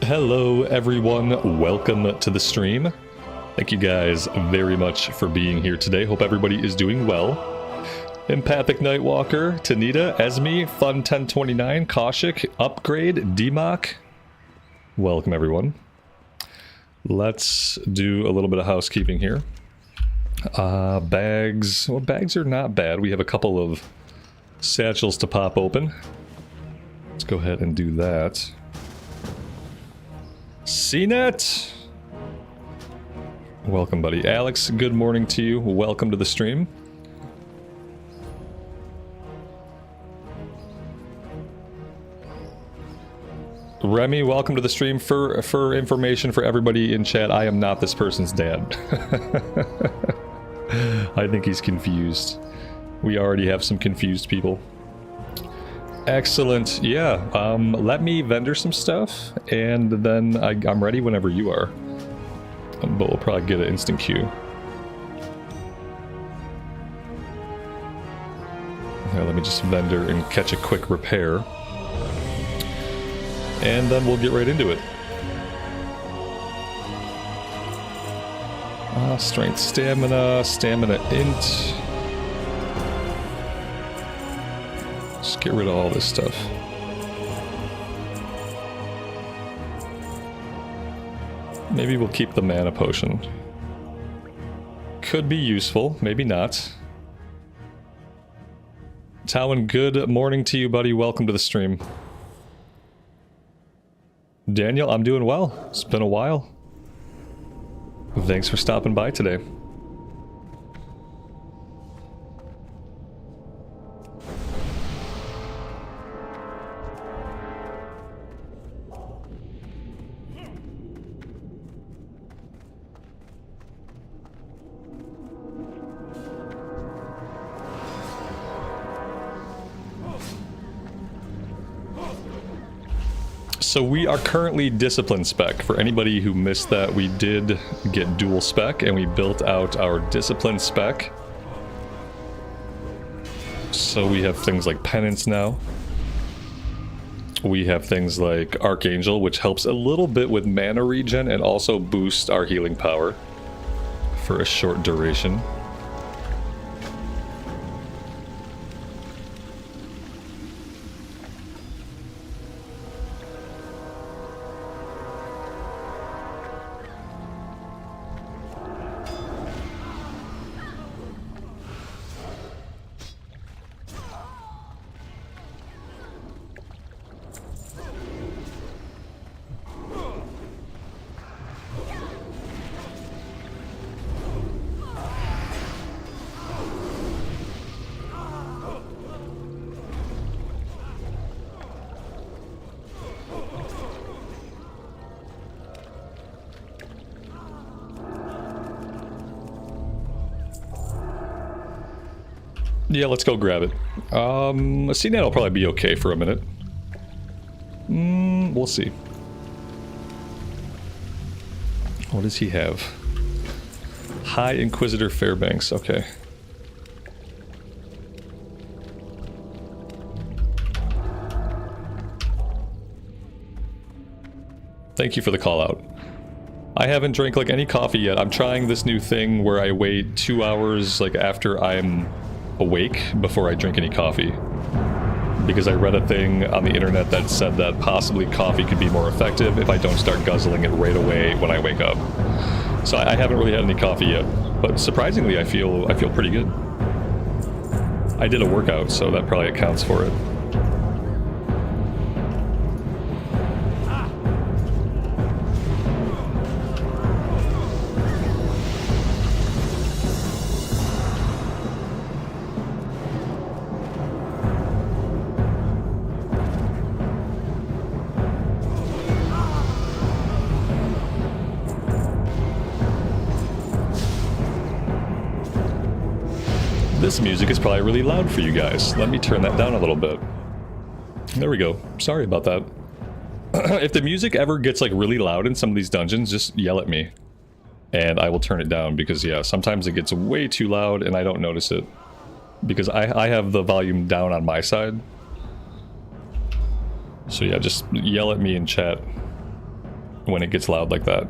Hello everyone, welcome to the stream. Thank you guys very much for being here today. Hope everybody is doing well. Empathic Nightwalker, Tanita, Esme, Fun 1029, Kaushik, Upgrade, Dmok. Welcome everyone. Let's do a little bit of housekeeping here. Bags. Well, bags are not bad. We have a couple of satchels to pop open. Let's go ahead and do that. CNET! Welcome, buddy. Alex, good morning to you. Welcome to the stream. Remy, welcome to the stream. For information for everybody in chat, I am not this person's dad. I think he's confused. We already have some confused people. Excellent. Yeah, let me vendor some stuff, and then I'm ready whenever you are. But we'll probably get an instant queue. Here, let me just vendor and catch a quick repair. And then we'll get right into it. Strength, stamina, stamina int. Just get rid of all this stuff. Maybe we'll keep the mana potion. Could be useful, maybe not. Talon, good morning to you, buddy. Welcome to the stream. Daniel, I'm doing well. It's been a while. Thanks for stopping by today. So we are currently discipline spec. For anybody who missed that, we did get dual spec and we built out our discipline spec. So we have things like penance now. We have things like Archangel, which helps a little bit with mana regen and also boosts our healing power for a short duration. Yeah, let's go grab it. CNET will probably be okay for a minute. We'll see. What does he have? High Inquisitor Fairbanks, okay. Thank you for the call out. I haven't drank like any coffee yet. I'm trying this new thing where I wait 2 hours like after I'm awake before I drink any coffee, because I read a thing on the internet that said that possibly coffee could be more effective if I don't start guzzling it right away when I wake up. So I haven't really had any coffee yet, but surprisingly I feel pretty good. I did a workout, so that probably accounts for it. This music is probably really loud for you guys. Let me turn that down a little bit. There we go. Sorry about that. If the music ever gets like really loud in some of these dungeons, just yell at me and I will turn it down, because yeah, sometimes it gets way too loud and I don't notice it because I have the volume down on my side. So yeah, just yell at me in chat. when it gets loud like that.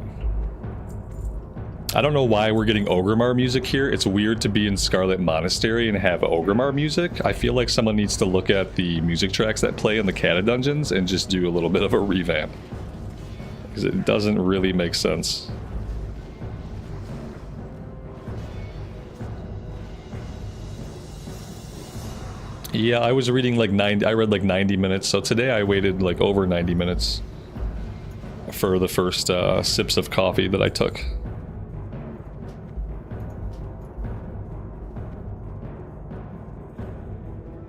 I don't know why we're getting Orgrimmar music here. It's weird to be in Scarlet Monastery and have Orgrimmar music. I feel like someone needs to look at the music tracks that play in the Cata dungeons and just do a little bit of a revamp. Because it doesn't really make sense. Yeah, I was reading like 90, I read like 90 minutes, so today I waited like over 90 minutes for the first sips of coffee that I took.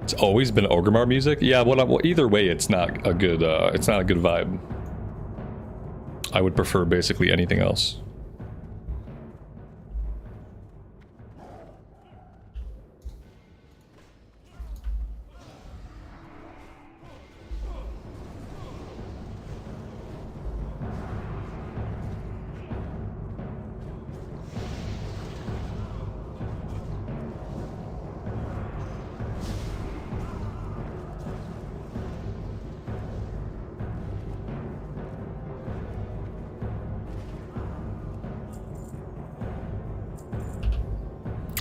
It's always been Orgrimmar music? Yeah, well, either way, it's not a good vibe. I would prefer basically anything else.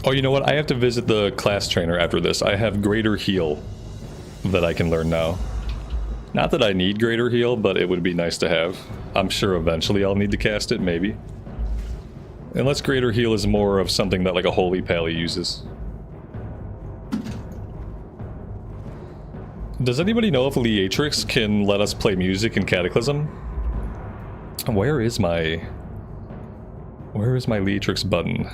Oh, you know what? I have to visit the class trainer after this. I have Greater Heal that I can learn now. Not that I need Greater Heal, but it would be nice to have. I'm sure eventually I'll need to cast it, maybe. Unless Greater Heal is more of something that like a Holy Pally uses. Does anybody know if Leatrix can let us play music in Cataclysm? Where is my Leatrix button?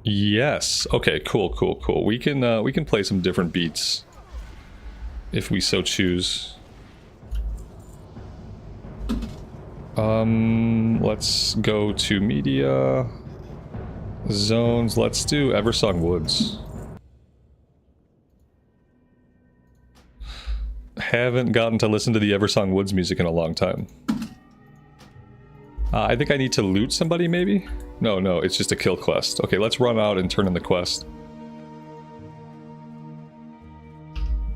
Yes. Okay, cool. We can play some different beats if we so choose. Let's go to media zones. Let's do Eversong Woods. Haven't gotten to listen to the Eversong Woods music in a long time. I think I need to loot somebody, maybe? No, it's just a kill quest. Okay, let's run out and turn in the quest.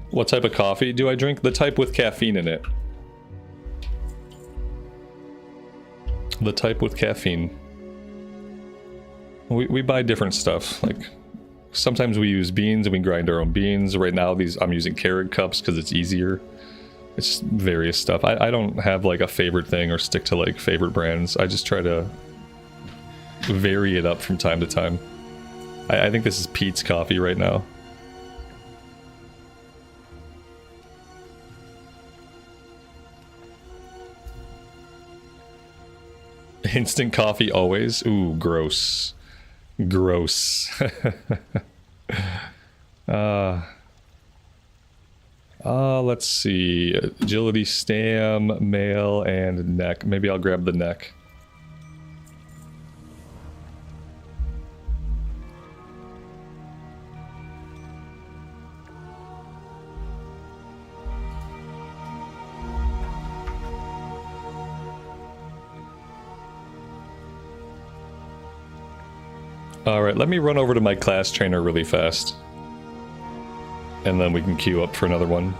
What type of coffee do I drink? The type with caffeine in it. The type with caffeine. We buy different stuff. Like, sometimes we use beans and we grind our own beans. Right now, I'm using Keurig cups because it's easier. It's various stuff. I don't have like a favorite thing or stick to like favorite brands. I just try to vary it up from time to time. I think this is Pete's coffee right now. Instant coffee always? Ooh, gross. Gross. Let's see. Agility, stam, mail, and neck. Maybe I'll grab the neck. Alright, let me run over to my class trainer really fast. And then we can queue up for another one.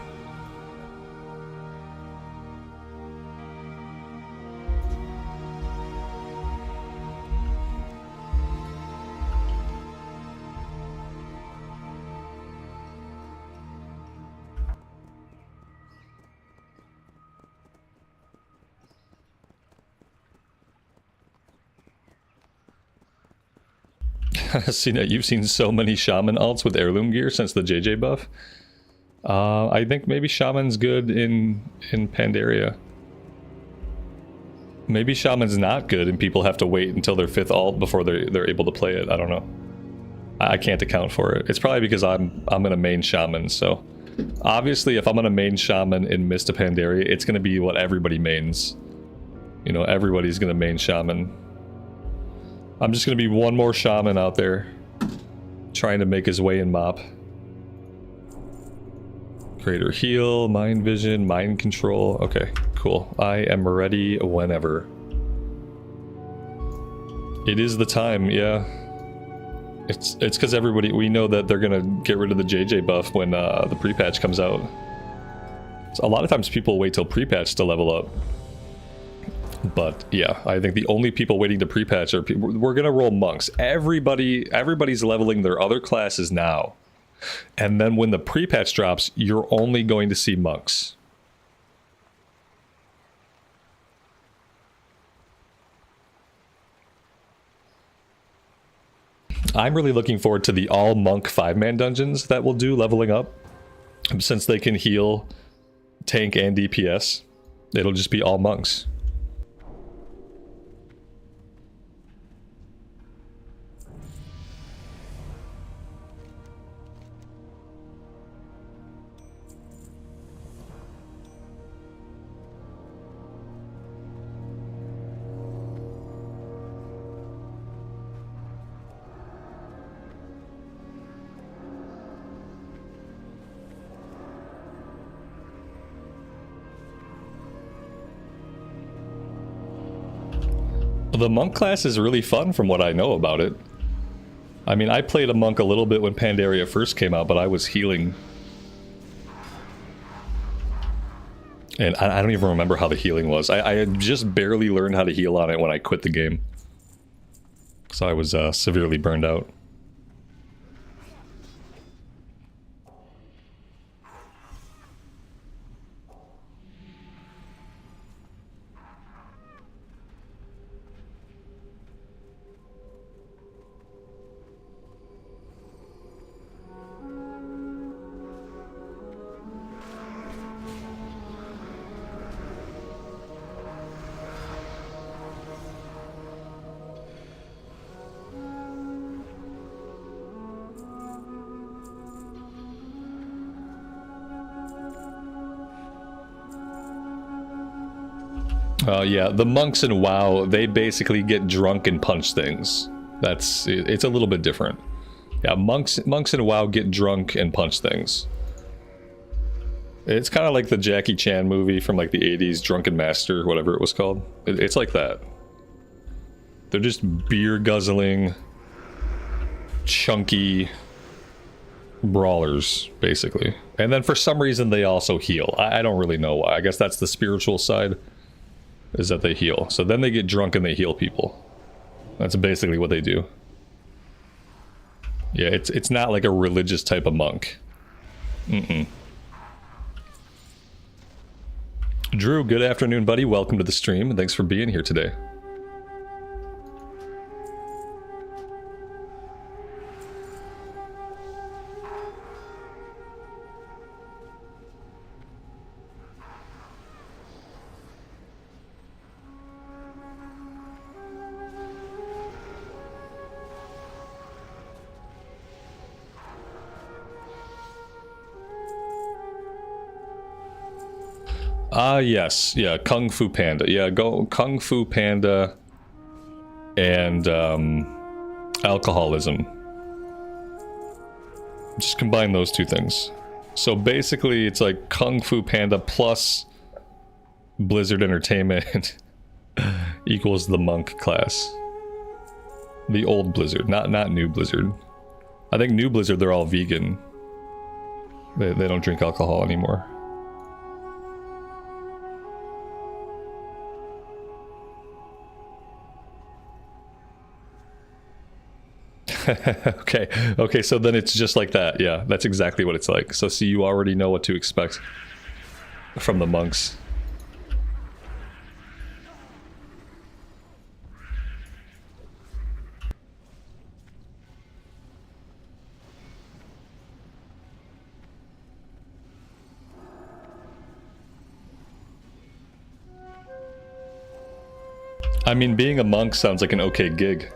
You've seen so many Shaman alts with heirloom gear since the JJ buff. I think maybe Shaman's good in Pandaria. Maybe Shaman's not good and people have to wait until their 5th alt before they're able to play it. I don't know. I can't account for it. It's probably because I'm gonna main Shaman, so obviously if I'm gonna main Shaman in Mist of Pandaria, it's gonna be what everybody mains. You know, everybody's gonna main Shaman. I'm just gonna be one more Shaman out there trying to make his way in MoP. Greater heal, mind vision, mind control. Okay, cool. I am ready whenever. It is the time, yeah. It's because everybody, we know that they're gonna get rid of the JJ buff when the pre-patch comes out. So a lot of times people wait till pre-patch to level up. But yeah, I think the only people waiting to pre-patch are people. We're gonna roll monks. Everybody's leveling their other classes now. And then when the pre-patch drops, you're only going to see monks. I'm really looking forward to the all-monk 5-man dungeons that we'll do leveling up. Since they can heal, tank, and DPS, it'll just be all monks. The monk class is really fun from what I know about it. I mean, I played a monk a little bit when Pandaria first came out, but I was healing. And I don't even remember how the healing was. I had just barely learned how to heal on it when I quit the game. So I was severely burned out. Yeah, the monks in WoW, they basically get drunk and punch things. It's a little bit different. Yeah, monks in WoW get drunk and punch things. It's kind of like the Jackie Chan movie from like the 80s, Drunken Master, whatever it was called. It's like that. They're just beer guzzling, chunky brawlers, basically. And then for some reason they also heal. I don't really know why. I guess that's the spiritual side. Is that they heal. So then they get drunk and they heal people. That's basically what they do. Yeah, it's not like a religious type of monk. Drew, good afternoon, buddy. Welcome to the stream. Thanks for being here today. Yes. Yeah, Kung Fu Panda. Yeah, go Kung Fu Panda and alcoholism. Just combine those two things. So basically it's like Kung Fu Panda plus Blizzard Entertainment equals the monk class. The old Blizzard, not new Blizzard. I think new Blizzard, they're all vegan. They don't drink alcohol anymore. Okay, so then it's just like that. Yeah, that's exactly what it's like. So see, you already know what to expect from the monks. I mean, being a monk sounds like an okay gig.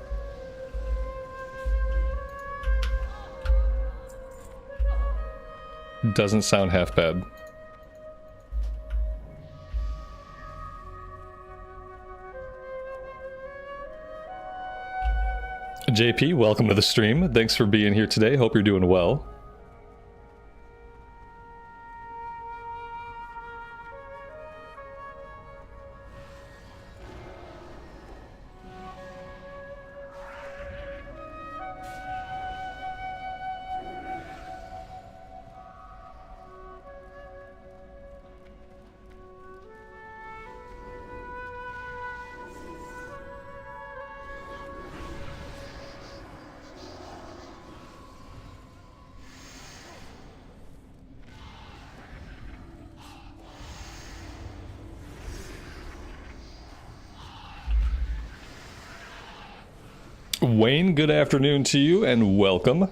Doesn't sound half bad. JP, welcome to the stream. Thanks for being here today. Hope you're doing well. Wayne, good afternoon to you and welcome.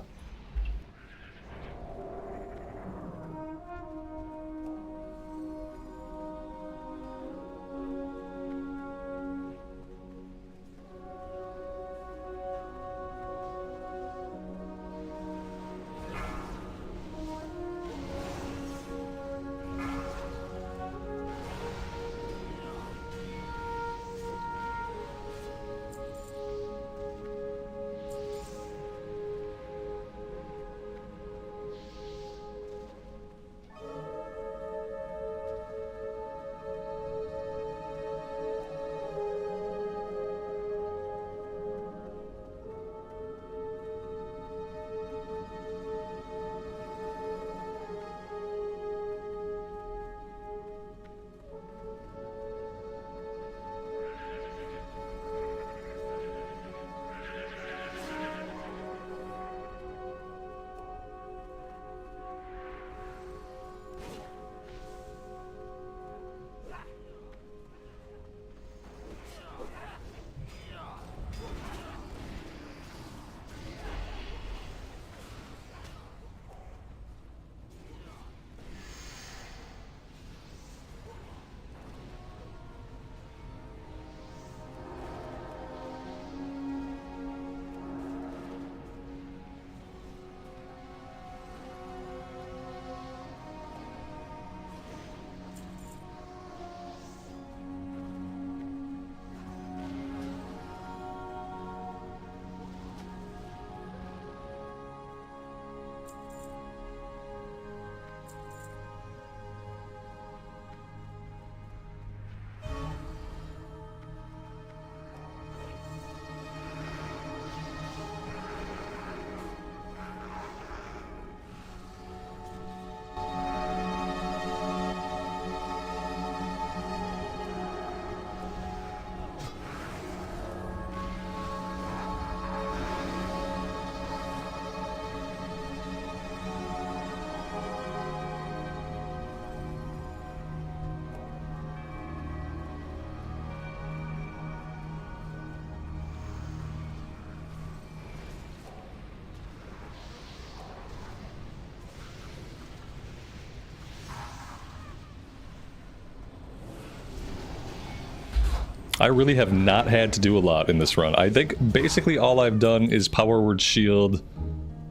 I really have not had to do a lot in this run. I think basically all I've done is Power Word Shield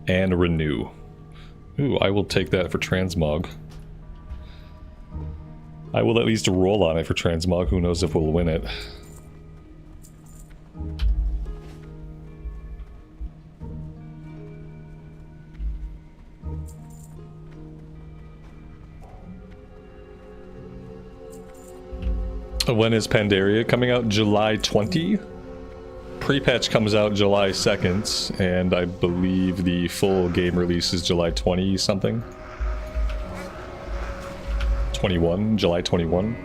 and Renew. Ooh, I will take that for transmog. I will at least roll on it for transmog. Who knows if we'll win it. When is Pandaria coming out? July 20? Pre-patch comes out July 2nd, and I believe the full game release is July 20 something. 21? July 21?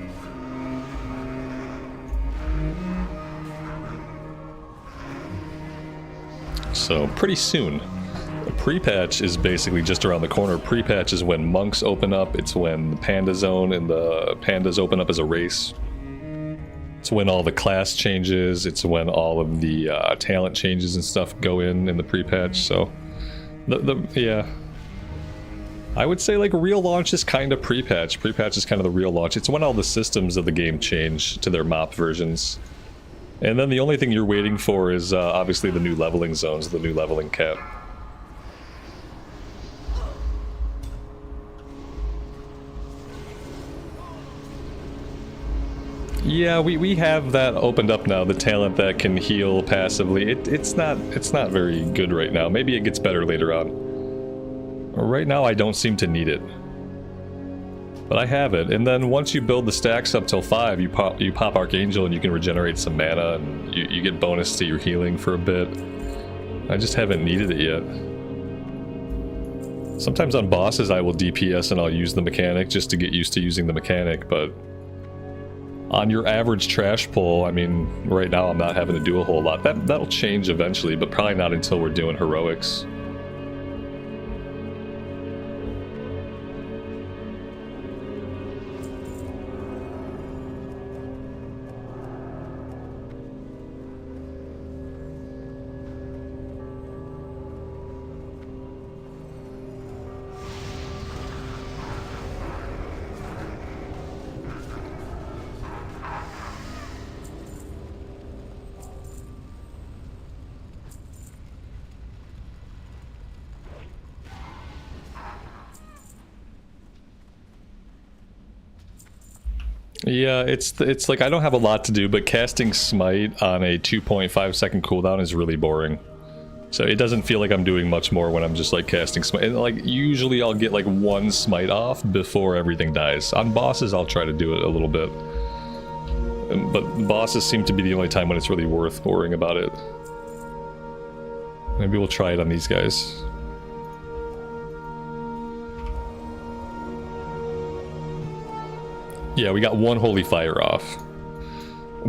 So, pretty soon. The pre-patch is basically just around the corner. Pre-patch is when monks open up, it's when the Panda Zone and the pandas open up as a race. It's when all the class changes, it's when all of the talent changes and stuff go in the pre-patch, so... yeah. I would say, like, real launch is kind of pre-patch. Pre-patch is kind of the real launch. It's when all the systems of the game change to their MoP versions. And then the only thing you're waiting for is, obviously, the new leveling zones, the new leveling cap. Yeah, we have that opened up now, the talent that can heal passively. It's not very good right now. Maybe it gets better later on. Right now I don't seem to need it. But I have it, and then once you build the stacks up till 5, you pop Archangel and you can regenerate some mana, and you get bonus to your healing for a bit. I just haven't needed it yet. Sometimes on bosses I will DPS and I'll use the mechanic just to get used to using the mechanic, but on your average trash pull, I mean, right now I'm not having to do a whole lot. That'll change eventually, but probably not until we're doing heroics. Yeah, it's like I don't have a lot to do, but casting Smite on a 2.5 second cooldown is really boring. So it doesn't feel like I'm doing much more when I'm just like casting Smite. And like usually I'll get like one Smite off before everything dies. On bosses I'll try to do it a little bit. But bosses seem to be the only time when it's really worth worrying about it. Maybe we'll try it on these guys. Yeah, we got one Holy Fire off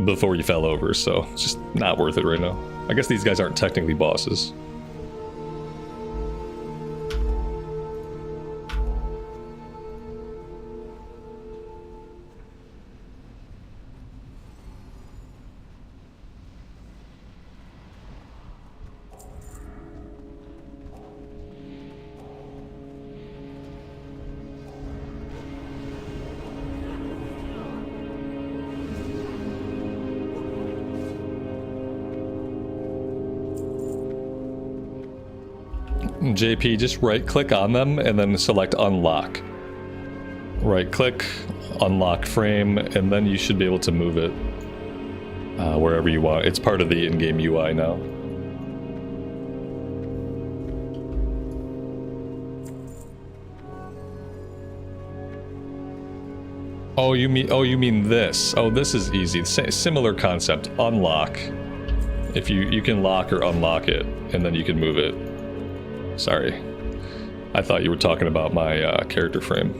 before he fell over, so it's just not worth it right now. I guess these guys aren't technically bosses. JP, just right click on them and then select unlock. Right click, unlock frame, and then you should be able to move it wherever you want. It's part of the in-game UI now. Oh, you mean this? Oh, this is easy. Similar concept. Unlock. If you can lock or unlock it, and then you can move it. Sorry. I thought you were talking about my character frame.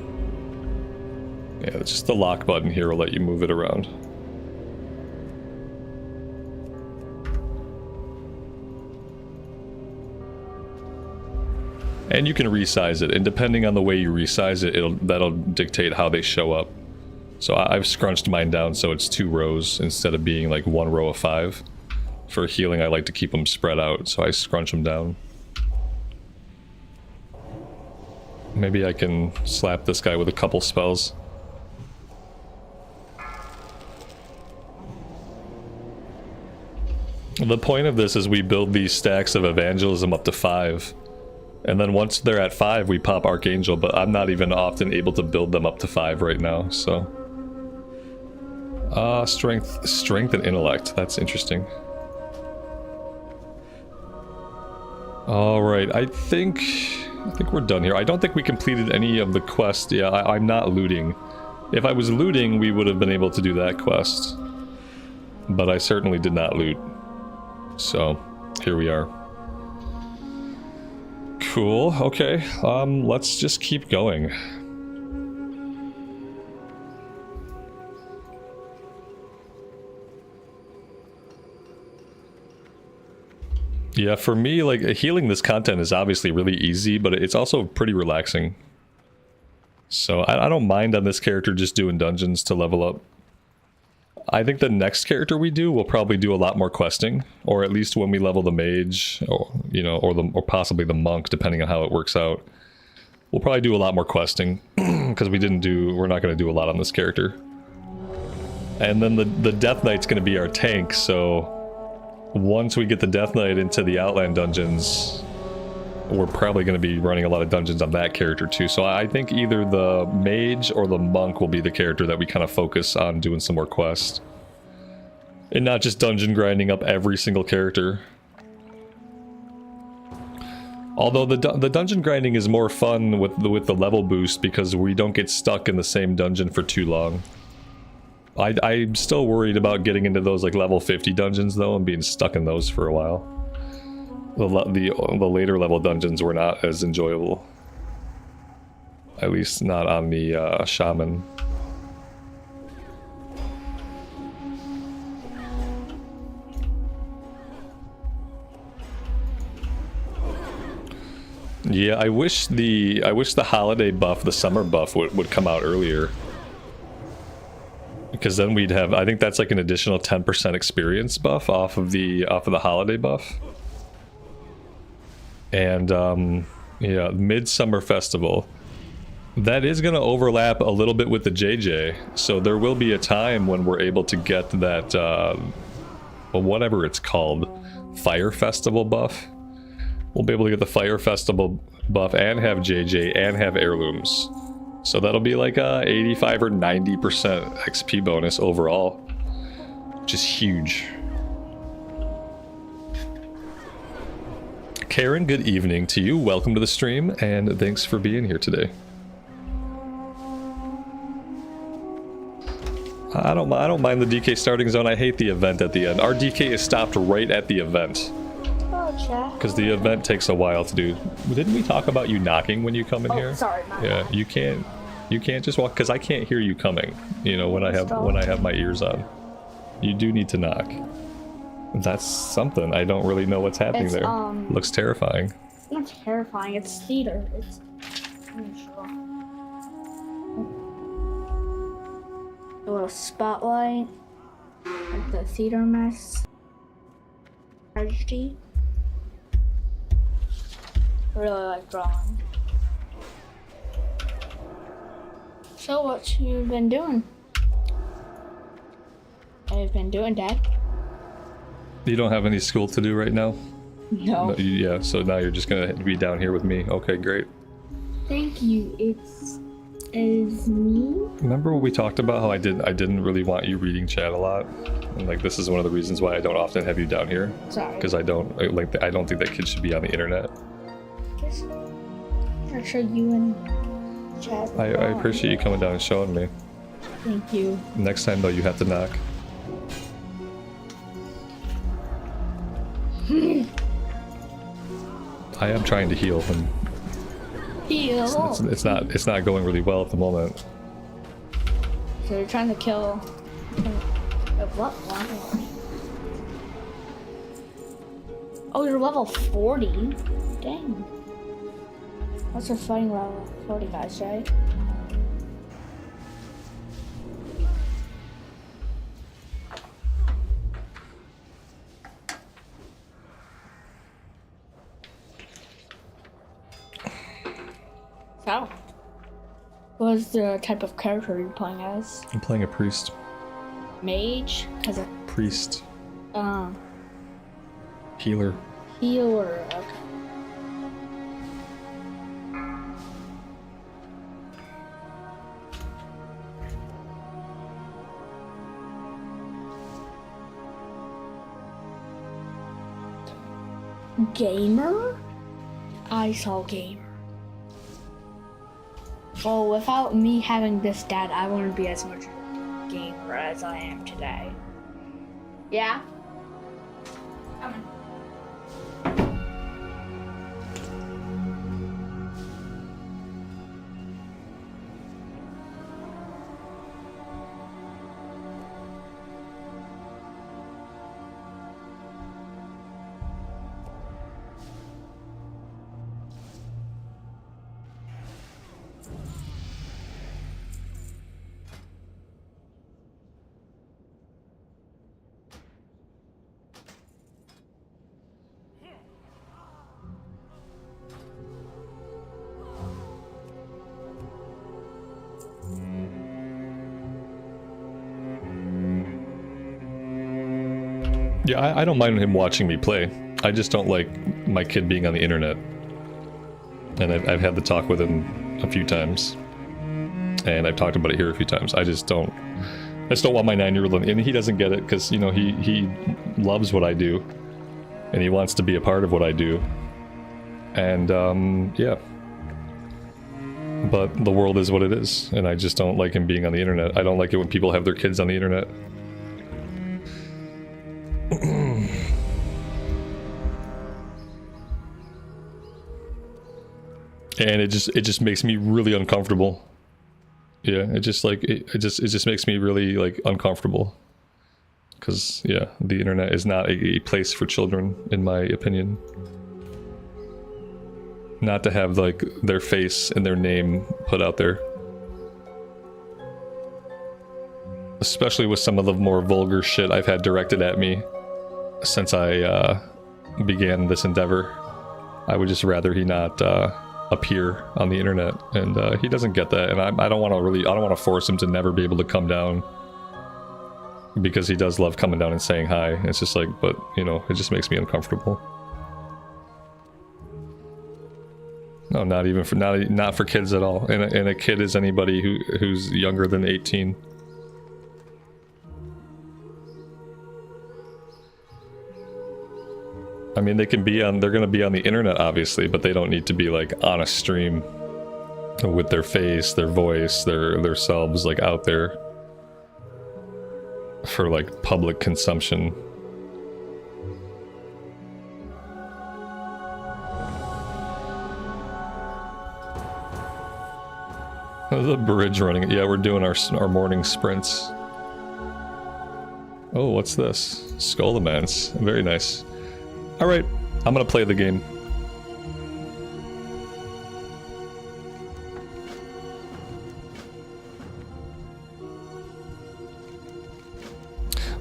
Yeah, it's just the lock button here will let you move it around. And you can resize it, and depending on the way you resize it, that'll dictate how they show up. So I've scrunched mine down so it's 2 rows instead of being like 1 row of 5. For healing, I like to keep them spread out, so I scrunch them down. Maybe I can slap this guy with a couple spells. The point of this is we build these stacks of evangelism up to 5. And then once they're at 5, we pop Archangel, but I'm not even often able to build them up to 5 right now, so... strength and intellect. That's interesting. Alright, I think we're done here. I don't think we completed any of the quests. Yeah, I'm not looting. If I was looting, we would have been able to do that quest. But I certainly did not loot. So, here we are. Cool, okay. Let's just keep going. Yeah, for me, like, healing this content is obviously really easy, but it's also pretty relaxing. So I don't mind on this character just doing dungeons to level up. I think the next character we do will probably do a lot more questing, or at least when we level the mage, or you know, or possibly the monk, depending on how it works out. We'll probably do a lot more questing because we're not going to do a lot on this character. And then the Death Knight's going to be our tank, so once we get the Death Knight into the Outland dungeons, we're probably going to be running a lot of dungeons on that character too. So I think either the mage or the monk will be the character that we kind of focus on doing some more quests. And not just dungeon grinding up every single character. Although the dungeon grinding is more fun with the level boost because we don't get stuck in the same dungeon for too long. I'm still worried about getting into those like level 50 dungeons though and being stuck in those for a while. The later level dungeons were not as enjoyable. At least not on the shaman. Yeah, I wish the holiday buff, the summer buff would come out earlier. Because then we'd have, I think that's like an additional 10% experience buff off of the holiday buff. And yeah, Midsummer Festival. That is going to overlap a little bit with the JJ. So there will be a time when we're able to get that, well, whatever it's called, Fire Festival buff. We'll be able to get the Fire Festival buff and have JJ and have heirlooms. So that'll be like a 85 or 90% XP bonus overall, which is huge. Karen, good evening to you. Welcome to the stream, and thanks for being here today. I don't mind the DK starting zone. I hate the event at the end. Our DK is stopped right at the event. Because the event takes a while to do. Didn't we talk about you knocking when you come in here? Sorry, yeah, you can't just walk because I can't hear you coming. You know, when I have my ears on. You do need to knock. That's something. I don't really know what's happening there. Looks terrifying. It's not terrifying, it's theater. I'm sure. A little spotlight. Like the theater mess. Tragedy. Really like drawing. So what you been doing? I've been doing, Dad. You don't have any school to do right now? No. Yeah, so now you're just gonna be down here with me. Okay, great. Thank you. Is me? Remember when we talked about how I didn't really want you reading chat a lot? And like this is one of the reasons why I don't often have you down here. Sorry. Because I don't think that kids should be on the internet. I'm sure you and chat. I appreciate you coming down and showing me. Thank you. Next time though, you have to knock. I am trying to heal and Heal. it's not going really well at the moment. So you're trying to kill what one? Oh, you're level 40? Dang. What's your fighting level? 40 guys, right? So, what is the type of character you're playing as? I'm playing a priest. Mage? As a Priest. healer. Healer. Okay. Gamer? I saw gamer. Well, without me having this dad, I wouldn't be as much a gamer as I am today. Yeah? Coming. Yeah, I don't mind him watching me play. I just don't like my kid being on the internet. And I've had the talk with him a few times. And I've talked about it here a few times. I just don't want my 9-year-old, and he doesn't get it because, you know, he loves what I do. And he wants to be a part of what I do. And, yeah. But the world is what it is, and I just don't like him being on the internet. I don't like it when people have their kids on the internet. And it just makes me really uncomfortable. Yeah, it just makes me really like uncomfortable. Cause yeah, the internet is not a place for children, in my opinion. Not to have like their face and their name put out there. Especially with some of the more vulgar shit I've had directed at me since I began this endeavor. I would just rather he not appear on the internet, and he doesn't get that, and I don't want to force him to never be able to come down, because he does love coming down and saying hi. It's just like, but you know, it just makes me uncomfortable. No, not even for not for kids at all. And a kid is anybody who's younger than 18. I mean, they're gonna be on the internet, obviously, but they don't need to be like on a stream with their face, their voice, their selves like out there for like public consumption. There's a bridge running. Yeah, we're doing our morning sprints. Oh, what's this? Scholomance. Very nice. Alright, I'm gonna play the game.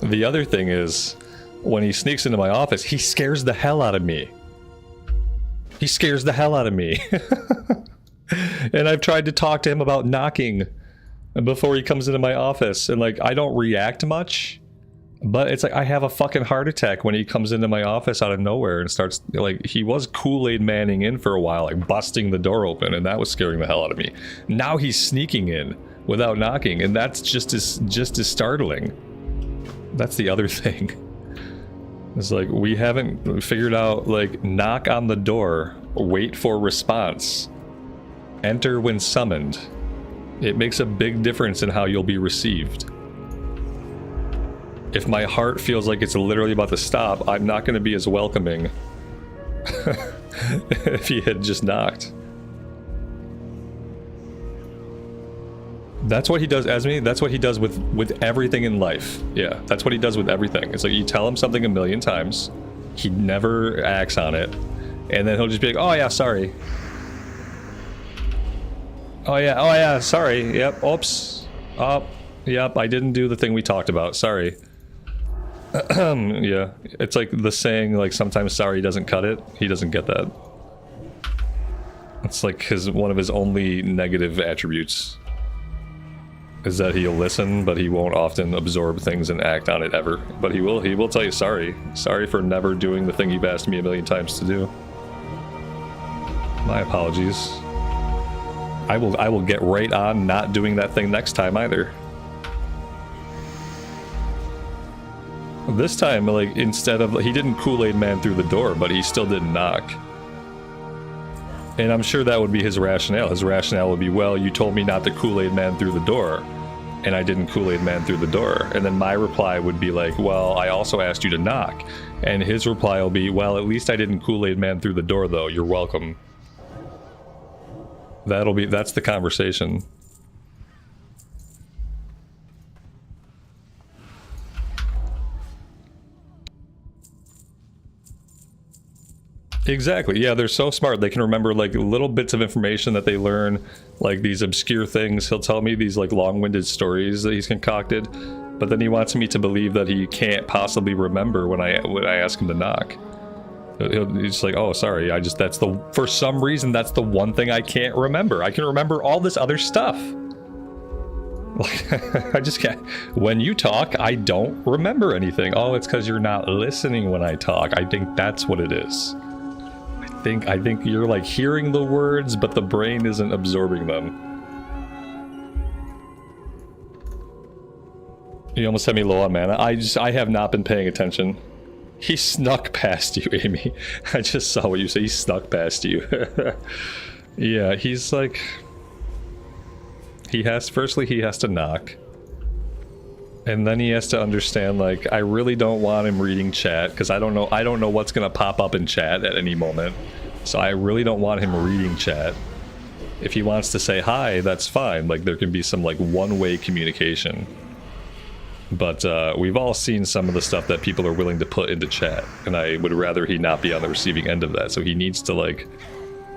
The other thing is, when he sneaks into my office, he scares the hell out of me. He scares the hell out of me. And I've tried to talk to him about knocking before he comes into my office, and like, I don't react much, but it's like I have a fucking heart attack when he comes into my office out of nowhere and starts, like, he was Kool-Aid Manning in for a while, like busting the door open, and that was scaring the hell out of me. Now he's sneaking in without knocking, and that's just as startling. That's the other thing. It's like, we haven't figured out, like, knock on the door, wait for response, enter when summoned. It makes a big difference in how you'll be received. If my heart feels like it's literally about to stop, I'm not going to be as welcoming if he had just knocked. That's what he does, Esme. That's what he does with everything in life. Yeah, that's what he does with everything. It's like, you tell him something a million times, he never acts on it, and then he'll just be like, oh yeah, sorry. Oh yeah, sorry, yep, oops. Oh, yep, I didn't do the thing we talked about, sorry. Yeah, it's like the saying, like, sometimes sorry doesn't cut it. He doesn't get that. It's like one of his only negative attributes is that he'll listen, but he won't often absorb things and act on it ever. But he will tell you sorry. Sorry for never doing the thing you've asked me a million times to do. My apologies. I will get right on not doing that thing next time either. This time, like, instead of, he didn't Kool-Aid Man through the door, but he still didn't knock. And I'm sure that would be his rationale. His rationale would be, well, you told me not to Kool-Aid Man through the door, and I didn't Kool-Aid Man through the door. And then my reply would be like, well, I also asked you to knock. And his reply will be, well, at least I didn't Kool-Aid Man through the door, though. You're welcome. That's the conversation. Exactly, yeah, they're so smart. They can remember, like, little bits of information that they learn, like these obscure things. He'll tell me these, like, long-winded stories that he's concocted, but then he wants me to believe that he can't possibly remember when I ask him to knock. He's like, oh, sorry, for some reason, that's the one thing I can't remember. I can remember all this other stuff. Like, I just can't. When you talk, I don't remember anything. Oh, it's because you're not listening when I talk. I think that's what it is. I think you're, like, hearing the words, but the brain isn't absorbing them. You almost had me low on mana. I have not been paying attention. He snuck past you, Amy. I just saw what you said. He snuck past you. Yeah, he's like... Firstly, he has to knock. And then he has to understand, like, I really don't want him reading chat, because I don't know what's gonna pop up in chat at any moment. So I really don't want him reading chat. If he wants to say hi, that's fine. Like, there can be some, like, one-way communication. But we've all seen some of the stuff that people are willing to put into chat, and I would rather he not be on the receiving end of that. So he needs to, like,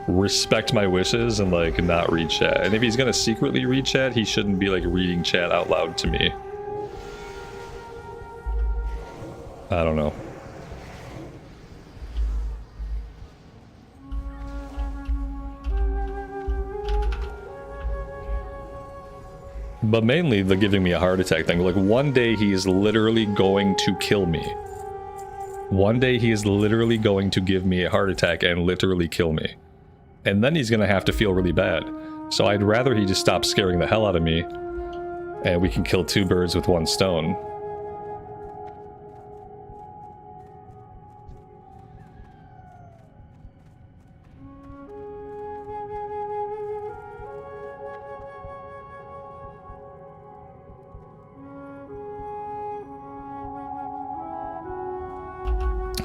respect my wishes and, like, not read chat. And if he's gonna secretly read chat, he shouldn't be, like, reading chat out loud to me. I don't know. But mainly the giving me a heart attack thing. Like, one day he is literally going to kill me. One day he is literally going to give me a heart attack and literally kill me. and then he's gonna have to feel really bad. So I'd rather he just stop scaring the hell out of me, and we can kill 2 birds with 1 stone.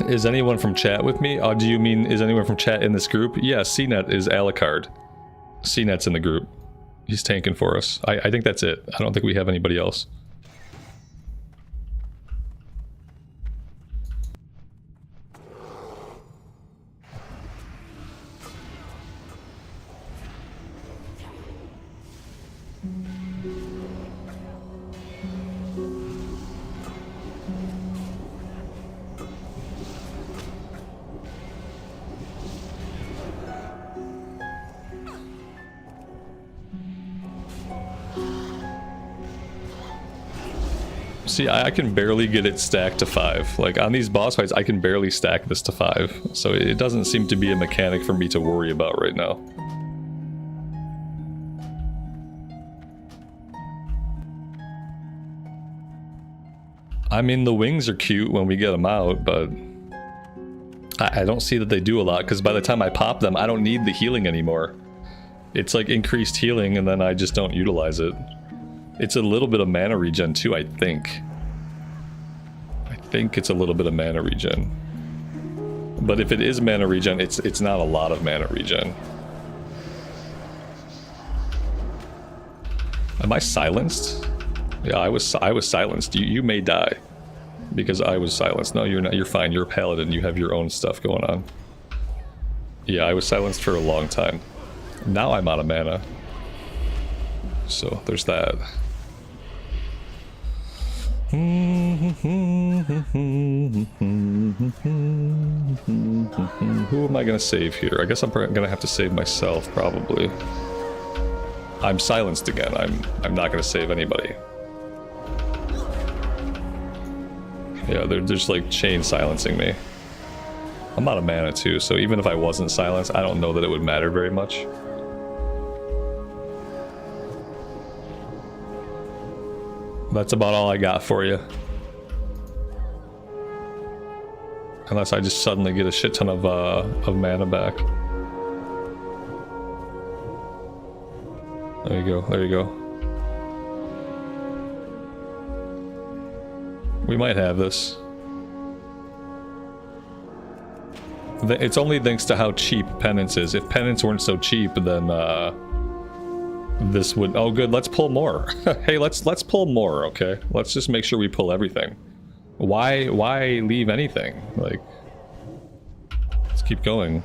Is anyone from chat with me? Do you mean, is anyone from chat in this group? Yeah, CNET is Alucard. CNET's in the group. He's tanking for us. I think that's it. I don't think we have anybody else. See, I can barely get it stacked to 5. Like, on these boss fights, I can barely stack this to 5. So it doesn't seem to be a mechanic for me to worry about right now. I mean, the wings are cute when we get them out, but I don't see that they do a lot, because by the time I pop them, I don't need the healing anymore. It's like increased healing, and then I just don't utilize it. It's a little bit of mana regen too, I think. I think it's a little bit of mana regen. But if it is mana regen, it's not a lot of mana regen. Am I silenced? Yeah, I was silenced. You may die because I was silenced. No, you're not. You're fine. You're a paladin. You have your own stuff going on. Yeah, I was silenced for a long time. Now I'm out of mana. So there's that. Who am I gonna save here? I guess I'm gonna have to save myself, probably. I'm silenced again. I'm not gonna save anybody. Yeah, they're just like chain silencing me. I'm out of mana too, so even if I wasn't silenced, I don't know that it would matter very much. That's about all I got for you. Unless I just suddenly get a shit ton of mana back. There you go, there you go. We might have this. It's only thanks to how cheap penance is. If penance weren't so cheap, then this would... Oh good, let's pull more. Hey, let's pull more, okay? Let's just make sure we pull everything. Why leave anything? Like, let's keep going.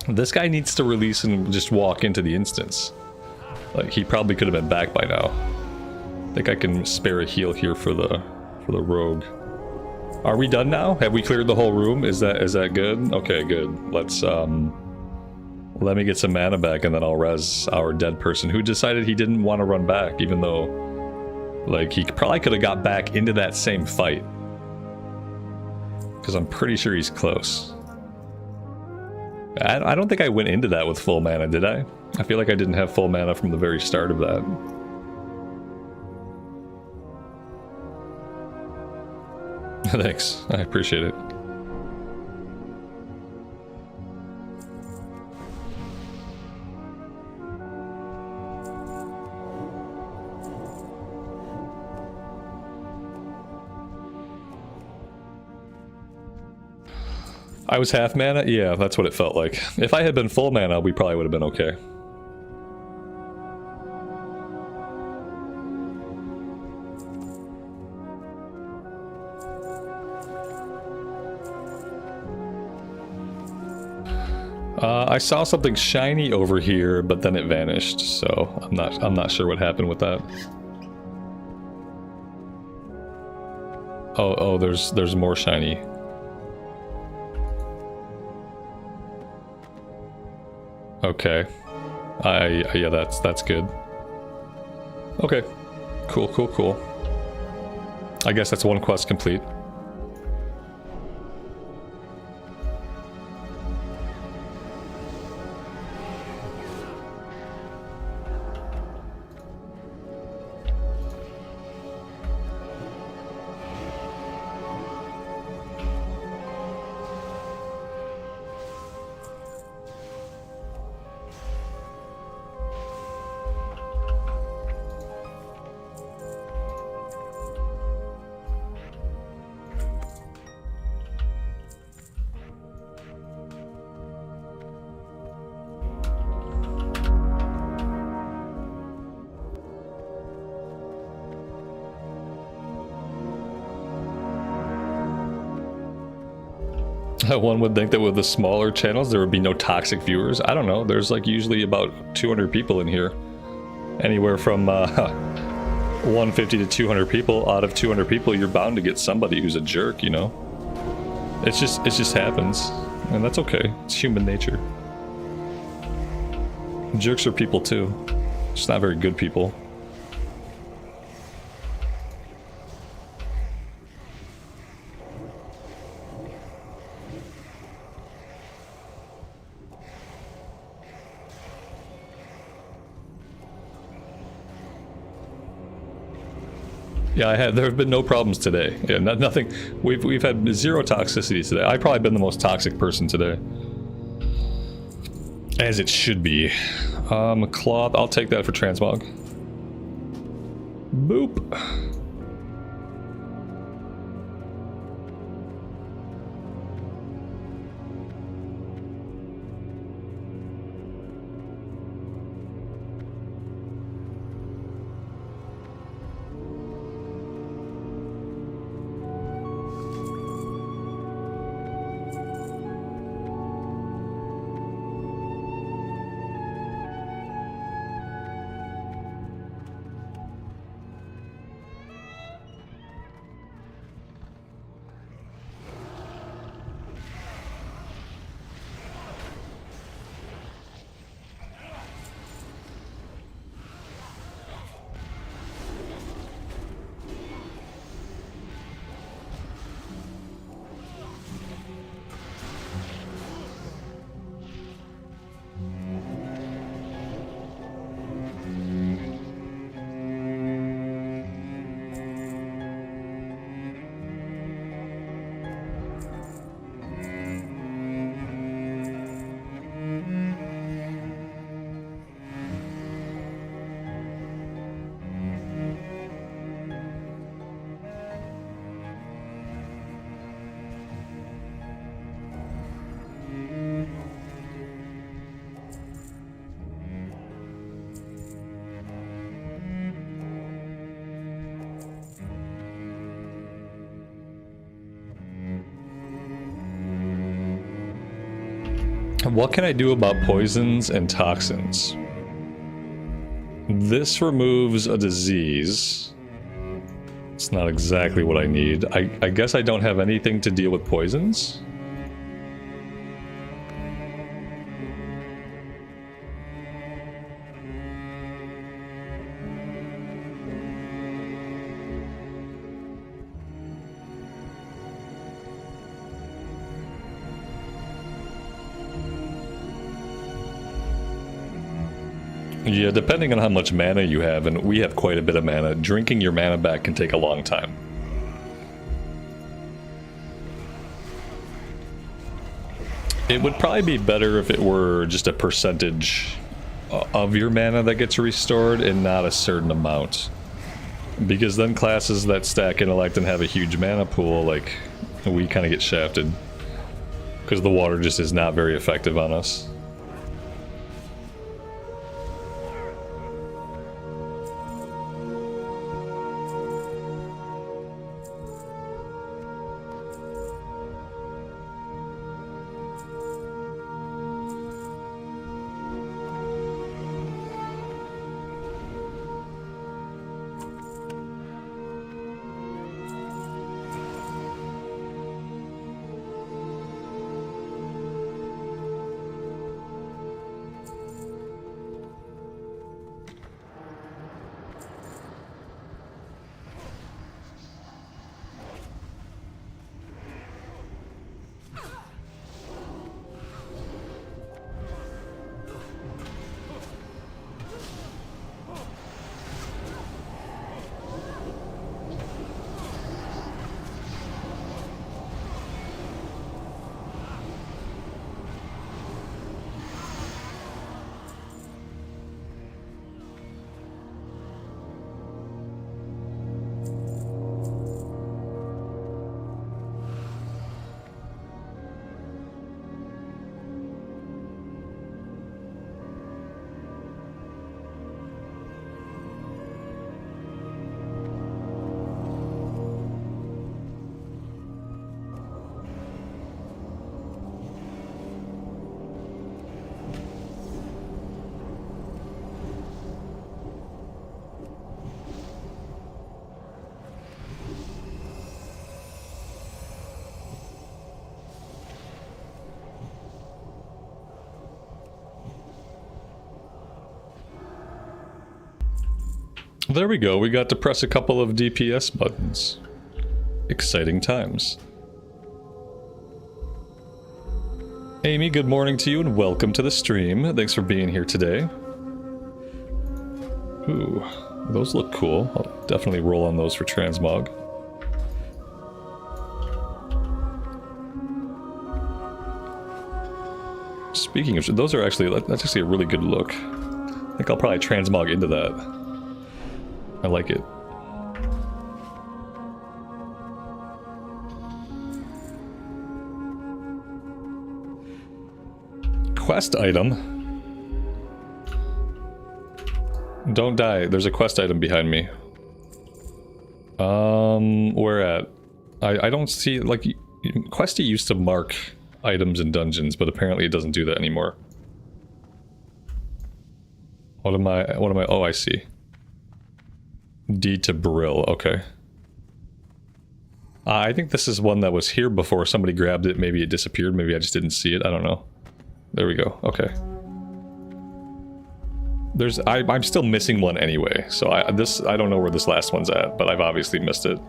This guy needs to release and just walk into the instance. Like, he probably could have been back by now. I think I can spare a heal here for the rogue. Are we done now? Have we cleared the whole room? Is that good? Okay, good. Let's let me get some mana back and then I'll res our dead person who decided he didn't want to run back, even though like he probably could have got back into that same fight. Because I'm pretty sure he's close. I don't think I went into that with full mana, did I? I feel like I didn't have full mana from the very start of that. Thanks, I appreciate it. I was half mana? Yeah, that's what it felt like. If I had been full mana, we probably would have been okay. I saw something shiny over here, but then it vanished, so I'm not sure what happened with that. Oh, there's more shiny. Okay. Yeah, that's good. Okay. Cool. I guess that's one quest complete. One would think that with the smaller channels there would be no toxic viewers. I don't know. There's like usually about 200 people in here. Anywhere from 150 to 200 people. Out of 200 people, you're bound to get somebody who's a jerk, you know? It just happens. And that's okay. It's human nature. Jerks are people too. Just not very good people. Yeah, there have been no problems today. Yeah, nothing. We've had zero toxicity today. I've probably been the most toxic person today, as it should be. Cloth. I'll take that for transmog. Boop. What can I do about poisons and toxins? This removes a disease. It's not exactly what I need. I guess I don't have anything to deal with poisons? Yeah, depending on how much mana you have, and we have quite a bit of mana, drinking your mana back can take a long time. It would probably be better if it were just a percentage of your mana that gets restored and not a certain amount. Because then classes that stack intellect and have a huge mana pool, like, we kind of get shafted. Because the water just is not very effective on us. There we go, we got to press a couple of DPS buttons. Exciting times. Amy, good morning to you and welcome to the stream. Thanks for being here today. Ooh, those look cool. I'll definitely roll on those for transmog. Speaking of, those are actually, that's actually a really good look. I think I'll probably transmog into that. I like it. Quest item. Don't die. There's a quest item behind me. Where at? I don't see, like, Questie used to mark items in dungeons, but apparently it doesn't do that anymore. What am I, oh, I see. D to Brill, okay. I think this is one that was here before somebody grabbed it, maybe it disappeared, maybe I just didn't see it, I don't know. There we go, okay. I'm still missing one anyway, so I don't know where this last one's at, but I've obviously missed it.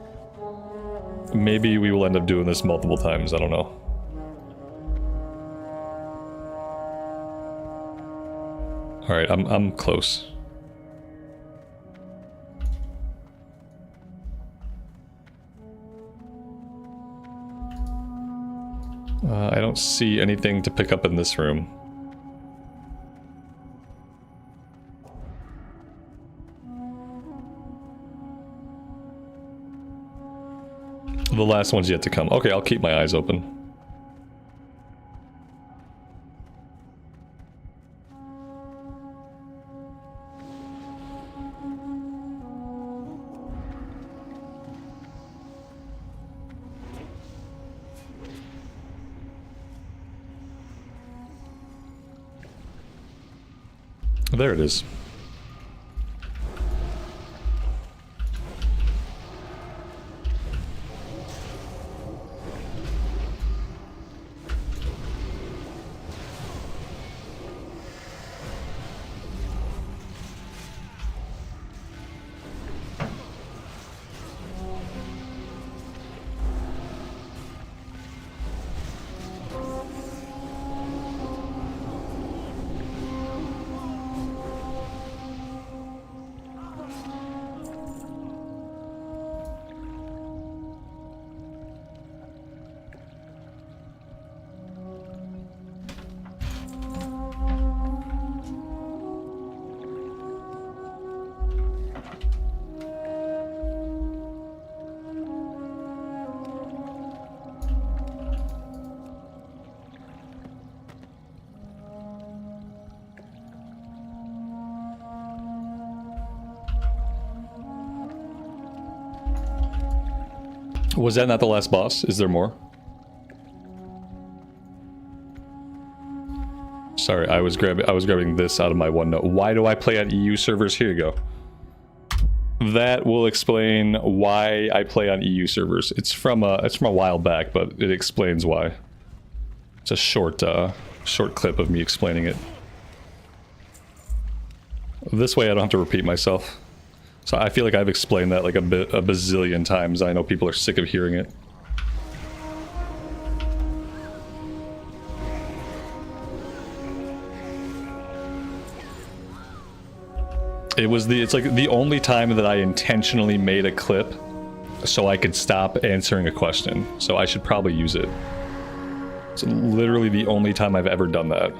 Maybe we will end up doing this multiple times, I don't know. Alright, I'm close. I don't see anything to pick up in this room. The last one's yet to come. Okay, I'll keep my eyes open. There it is. Was that not the last boss? Is there more? Sorry, I was grabbing this out of my OneNote. Why do I play on EU servers? Here you go. That will explain why I play on EU servers. It's from a while back, but it explains why. It's a short clip of me explaining it. This way I don't have to repeat myself. So I feel like I've explained that like a bazillion times. I know people are sick of hearing it. It's like the only time that I intentionally made a clip so I could stop answering a question. So I should probably use it. It's literally the only time I've ever done that.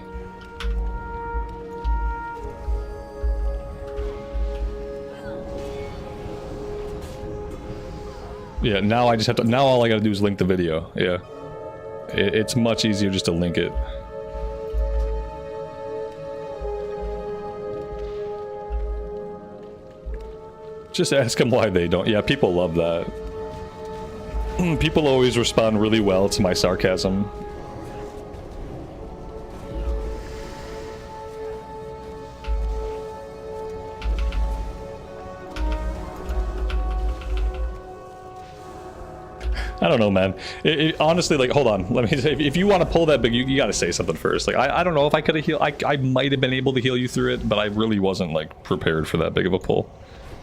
Yeah, now I just have to, now all I gotta do is link the video, yeah. It's much easier just to link it. Just ask them why they don't. Yeah, people love that. People always respond really well to my sarcasm. I don't know, man. Honestly, like, hold on. Let me say, if you want to pull that big, you gotta say something first. Like, I don't know if I could have healed. I might have been able to heal you through it, but I really wasn't, like, prepared for that big of a pull.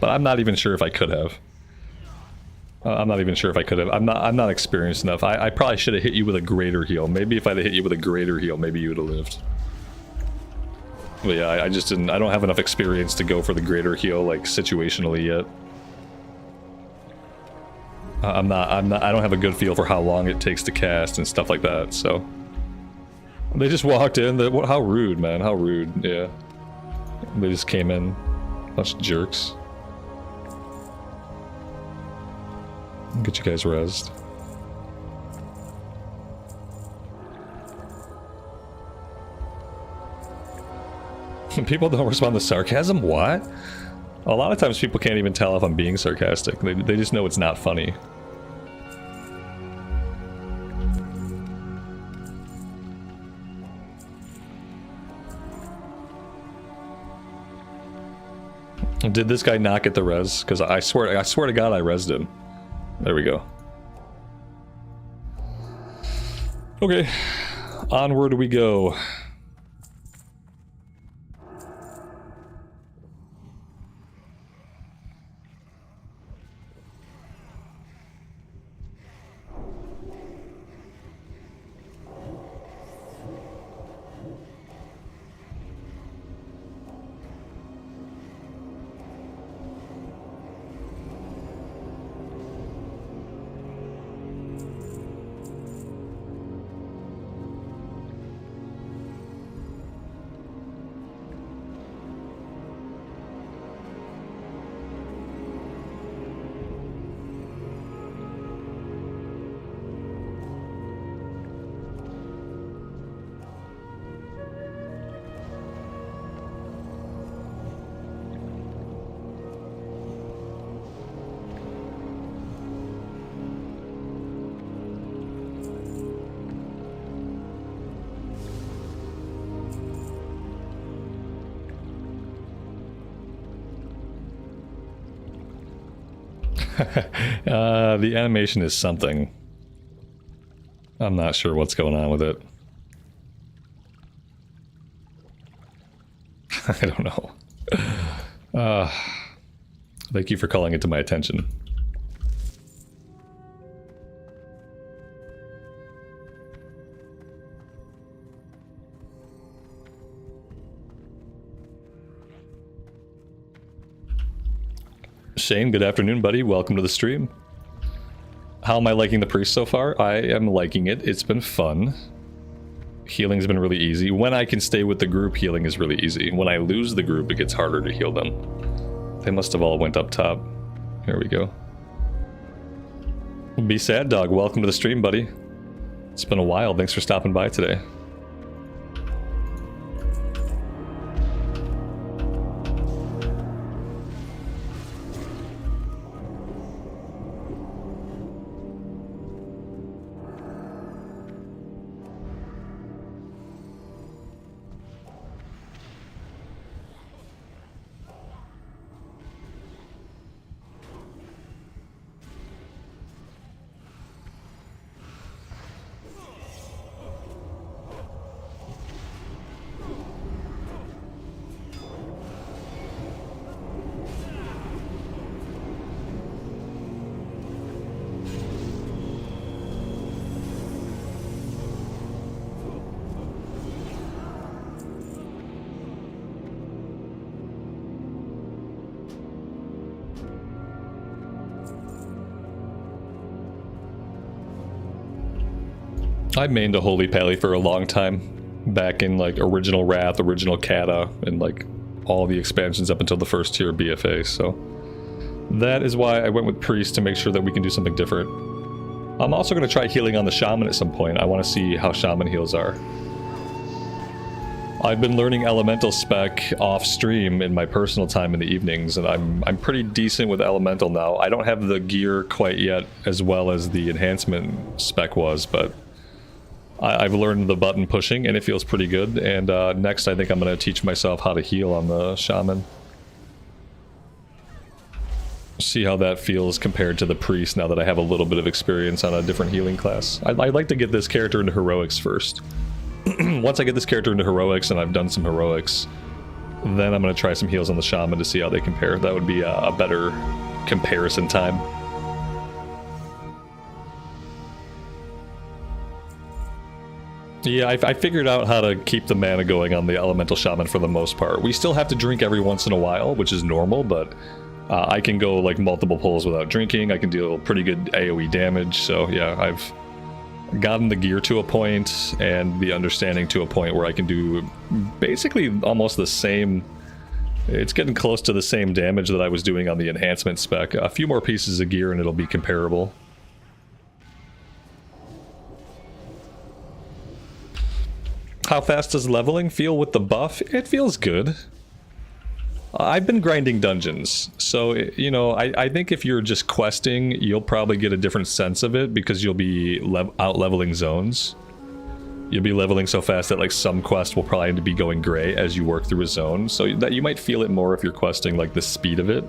but I'm not even sure if I could have. I'm not even sure if I could have. I'm not experienced enough. I probably should have hit you with a greater heal. Maybe if I'd have hit you with a greater heal, maybe you would have lived. But yeah, I just didn't. I don't have enough experience to go for the greater heal, like, situationally yet. I don't have a good feel for how long it takes to cast and stuff like that, so. They just walked in. How rude, man. How rude, yeah. They just came in. Bunch of jerks. Get you guys rezzed. People don't respond to sarcasm? What? A lot of times people can't even tell if I'm being sarcastic. They just know it's not funny. Did this guy not get the res? Because I swear to God I rezzed him. There we go. Okay, onward we go. The animation is something. I'm not sure what's going on with it. I don't know. Thank you for calling it to my attention. Shane, good afternoon, buddy. Welcome to the stream. How am I liking the priest so far? I am liking it. It's been fun. Healing's been really easy. When I can stay with the group, healing is really easy. When I lose the group, it gets harder to heal them. They must have all went up top. Here we go. Be Sad Dog, welcome to the stream, buddy. It's been a while. Thanks for stopping by today. I mained a Holy Pally for a long time, back in like original Wrath, original Cata, and like all the expansions up until the first tier BFA, so that is why I went with Priest, to make sure that we can do something different. I'm also going to try healing on the Shaman at some point. I want to see how Shaman heals are. I've been learning Elemental spec off stream in my personal time in the evenings, and I'm pretty decent with Elemental now. I don't have the gear quite yet as well as the enhancement spec was, but I've learned the button pushing, and it feels pretty good. And next, I think I'm going to teach myself how to heal on the Shaman. See how that feels compared to the Priest, now that I have a little bit of experience on a different healing class. I'd like to get this character into Heroics first. Once I get this character into Heroics, and I've done some Heroics, Then I'm going to try some heals on the Shaman to see how they compare. That would be a better comparison time. Yeah, I figured out how to keep the mana going on the Elemental Shaman for the most part. We still have to drink every once in a while, which is normal, but I can go like multiple pulls without drinking. I can deal pretty good AoE damage, so yeah, I've gotten the gear to a point and the understanding to a point where I can do basically almost the same. It's getting close to the same damage that I was doing on the enhancement spec. A few more pieces of gear and it'll be comparable. How fast does leveling feel with the buff? It feels good. I've been grinding dungeons, so, you know, I think if you're just questing, you'll probably get a different sense of it because you'll be out-leveling zones. You'll be leveling so fast that, like, some quest will probably be going gray as you work through a zone, so that you might feel it more if you're questing, like, the speed of it.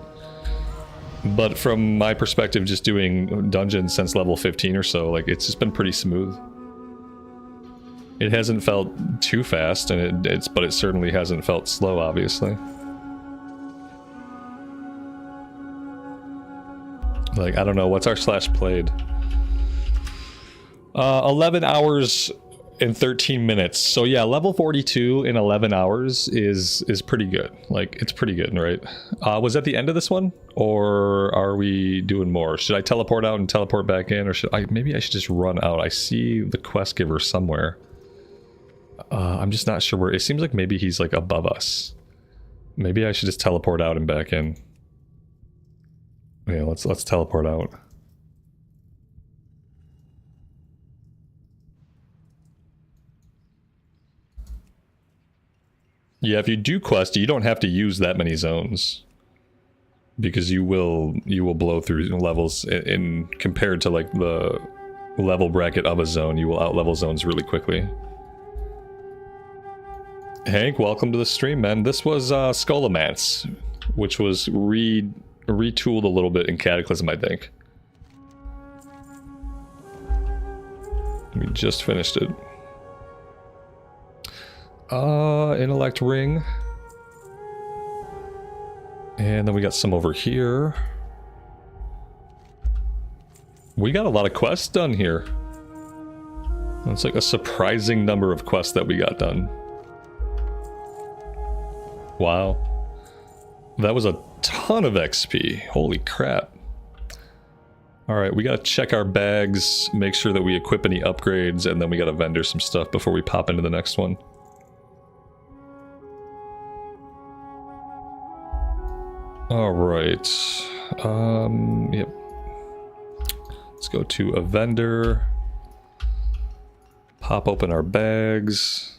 But from my perspective, just doing dungeons since level 15 or so, like, it's just been pretty smooth. It hasn't felt too fast, and but it certainly hasn't felt slow, obviously. Like, I don't know, what's our slash played? 11 hours and 13 minutes. So yeah, level 42 in 11 hours is pretty good. Like, it's pretty good, right? Was that the end of this one? Or are we doing more? Should I teleport out and teleport back in? Or maybe I should just run out. I see the quest giver somewhere. I'm just not sure where. It seems like maybe he's like above us. Maybe I should just teleport out and back in. Yeah, let's teleport out. Yeah, if you do Questie, you don't have to use that many zones. Because you will blow through levels in compared to like the level bracket of a zone, you will outlevel zones really quickly. Hank, welcome to the stream, man. This was Scholomance, which was retooled a little bit in Cataclysm, I think. We just finished it. Intellect ring. And then we got some over here. We got a lot of quests done here. It's like a surprising number of quests that we got done. Wow. That was a ton of XP. Holy crap. Alright, we gotta check our bags, make sure that we equip any upgrades, and then we gotta vendor some stuff before we pop into the next one. Alright. Yep. Let's go to a vendor. Pop open our bags.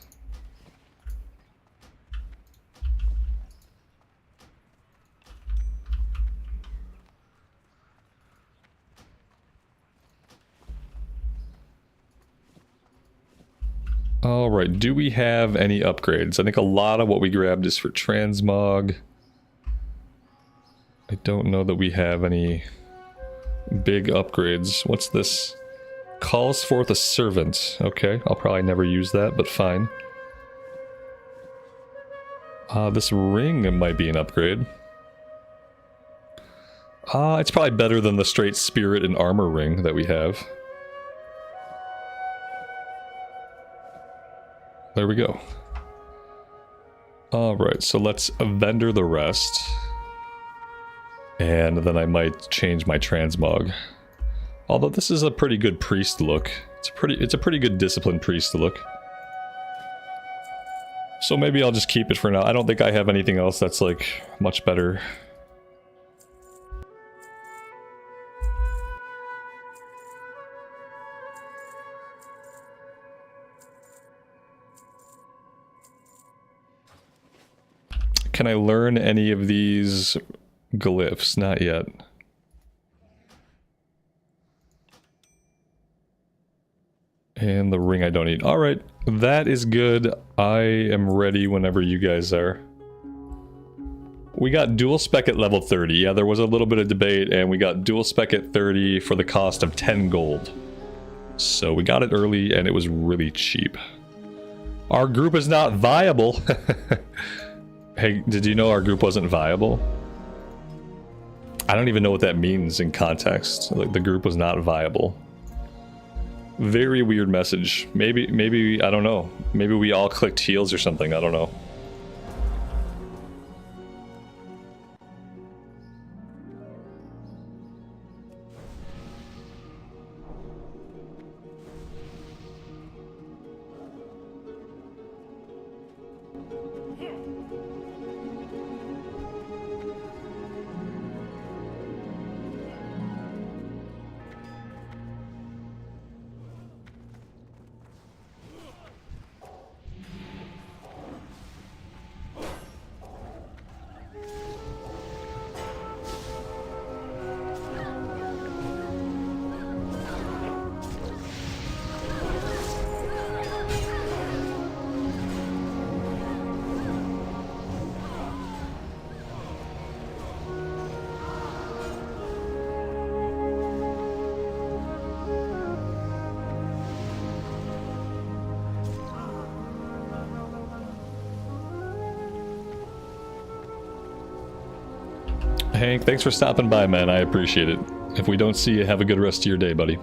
Alright, do we have any upgrades? I think a lot of what we grabbed is for transmog. I don't know that we have any big upgrades. What's this? Calls forth a servant. Okay, I'll probably never use that, but fine. This ring might be an upgrade. It's probably better than the straight spirit and armor ring that we have. There we go. Alright, so let's vendor the rest. And then I might change my transmog. Although this is a pretty good priest look. It's a pretty good disciplined priest look. So maybe I'll just keep it for now. I don't think I have anything else that's like much better. Can I learn any of these glyphs? Not yet. And the ring I don't need. Alright, that is good. I am ready whenever you guys are. We got dual spec at level 30. Yeah, there was a little bit of debate, and we got dual spec at 30 for the cost of 10 gold. So we got it early, and it was really cheap. Our group is not viable. Hey, did you know our group wasn't viable? I don't even know what that means in context. Like, the group was not viable. Very weird message. Maybe, I don't know. Maybe we all clicked heals or something, I don't know. Hank, thanks for stopping by, man. I appreciate it. If we don't see you, have a good rest of your day, buddy.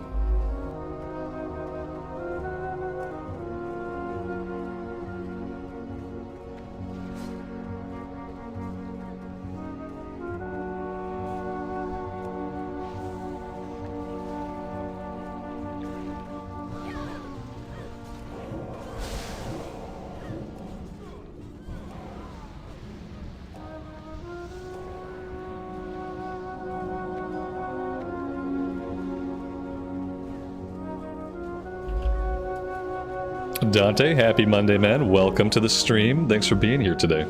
Dante, happy Monday, man. Welcome to the stream. Thanks for being here today.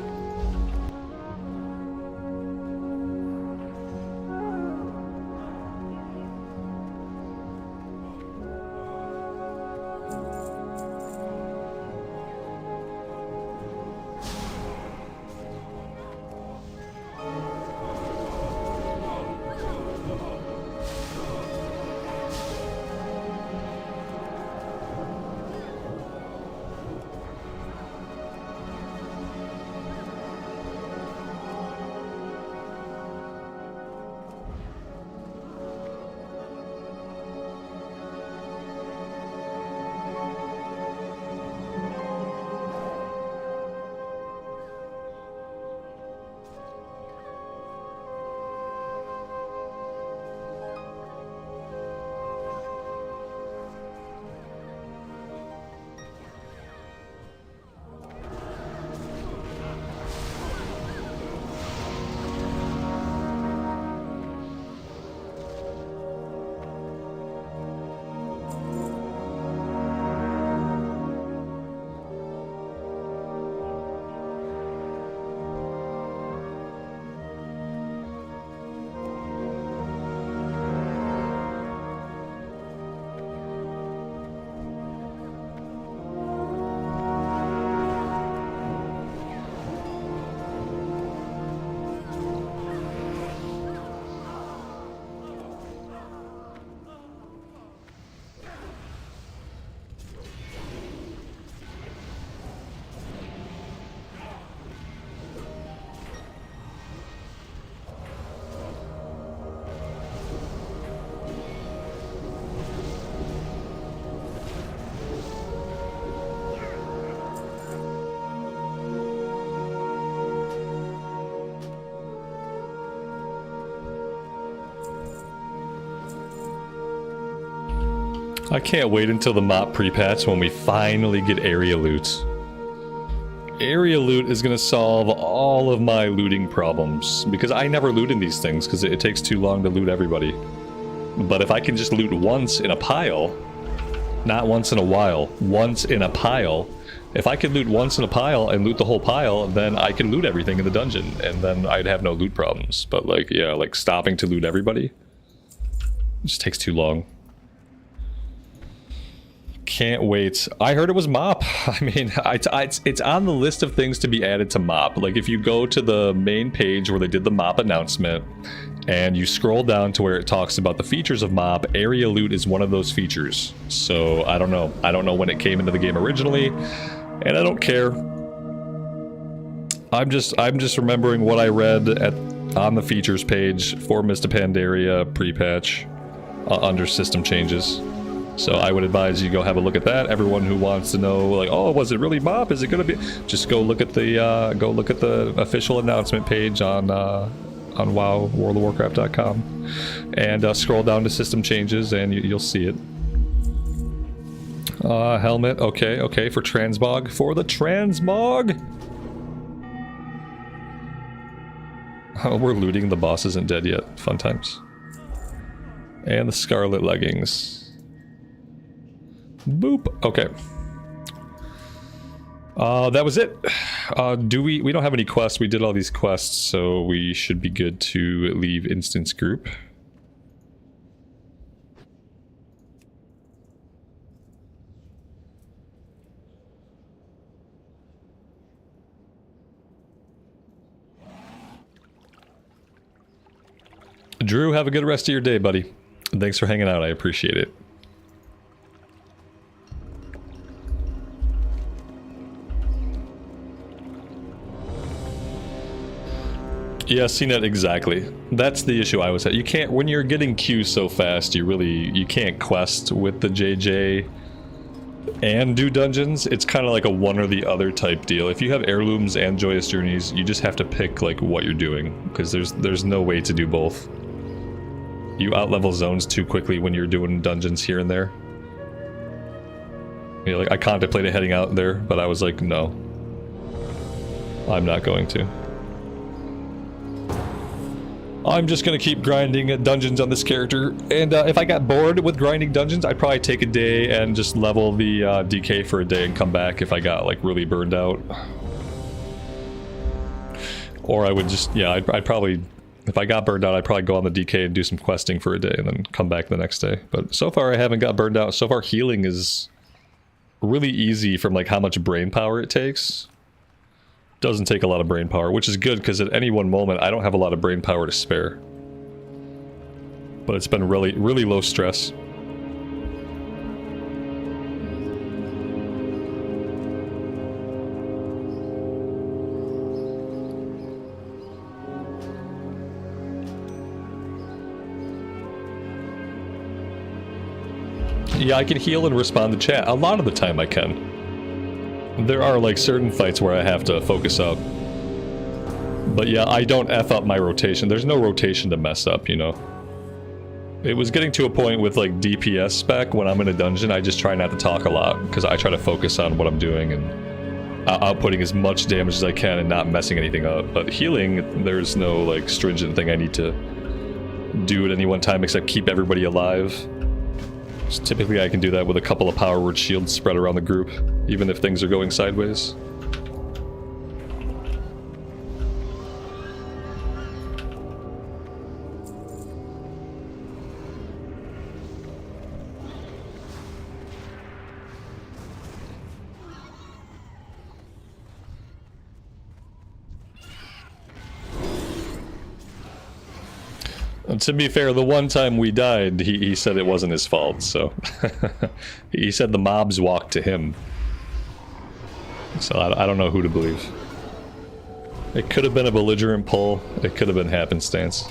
I can't wait until the MoP pre-patch when we finally get area loot. Area loot is going to solve all of my looting problems, because I never loot in these things because it takes too long to loot everybody. But if I can just loot once in a pile, not once in a while, once in a pile, if I could loot once in a pile and loot the whole pile, then I can loot everything in the dungeon, and then I'd have no loot problems. But like, yeah, like stopping to loot everybody, it just takes too long. Can't wait. I heard it was MoP. I mean, it's on the list of things to be added to MoP. Like, if you go to the main page where they did the MoP announcement, and you scroll down to where it talks about the features of MoP, area loot is one of those features. So, I don't know. I don't know when it came into the game originally, and I don't care. I'm just remembering what I read on the features page for Mists of Pandaria pre-patch under system changes. So I would advise you go have a look at that. Everyone who wants to know, like, oh, was it really MoP? Is it gonna be? Just go look at the official announcement page on WoW WorldOfWarcraft.com, and scroll down to system changes, and you'll see it. Helmet. Okay, for transmog. For the transmog. Oh, we're looting. The boss isn't dead yet. Fun times. And the scarlet leggings. Boop. Okay. That was it. We don't have any quests. We did all these quests, so we should be good to leave instance group. Drew, have a good rest of your day, buddy. Thanks for hanging out. I appreciate it. Yeah, CNET, exactly. That's the issue I was at. You can't, when you're getting queues so fast, you can't quest with the JJ and do dungeons. It's kind of like a one or the other type deal. If you have heirlooms and joyous journeys, you just have to pick like what you're doing, because there's no way to do both. You outlevel zones too quickly when you're doing dungeons here and there. You know, like I contemplated heading out there, but I was like, no, I'm not going to. I'm just gonna keep grinding dungeons on this character, and if I got bored with grinding dungeons, I'd probably take a day and just level the DK for a day and come back if I got like really burned out. Or I would just, yeah, I'd probably, if I got burned out, I'd probably go on the DK and do some questing for a day and then come back the next day. But so far I haven't got burned out. So far healing is really easy from like how much brain power it takes. Doesn't take a lot of brain power, which is good because at any one moment I don't have a lot of brain power to spare. But it's been really, really low stress. Yeah, I can heal and respond to chat. A lot of the time I can. There are like certain fights where I have to focus up. But yeah, I don't F up my rotation. There's no rotation to mess up, you know. It was getting to a point with like DPS spec when I'm in a dungeon, I just try not to talk a lot because I try to focus on what I'm doing and outputting as much damage as I can and not messing anything up. But healing, there's no like stringent thing I need to do at any one time except keep everybody alive. So typically I can do that with a couple of power word shields spread around the group, even if things are going sideways. And to be fair, the one time we died, he said it wasn't his fault, so... He said the mobs walked to him. So I don't know who to believe. It could have been a belligerent pull, it could have been happenstance.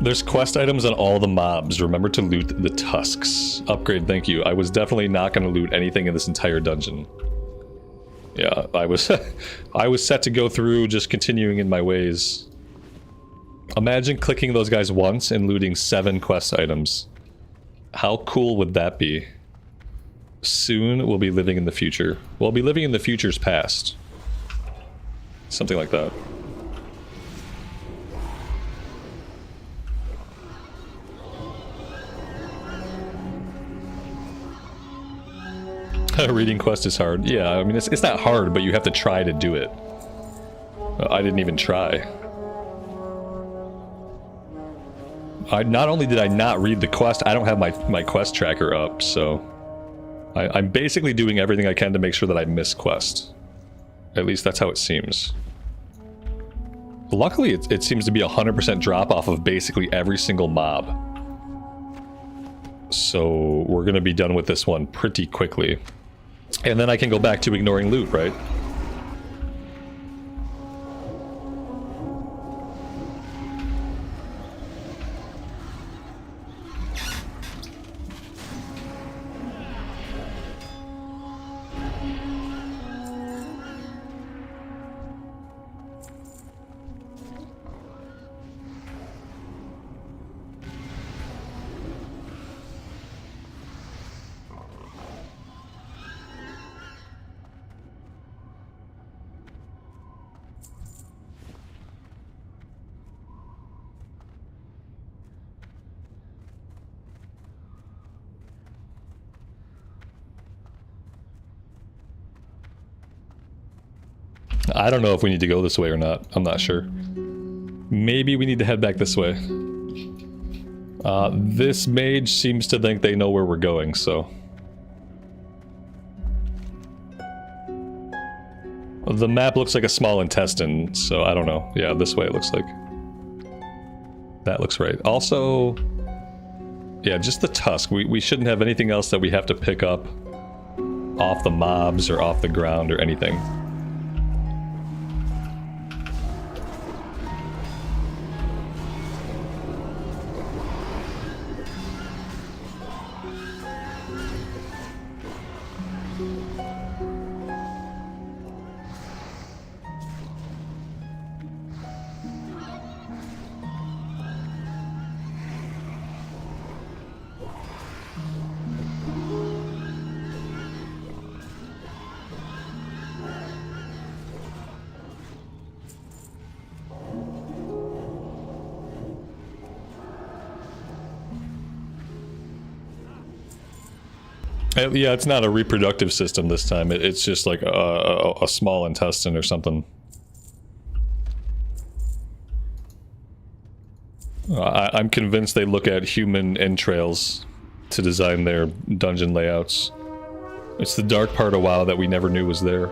There's quest items on all the mobs. Remember to loot the tusks. Upgrade, thank you. I was definitely not going to loot anything in this entire dungeon. Yeah, I was I was set to go through just continuing in my ways. Imagine clicking those guys once and looting 7 quest items. How cool would that be? Soon we'll be living in the future. We'll be living in the future's past. Something like that. Reading quest is hard. Yeah, I mean, it's not hard, but you have to try to do it. I didn't even try. Not only did I not read the quest, I don't have my quest tracker up, so... I'm basically doing everything I can to make sure that I miss quest. At least that's how it seems. Luckily, it seems to be 100% drop off of basically every single mob. So we're going to be done with this one pretty quickly. And then I can go back to ignoring loot, right? I don't know if we need to go this way or not. I'm not sure. Maybe we need to head back this way. This mage seems to think they know where we're going, so... The map looks like a small intestine, so I don't know. Yeah, this way it looks like. That looks right. Also... Yeah, just the tusk. We shouldn't have anything else that we have to pick up off the mobs or off the ground or anything. Yeah, it's not a reproductive system this time. It's just like a small intestine or something. I'm convinced they look at human entrails to design their dungeon layouts. It's the dark part of WoW that we never knew was there.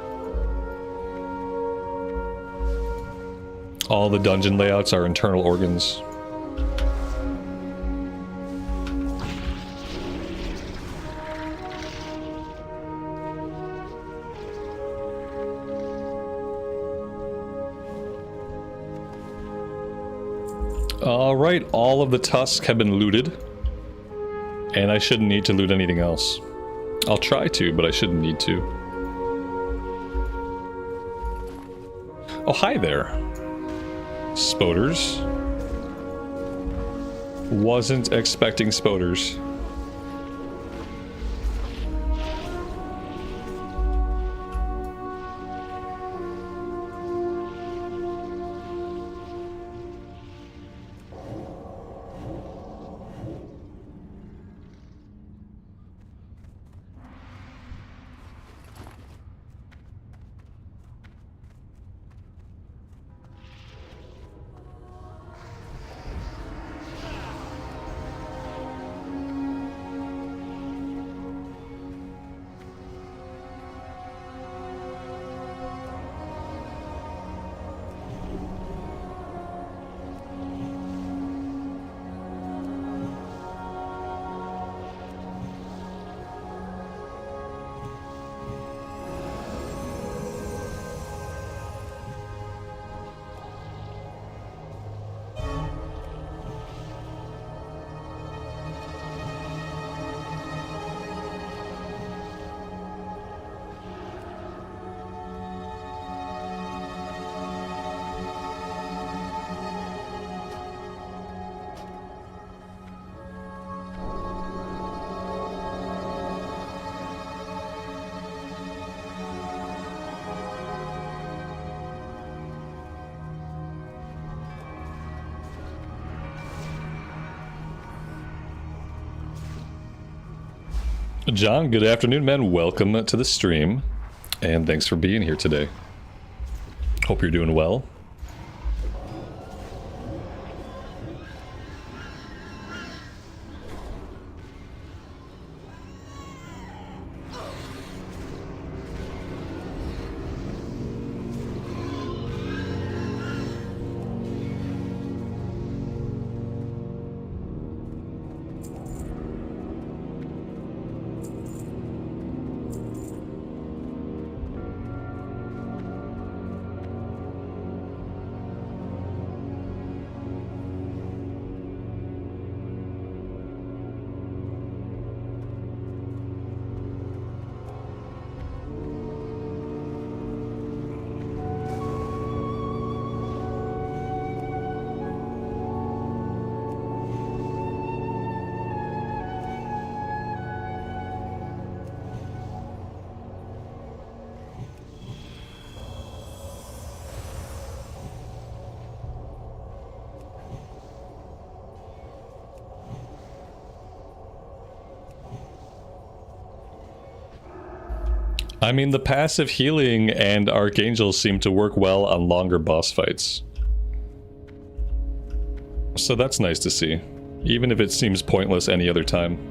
All the dungeon layouts are internal organs. Alright, all of the tusks have been looted. And I shouldn't need to loot anything else. I'll try to, but I shouldn't need to. Oh, hi there. Spoders. Wasn't expecting spoders. John, good afternoon, man. Welcome to the stream, and thanks for being here today. Hope you're doing well. I mean, the passive healing and Archangels seem to work well on longer boss fights. So that's nice to see, even if it seems pointless any other time.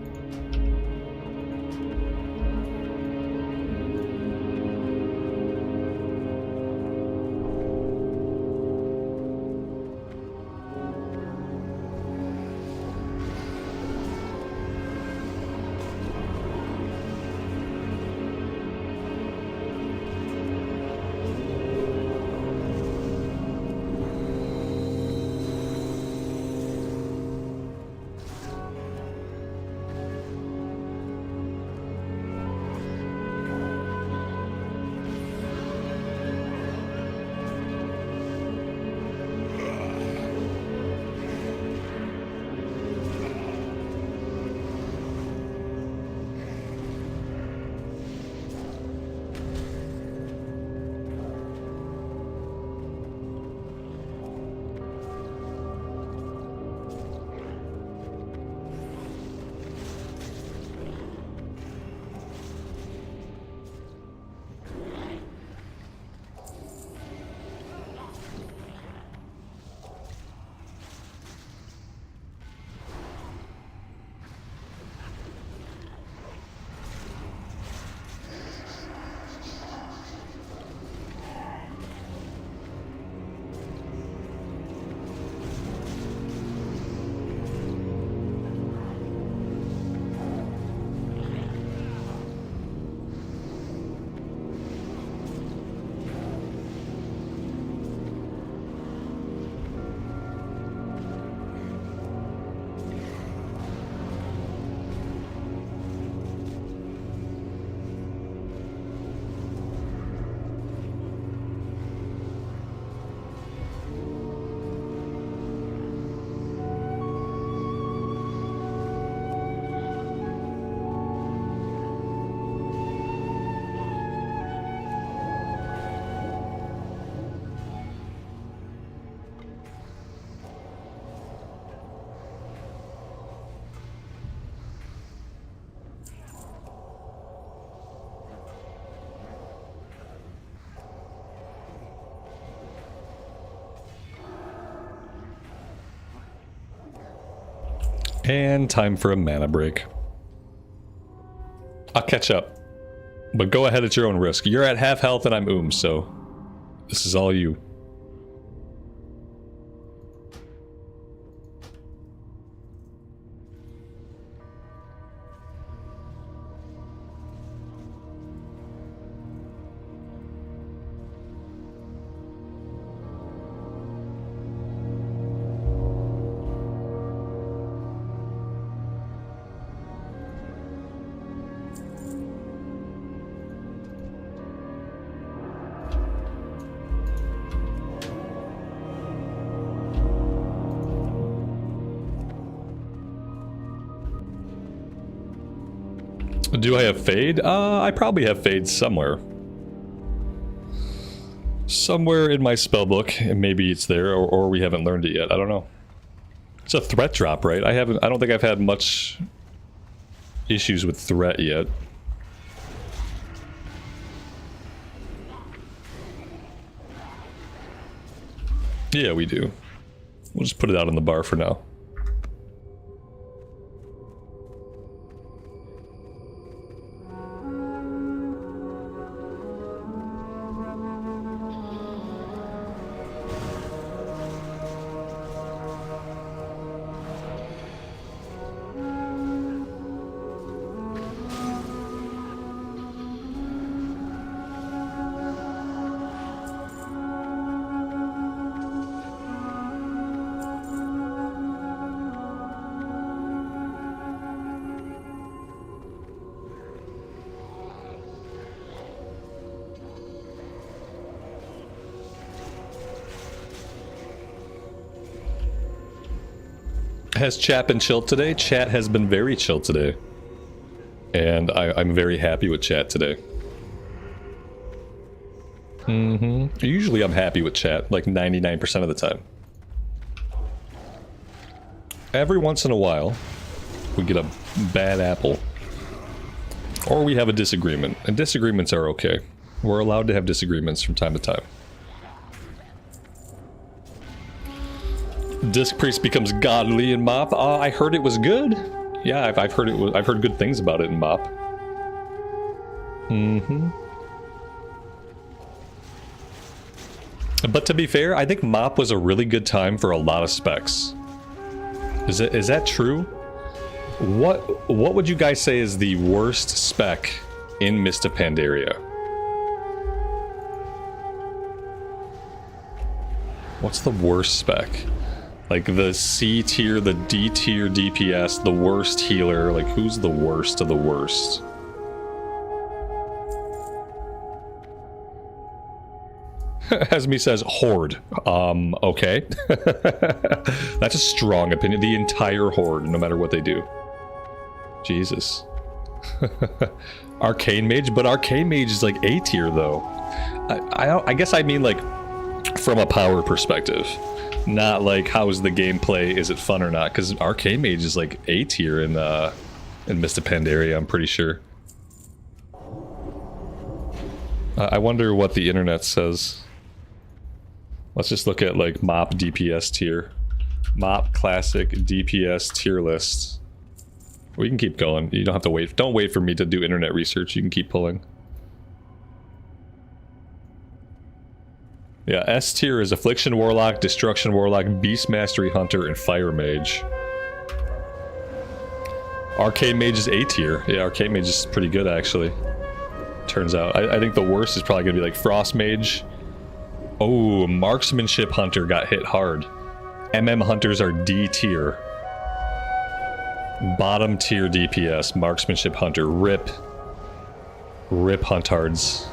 And time for a mana break. I'll catch up. But go ahead at your own risk. You're at half health and I'm so this is all you. Do I have Fade? I probably have Fade somewhere. Somewhere in my spellbook, and maybe it's there, or we haven't learned it yet. I don't know. It's a threat drop, right? I don't think I've had much issues with threat yet. Yeah, we do. We'll just put it out on the bar for now. Has chat been chill today? Chat has been very chill today. And I'm very happy with chat today. Usually I'm happy with chat, like 99% of the time. Every once in a while, we get a bad apple. Or we have a disagreement, and disagreements are okay. We're allowed to have disagreements from time to time. Disc Priest becomes godly in MoP. I heard it was good. Yeah, I've heard it was. I've heard good things about it in MoP. But to be fair, I think MoP was a really good time for a lot of specs. Is that true? What would you guys say is the worst spec in Mist of Pandaria? What's the worst spec? Like the C tier, the D tier DPS, the worst healer, like who's the worst of the worst? Esme says Horde. Okay. That's a strong opinion. The entire Horde, no matter what they do. Jesus. Arcane Mage, but Arcane Mage is like A tier though. I guess I mean like from a power perspective, not like how's the gameplay, is it fun or not? Because Arcane Mage is like A tier in Mist of Pandaria, I'm pretty sure. I wonder what the internet says. Let's just look at like MoP DPS tier. MoP Classic DPS tier list. We can keep going. You don't have to wait. Don't wait for me to do internet research. You can keep pulling. Yeah, S tier is Affliction Warlock, Destruction Warlock, Beast Mastery Hunter, and Fire Mage. Arcane Mage is A tier. Yeah, Arcane Mage is pretty good actually. Turns out. I think the worst is probably going to be like Frost Mage. Oh, Marksmanship Hunter got hit hard. MM Hunters are D tier. Bottom tier DPS, Marksmanship Hunter, RIP Huntards.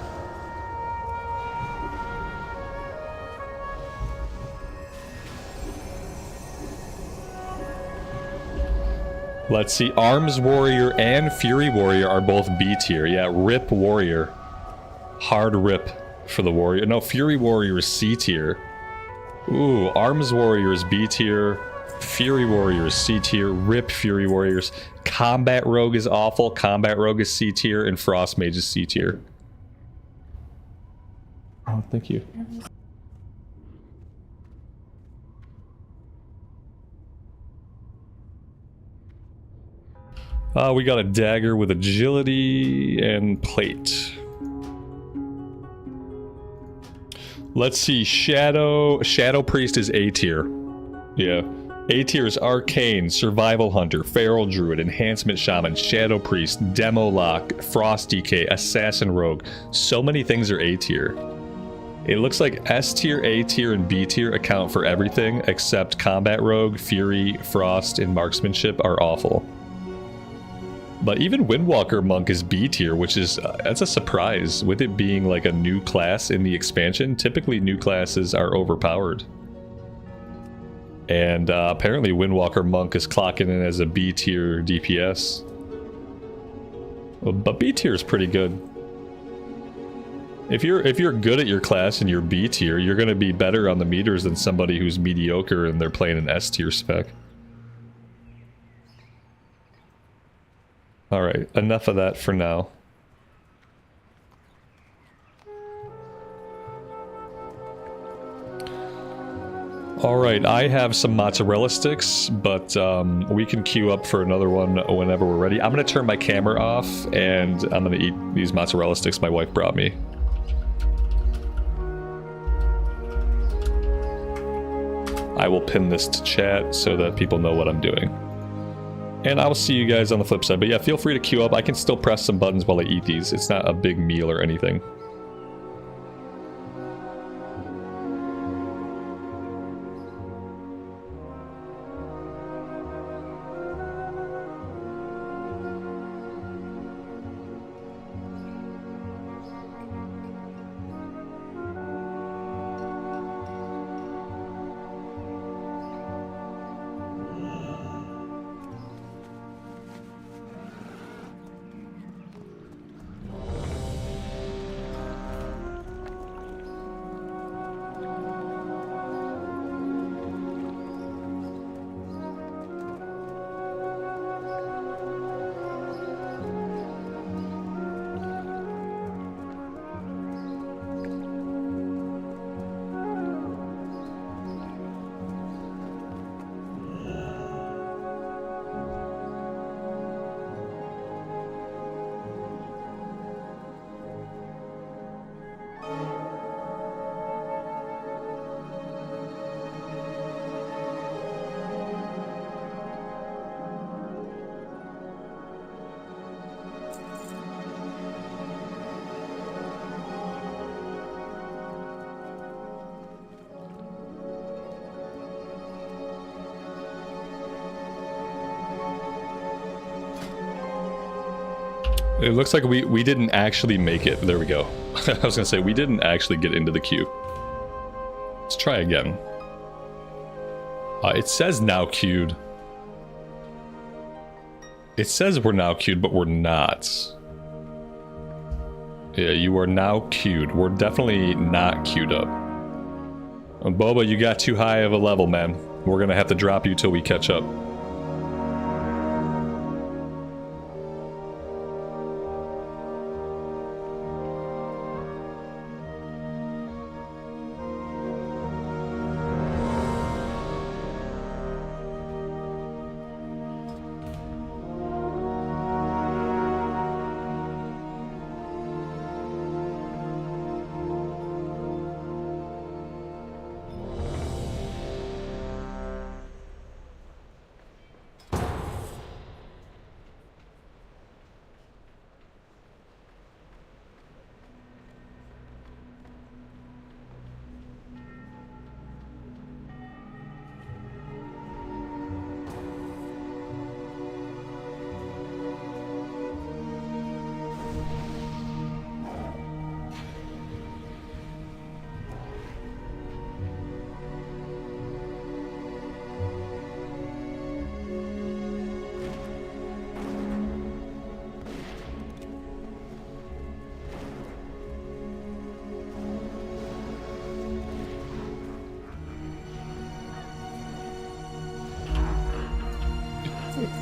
Let's see, Arms Warrior and Fury Warrior are both B tier. Yeah, RIP Warrior. Hard RIP for the Warrior. No, Fury Warrior is C tier. Ooh, Arms Warrior is B tier. Fury Warriors C tier, RIP Fury Warriors. Combat Rogue is awful, Combat Rogue is C tier, and Frost Mage is C tier. Oh, thank you. We got a dagger with agility and plate. Let's see, Shadow Priest is A tier. Yeah. A tier is Arcane, Survival Hunter, Feral Druid, Enhancement Shaman, Shadow Priest, Demo Lock, Frost DK, Assassin Rogue. So many things are A tier. It looks like S tier, A tier, and B tier account for everything except Combat Rogue, Fury, Frost, and Marksmanship are awful. But even Windwalker Monk is B tier, which is, that's a surprise. With it being like a new class in the expansion, typically new classes are overpowered. And apparently Windwalker Monk is clocking in as a B tier DPS. But B tier is pretty good. If you're good at your class and you're B tier, you're gonna be better on the meters than somebody who's mediocre and they're playing an S tier spec. Alright, enough of that for now. Alright, I have some mozzarella sticks, but we can queue up for another one whenever we're ready. I'm going to turn my camera off, and I'm going to eat these mozzarella sticks my wife brought me. I will pin this to chat so that people know what I'm doing. And I will see you guys on the flip side. But yeah, feel free to queue up. I can still press some buttons while I eat these. It's not a big meal or anything. It looks like we didn't actually make it. There we go. I was gonna say, we didn't actually get into the queue. Let's try again. It says now queued. It says we're now queued, but we're not. Yeah, you are now queued. We're definitely not queued up. Boba, you got too high of a level, man. We're gonna have to drop you till we catch up.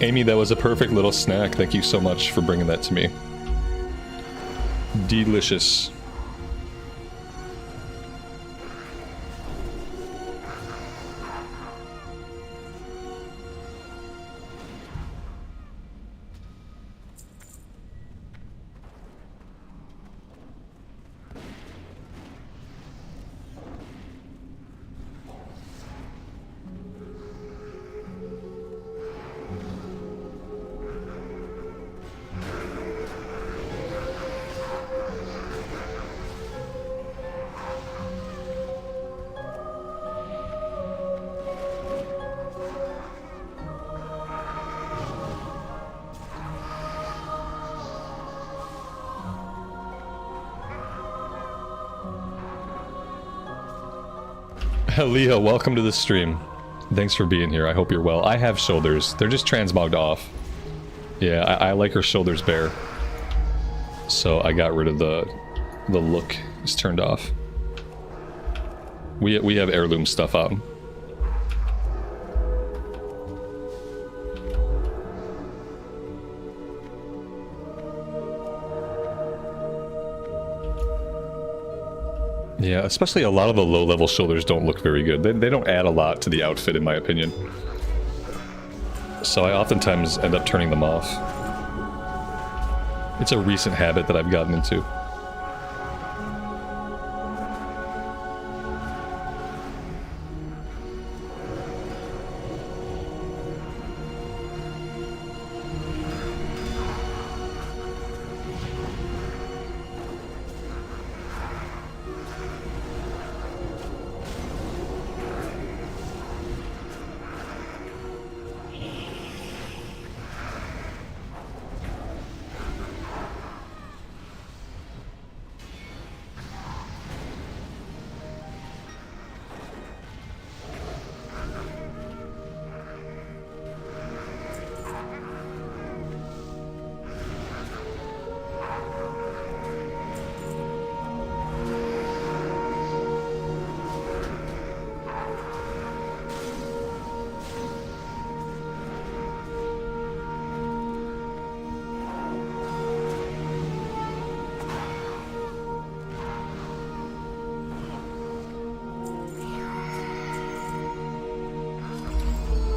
Amy, that was a perfect little snack. Thank you so much for bringing that to me. Delicious. Leah, welcome to the stream. Thanks for being here. I hope you're well. I have shoulders. They're just transmogged off. Yeah, I like her shoulders bare. So I got rid of the look is turned off. We have heirloom stuff out. Yeah, especially a lot of the low-level shoulders don't look very good. They don't add a lot to the outfit, in my opinion. So I oftentimes end up turning them off. It's a recent habit that I've gotten into.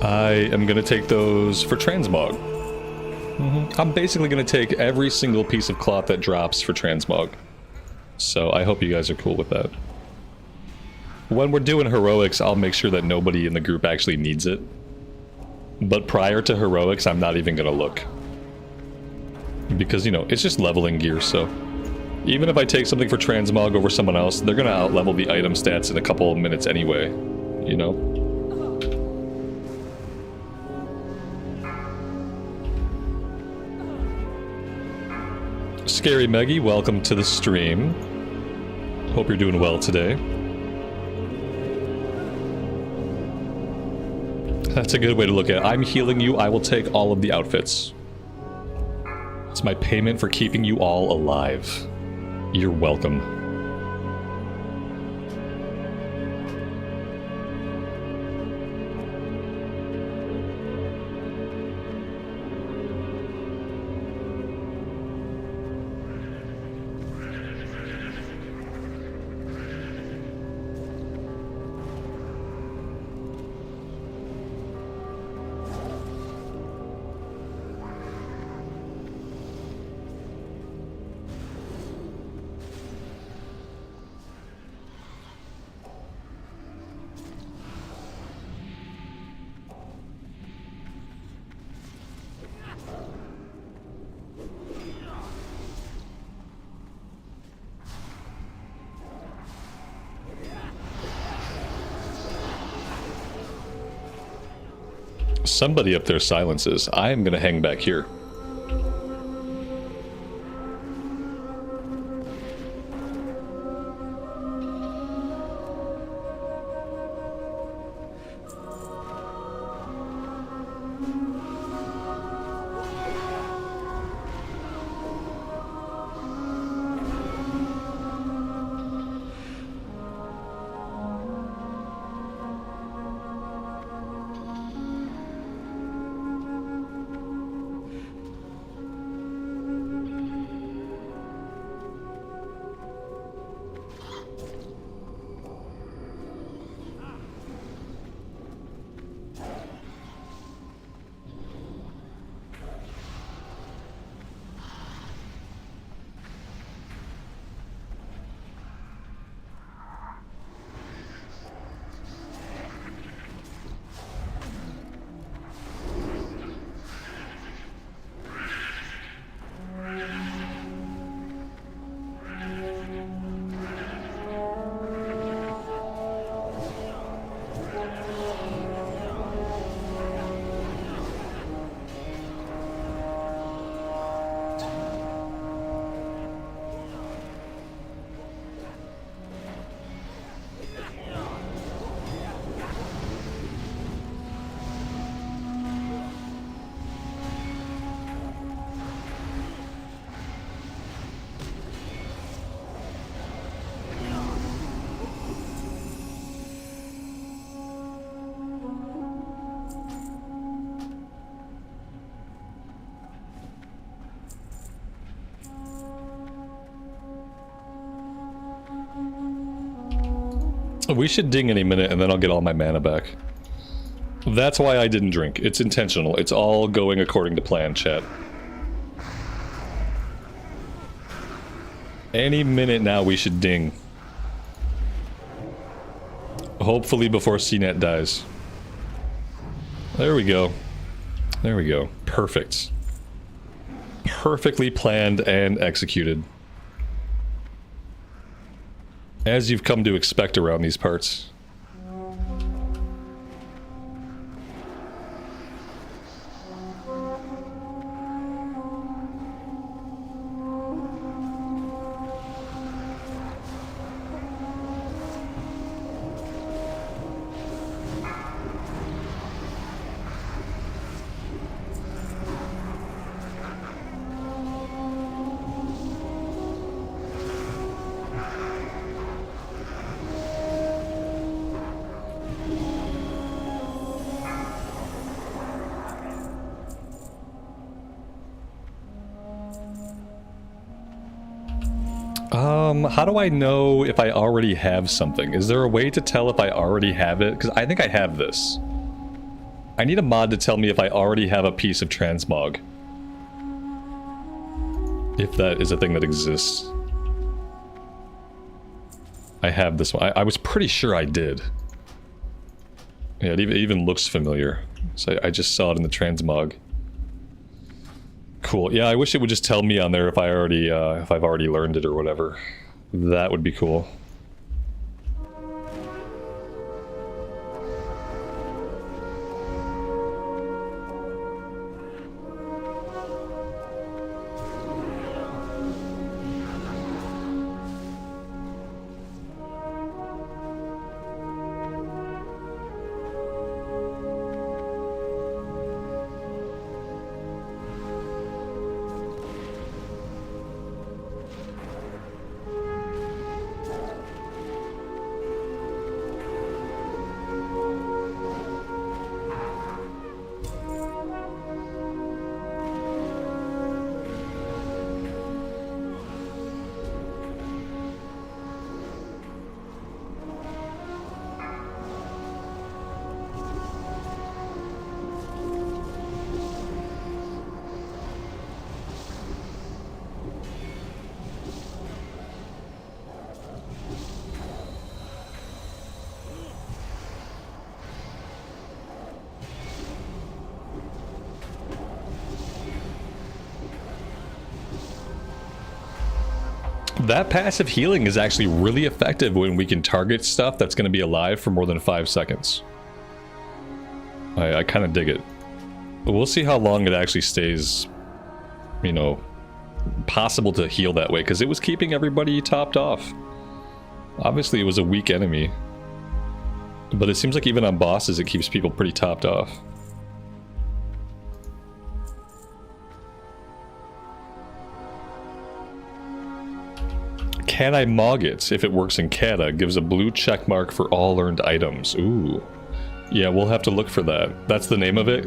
I am going to take those for transmog. I'm basically going to take every single piece of cloth that drops for transmog. So I hope you guys are cool with that. When we're doing heroics, I'll make sure that nobody in the group actually needs it. But prior to heroics, I'm not even going to look. Because, you know, it's just leveling gear, so... Even if I take something for transmog over someone else, they're going to out-level the item stats in a couple of minutes anyway. You know? Scary Meggie, welcome to the stream. Hope you're doing well today. That's a good way to look at it. I'm healing you, I will take all of the outfits. It's my payment for keeping you all alive. You're welcome. Somebody up there silences. I am gonna hang back here. We should ding any minute and then I'll get all my mana back. That's why I didn't drink. It's intentional. It's all going according to plan, chat. Any minute now we should ding. Hopefully before CNET dies. There we go. There we go. Perfect. Perfectly planned and executed. As you've come to expect around these parts. How do I know if I already have something? Is there a way to tell if I already have it? Because I think I have this. I need a mod to tell me if I already have a piece of transmog. If that is a thing that exists. I have this one. I was pretty sure I did. Yeah, it even looks familiar. So I just saw it in the transmog. Cool. Yeah, I wish it would just tell me on there if I already, if I've already learned it or whatever. That would be cool. That passive healing is actually really effective when we can target stuff that's going to be alive for more than 5 seconds. I kind of dig it. But we'll see how long it actually stays, you know, possible to heal that way, because it was keeping everybody topped off. Obviously, it was a weak enemy. But it seems like even on bosses, it keeps people pretty topped off. Can I mog it? If it works in Cata, gives a blue check mark for all earned items. Ooh. Yeah, we'll have to look for that. That's the name of it?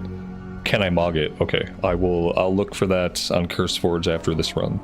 Can I mog it? Okay, I'll look for that on CurseForge after this run.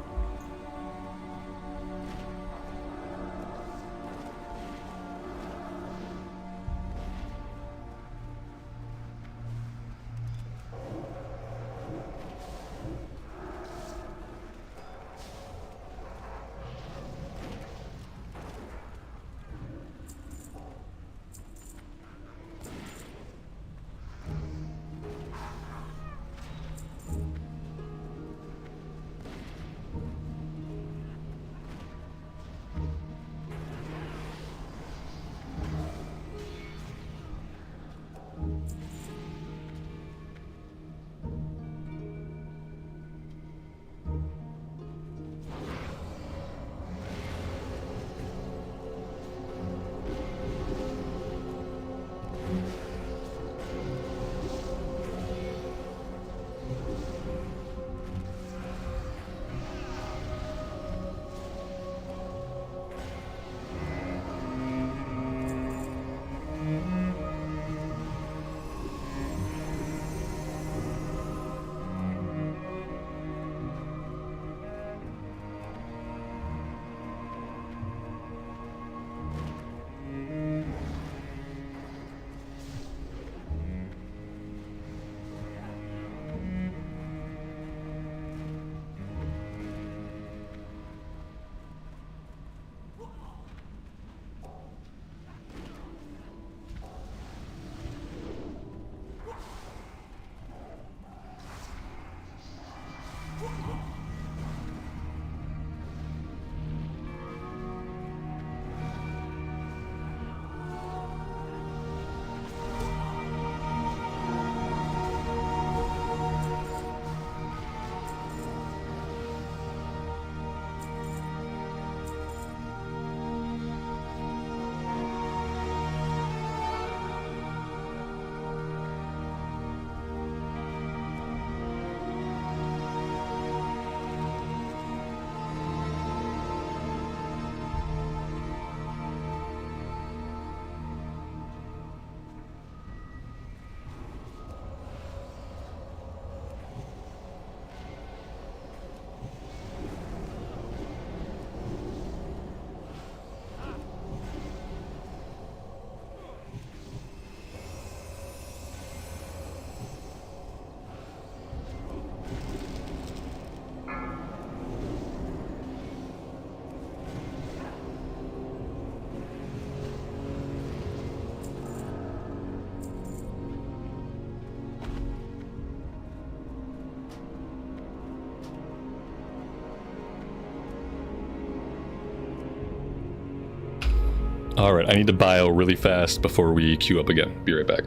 Alright, I need to bio really fast before we queue up again. Be right back.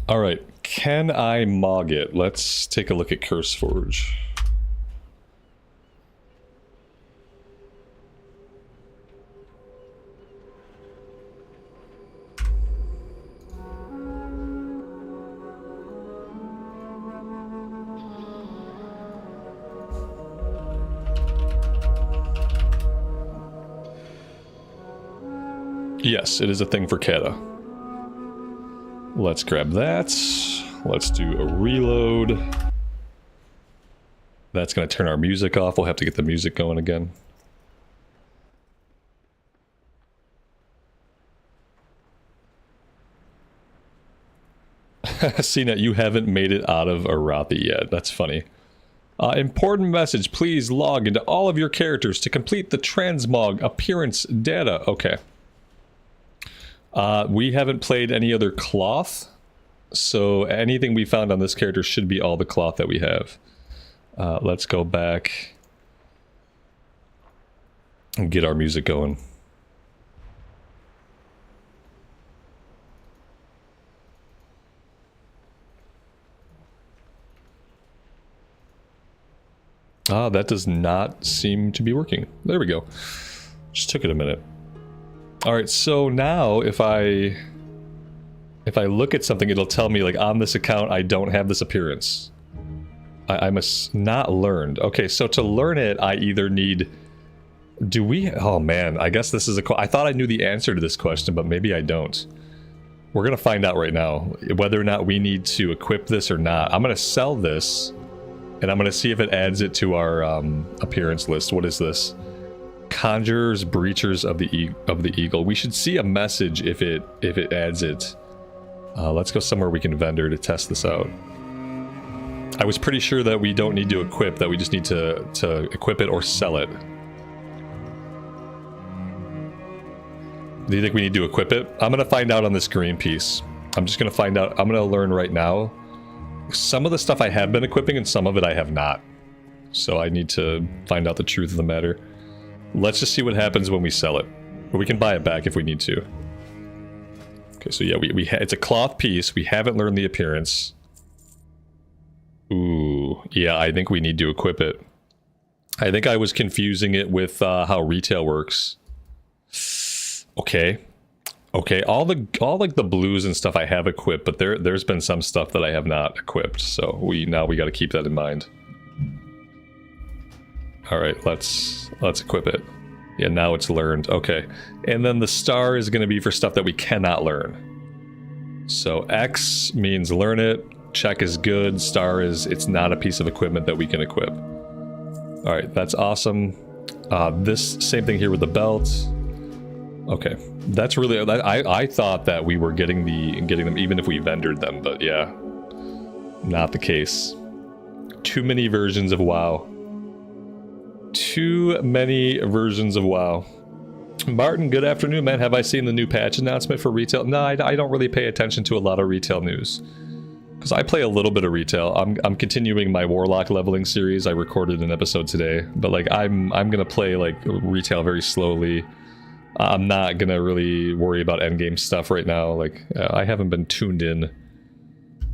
Alright, can I mog it? Let's take a look at CurseForge. Yes, it is a thing for Cata. Let's grab that. Let's do a reload. That's going to turn our music off. We'll have to get the music going again. CNET, you haven't made it out of Arathi yet. That's funny. Important message. Please log into all of your characters to complete the transmog appearance data. Okay. We haven't played any other cloth, so anything we found on this character should be all the cloth that we have. Let's go back and get our music going. Ah, that does not seem to be working. There we go. Just took it a minute. Alright, so now if I look at something, it'll tell me, like, on this account, I don't have this appearance. I must not learned. Okay, so to learn it, I either need... Do we... Oh, man, I guess this is a... I thought I knew the answer to this question, but maybe I don't. We're going to find out right now whether or not we need to equip this or not. I'm going to sell this, and I'm going to see if it adds it to our appearance list. What is this? Conjurers, Breachers of the Eagle. We should see a message if it adds it. Let's go somewhere we can vendor to test this out. I was pretty sure that we don't need to equip, that we just need to equip it or sell it. Do you think we need to equip it? I'm gonna find out on this green piece. I'm just gonna find out. I'm gonna learn right now. Some of the stuff I have been equipping and some of it I have not. So I need to find out the truth of the matter. Let's just see what happens when we sell it. But we can buy it back if we need to. Okay, so yeah, it's a cloth piece. We haven't learned the appearance. Ooh, yeah, I think we need to equip it. I think I was confusing it with how retail works. Okay. Okay, all like the blues and stuff I have equipped, but there's been some stuff that I have not equipped, so we got to keep that in mind. All right, let's equip it. Yeah, now it's learned. Okay, and then the star is going to be for stuff that we cannot learn. So X means learn it. Check is good. Star is it's not a piece of equipment that we can equip. All right, that's awesome. This same thing here with the belt. Okay, that's really. I thought that we were getting them even if we vendored them, but yeah, not the case. Too many versions of WoW. Too many versions of WoW. Martin, good afternoon, man. Have I seen the new patch announcement for retail? No, I don't really pay attention to a lot of retail news. Because I play a little bit of retail. I'm continuing my Warlock leveling series. I recorded an episode today. But like I'm gonna play like retail very slowly. I'm not gonna really worry about endgame stuff right now. Like I haven't been tuned in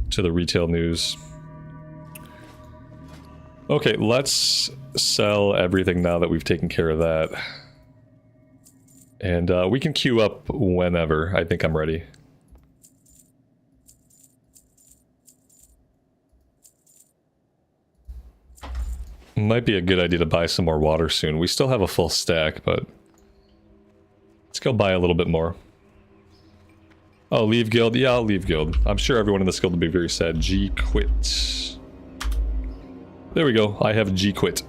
to the retail news. Okay, let's sell everything now that we've taken care of that. And we can queue up whenever. I think I'm ready. Might be a good idea to buy some more water soon. We still have a full stack, but... Let's go buy a little bit more. Oh, leave guild? Yeah, I'll leave guild. I'm sure everyone in this guild will be very sad. G quit. There we go. I have G quit.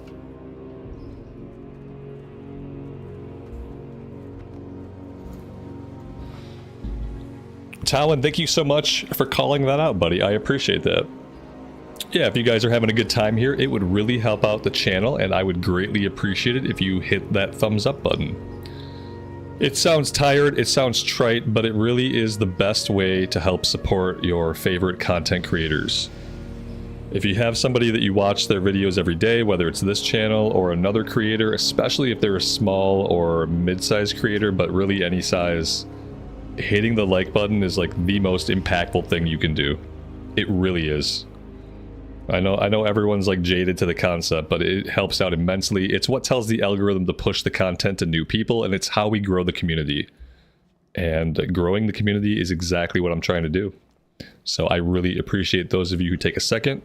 Talon, thank you so much for calling that out, buddy. I appreciate that. Yeah, if you guys are having a good time here, it would really help out the channel, and I would greatly appreciate it if you hit that thumbs up button. It sounds tired, it sounds trite, but it really is the best way to help support your favorite content creators. If you have somebody that you watch their videos every day, whether it's this channel or another creator, especially if they're a small or mid-sized creator, but really any size, hitting the like button is like the most impactful thing you can do. It really is. I know everyone's like jaded to the concept, but it helps out immensely. It's what tells the algorithm to push the content to new people, and it's how we grow the community. And growing the community is exactly what I'm trying to do. So I really appreciate those of you who take a second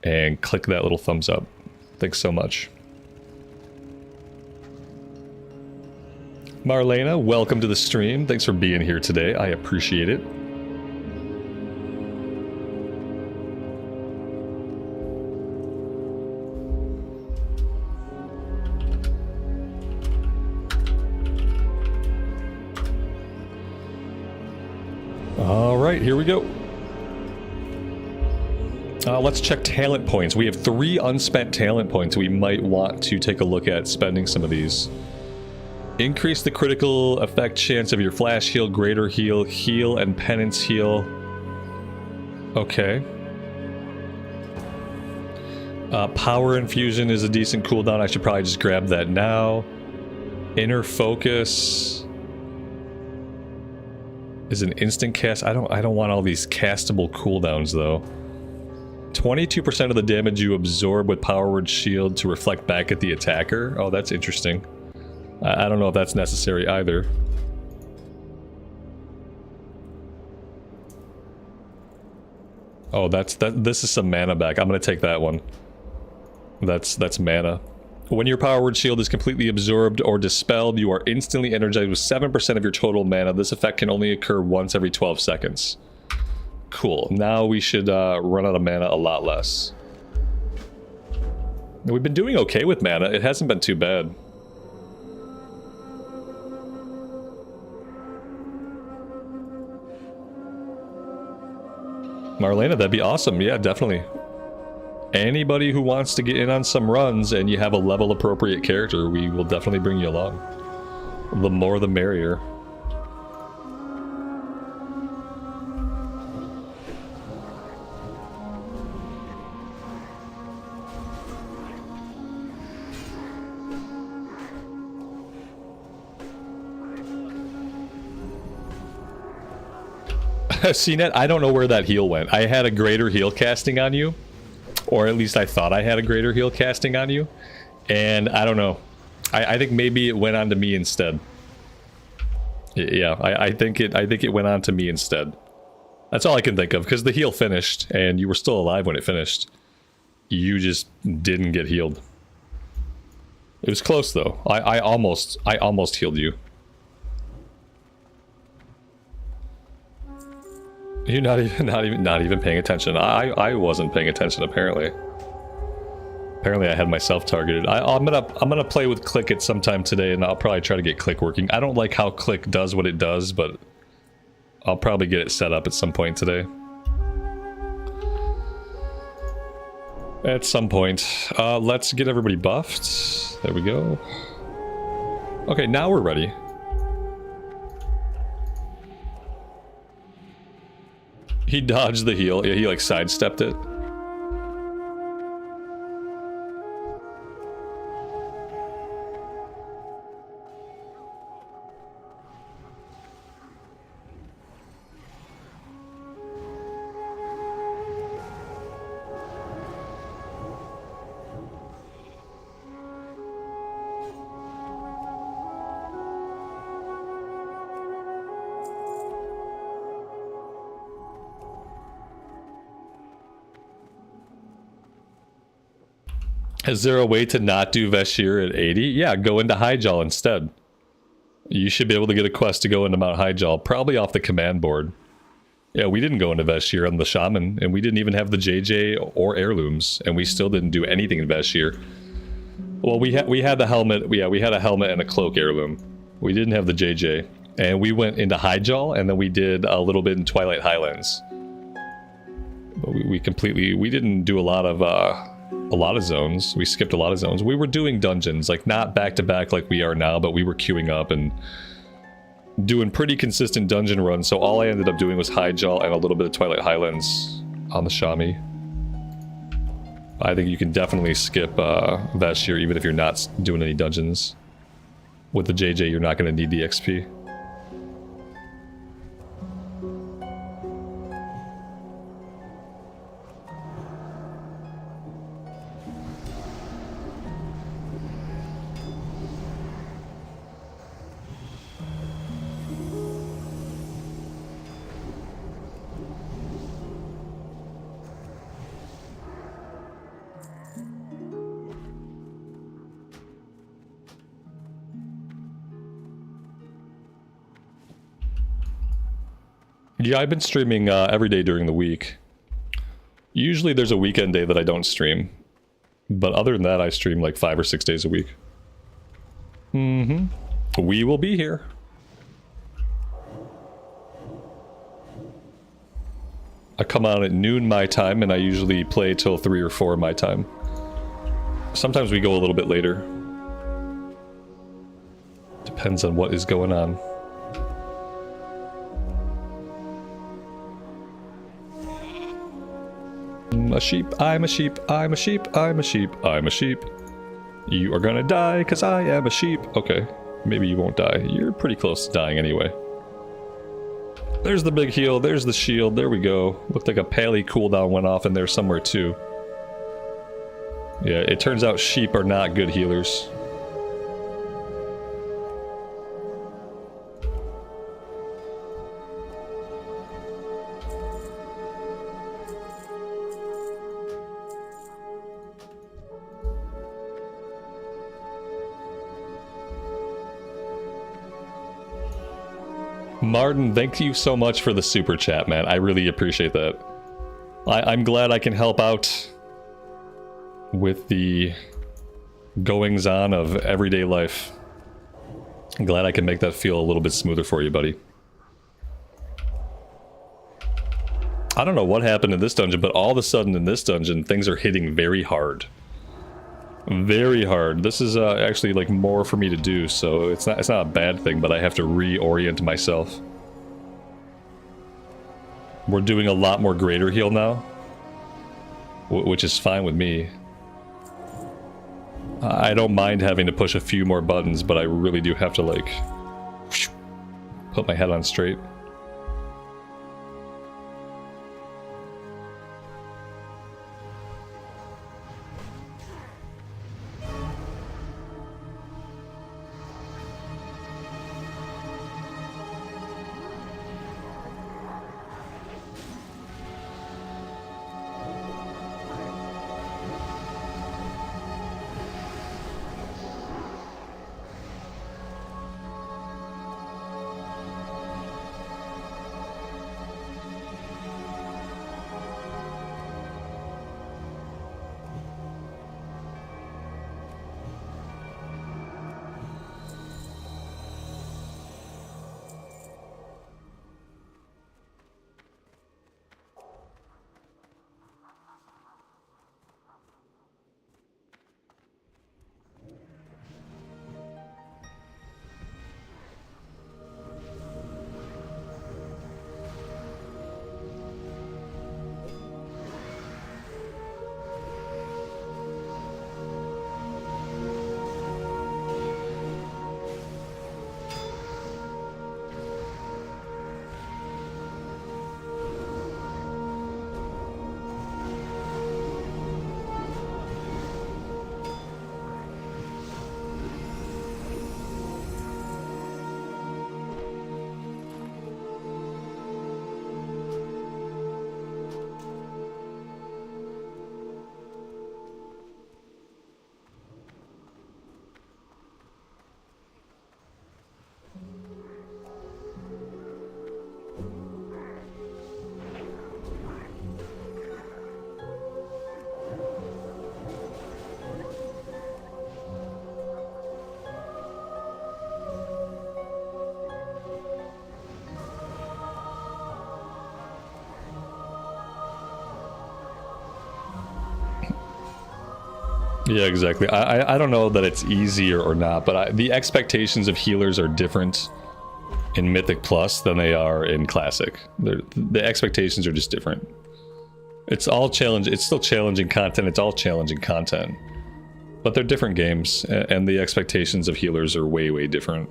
and click that little thumbs up. Thanks so much. Marlena, welcome to the stream. Thanks for being here today. I appreciate it. All right, here we go. Let's check talent points. We have 3 unspent talent points. We might want to take a look at spending some of these. Increase the critical effect chance of your flash heal, greater heal, heal, and penance heal. Okay. Power infusion is a decent cooldown. I should probably just grab that now. Inner focus is an instant cast. I don't want all these castable cooldowns though. 22% of the damage you absorb with Power Word Shield to reflect back at the attacker. Oh, that's interesting. I don't know if that's necessary either. Oh, this is some mana back. I'm gonna take that one. That's mana. When your Power Word Shield is completely absorbed or dispelled, you are instantly energized with 7% of your total mana. This effect can only occur once every 12 seconds. Cool. Now we should run out of mana a lot less. We've been doing okay with mana. It hasn't been too bad. Marlena, that'd be awesome. Yeah, definitely. Anybody who wants to get in on some runs and you have a level appropriate character, we will definitely bring you along. The more the merrier. CNET, I don't know where that heal went. I had a greater heal casting on you. Or at least I thought I had a greater heal casting on you. And I don't know. I think maybe it went on to me instead. Yeah, I think it went on to me instead. That's all I can think of, because the heal finished, and you were still alive when it finished. You just didn't get healed. It was close though. I almost healed you. You're not even paying attention. I wasn't paying attention apparently. Apparently I had myself targeted. I'm gonna play with Click at some time today, and I'll probably try to get Click working. I don't like how Click does what it does, but I'll probably get it set up at some point today. At some point. Let's get everybody buffed. There we go. Okay, now we're ready. He dodged the heal. Yeah, he like sidestepped it. Is there a way to not do Vashir at 80? Yeah, go into Highjaw instead. You should be able to get a quest to go into Mount Highjaw, probably off the command board. Yeah, we didn't go into Vashir on the Shaman, and we didn't even have the JJ or heirlooms, and we still didn't do anything in Vashir. Well, we had the helmet. Yeah, we had a helmet and a cloak heirloom. We didn't have the JJ, and we went into Highjaw, and then we did a little bit in Twilight Highlands. But we didn't do a lot of zones. We skipped a lot of zones. We were doing dungeons, like not back to back like we are now, but we were queuing up and doing pretty consistent dungeon runs. So all I ended up doing was Highjaw and a little bit of Twilight Highlands on the Shami. I think you can definitely skip Vashir even if you're not doing any dungeons. With the JJ, you're not going to need the XP. Yeah, I've been streaming every day during the week. Usually there's a weekend day that I don't stream. But other than that, I stream like 5 or 6 days a week. We will be here. I come on at noon my time, and I usually play till 3 or 4 my time. Sometimes we go a little bit later. Depends on what is going on. A sheep, I'm a sheep, I'm a sheep, I'm a sheep, I'm a sheep. You are gonna die, cause I am a sheep. Okay, maybe you won't die. You're pretty close to dying anyway. There's the big heal, there's the shield, there we go. Looked like a pally cooldown went off in there somewhere too. Yeah, it turns out sheep are not good healers. Martin, thank you so much for the super chat, man. I really appreciate that. I'm glad I can help out with the goings-on of everyday life. I'm glad I can make that feel a little bit smoother for you, buddy. I don't know what happened in this dungeon, but all of a sudden in this dungeon, things are hitting very hard. Very hard. This is actually like more for me to do, so it's not a bad thing, but I have to reorient myself. We're doing a lot more greater heal now, which is fine with me. I don't mind having to push a few more buttons, but I really do have to like put my head on straight. Yeah, exactly. I don't know that it's easier or not, but the expectations of healers are different in Mythic Plus than they are in Classic. The expectations are just different. It's all challenge. It's still challenging content. It's all challenging content, but they're different games, and the expectations of healers are way, way different.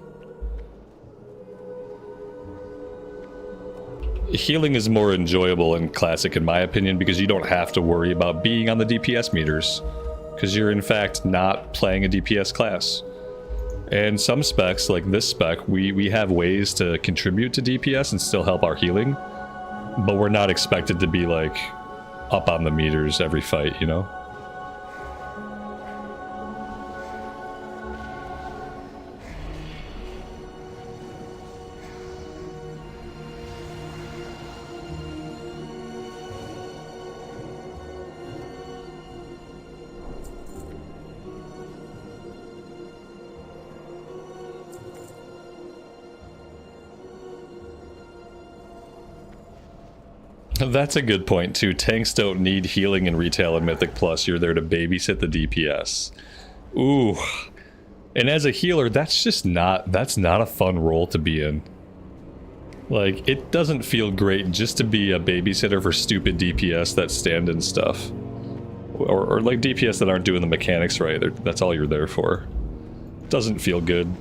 Healing is more enjoyable in Classic, in my opinion, because you don't have to worry about being on the DPS meters. Because you're in fact not playing a DPS class. And some specs, like this spec, we have ways to contribute to DPS and still help our healing, but we're not expected to be like up on the meters every fight, you know? That's a good point too. Tanks don't need healing in retail and Mythic Plus. You're there to babysit the DPS. Ooh. And as a healer, that's not a fun role to be in. Like, it doesn't feel great just to be a babysitter for stupid DPS that stand in stuff. Or like DPS that aren't doing the mechanics right. That's all you're there for. Doesn't feel good.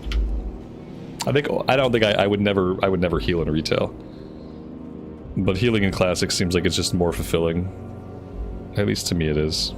I don't think I would never heal in retail. But healing in Classic seems like it's just more fulfilling. At least to me it is.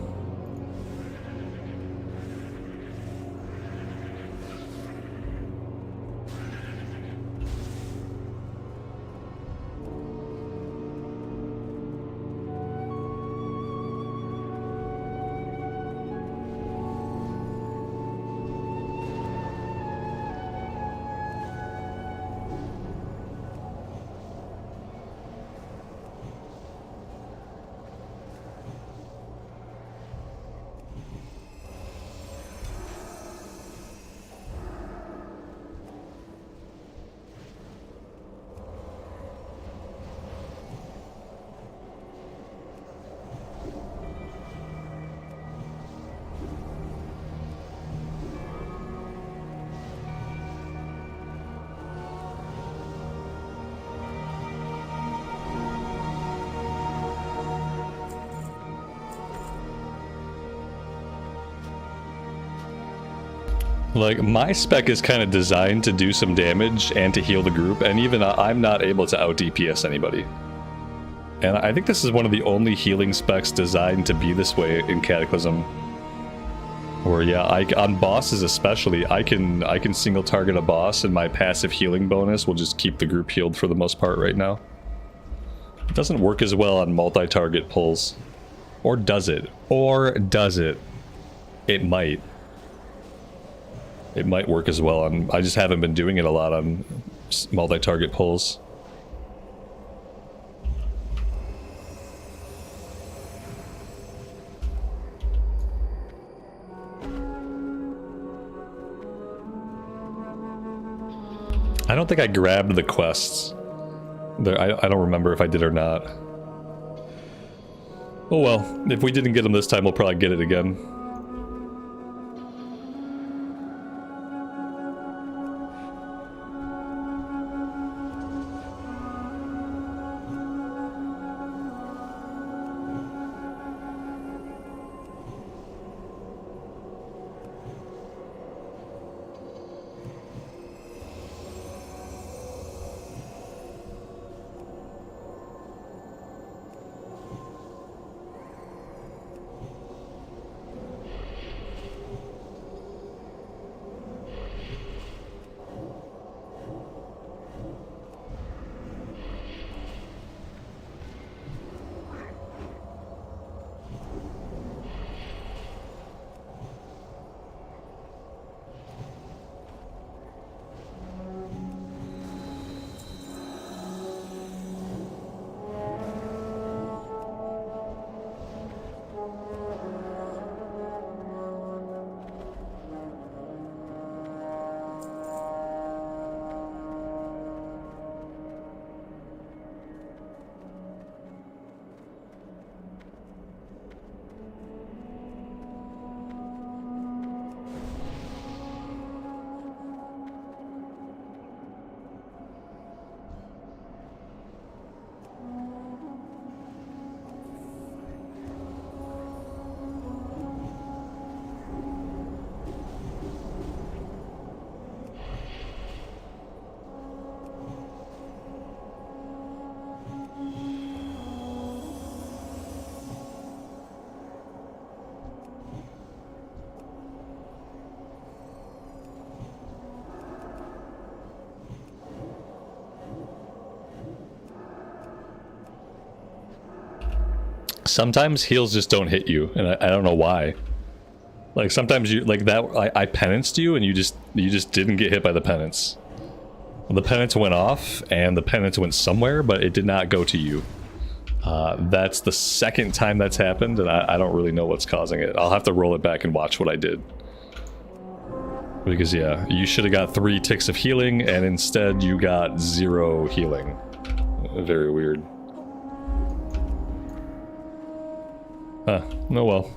Like, my spec is kind of designed to do some damage and to heal the group, and even I'm not able to out-DPS anybody. And I think this is one of the only healing specs designed to be this way in Cataclysm. Where, yeah, on bosses especially, I can single target a boss and my passive healing bonus will just keep the group healed for the most part right now. It doesn't work as well on multi-target pulls. Or does it? Or does it? It might. It might work as well on... I just haven't been doing it a lot on multi-target pulls. I don't think I grabbed the quests. I don't remember if I did or not. Oh well, if we didn't get them this time, we'll probably get it again. Sometimes heals just don't hit you, and I don't know why. Like, sometimes you, like that, I penanced you, and you just didn't get hit by the penance. The penance went off, and the penance went somewhere, but it did not go to you. That's the second time that's happened, and I don't really know what's causing it. I'll have to roll it back and watch what I did. Because, yeah, you should have got 3 ticks of healing, and instead you got 0 healing. Very weird. Huh. Oh well.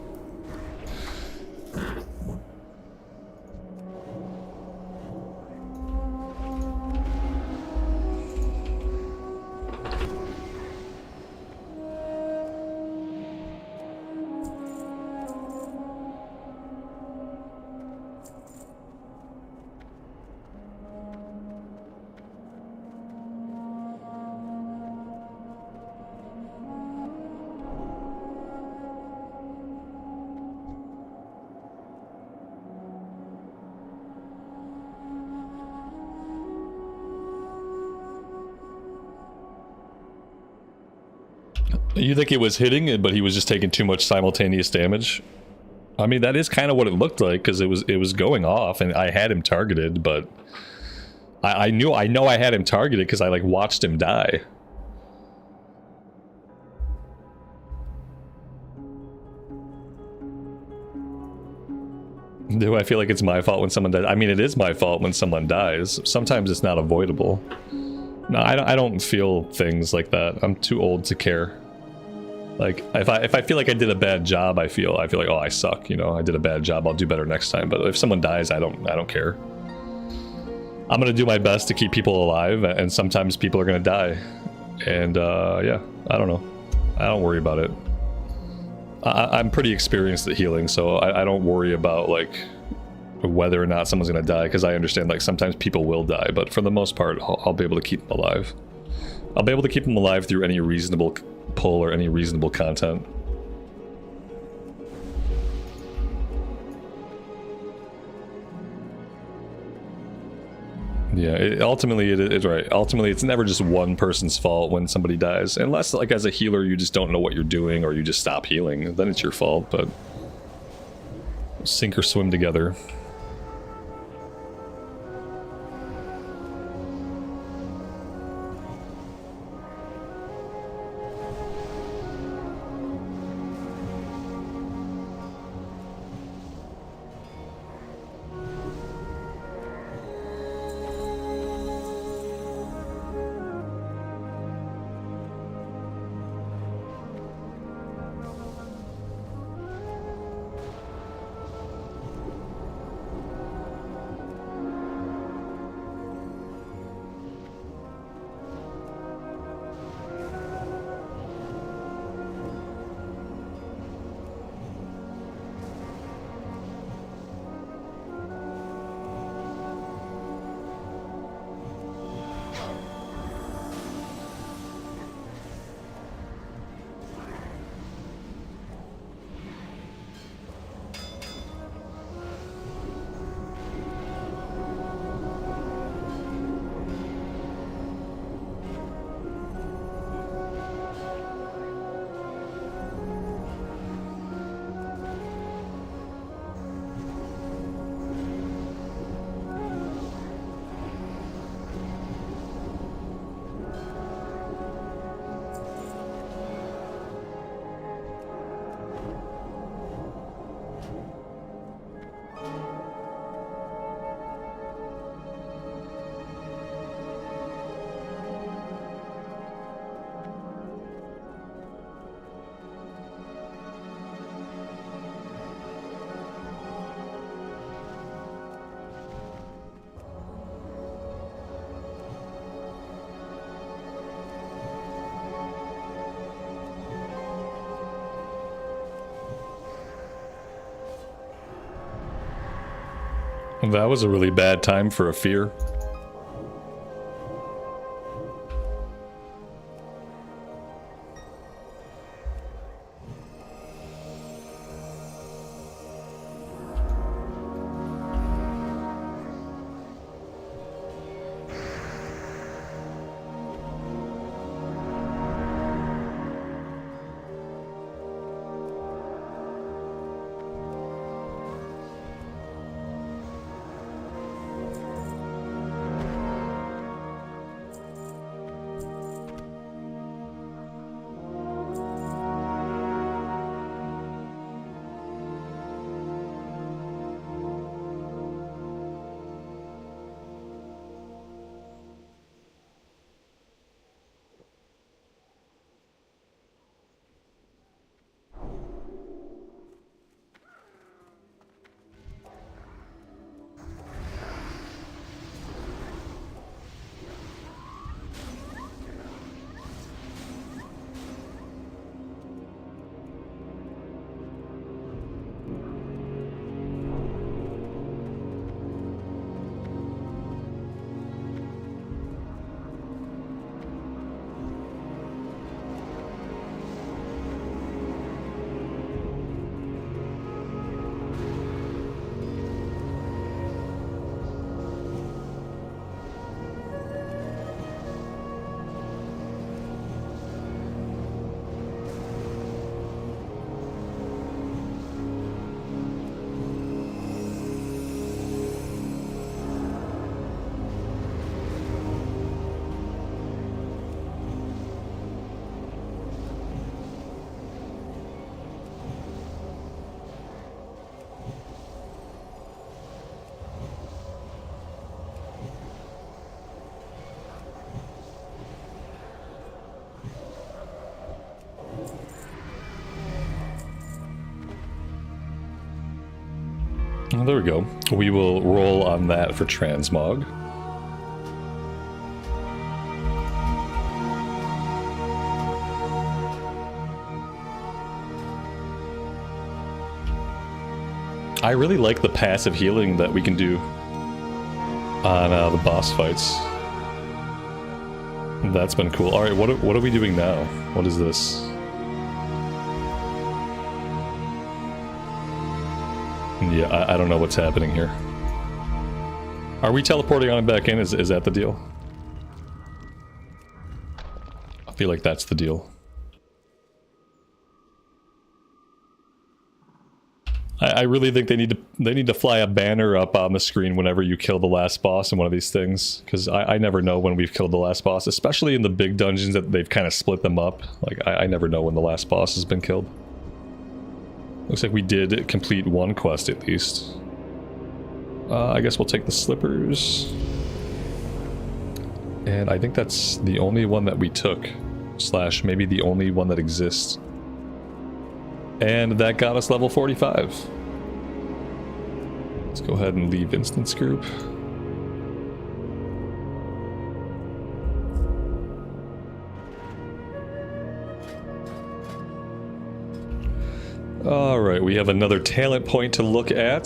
You think it was hitting it, but he was just taking too much simultaneous damage? I mean, that is kind of what it looked like, because it was going off, and I had him targeted, but I know I had him targeted because I like watched him die. Do I feel like it's my fault when someone dies? I mean, it is my fault when someone dies. Sometimes it's not avoidable. No, I don't feel things like that. I'm too old to care. Like, if I feel like I did a bad job, I feel like, oh, I suck, you know, I did a bad job, I'll do better next time. But if someone dies, I don't care. I'm gonna do my best to keep people alive, and sometimes people are gonna die. And yeah, I don't know. I don't worry about it. I'm pretty experienced at healing, so I don't worry about like whether or not someone's gonna die, because I understand like sometimes people will die, but for the most part, I'll be able to keep them alive. I'll be able to keep them alive through any reasonable pull or any reasonable content. Yeah, ultimately it's right. Ultimately, it's never just one person's fault when somebody dies, unless like as a healer you just don't know what you're doing or you just stop healing. Then it's your fault. But sink or swim together. That was a really bad time for a fear. Well, there we go. We will roll on that for transmog. I really like the passive healing that we can do on the boss fights. That's been cool. Alright, what are we doing now? What is this? Yeah, I don't know what's happening here. Are we teleporting on and back in? Is that the deal? I feel like that's the deal. I really think they need to fly a banner up on the screen whenever you kill the last boss in one of these things, because I never know when we've killed the last boss, especially in the big dungeons that they've kind of split them up. Like I never know when the last boss has been killed. Looks like we did complete one quest at least. I guess we'll take the slippers. And I think that's the only one that we took. Slash maybe the only one that exists. And that got us level 45. Let's go ahead and leave instance group. Alright, we have another talent point to look at.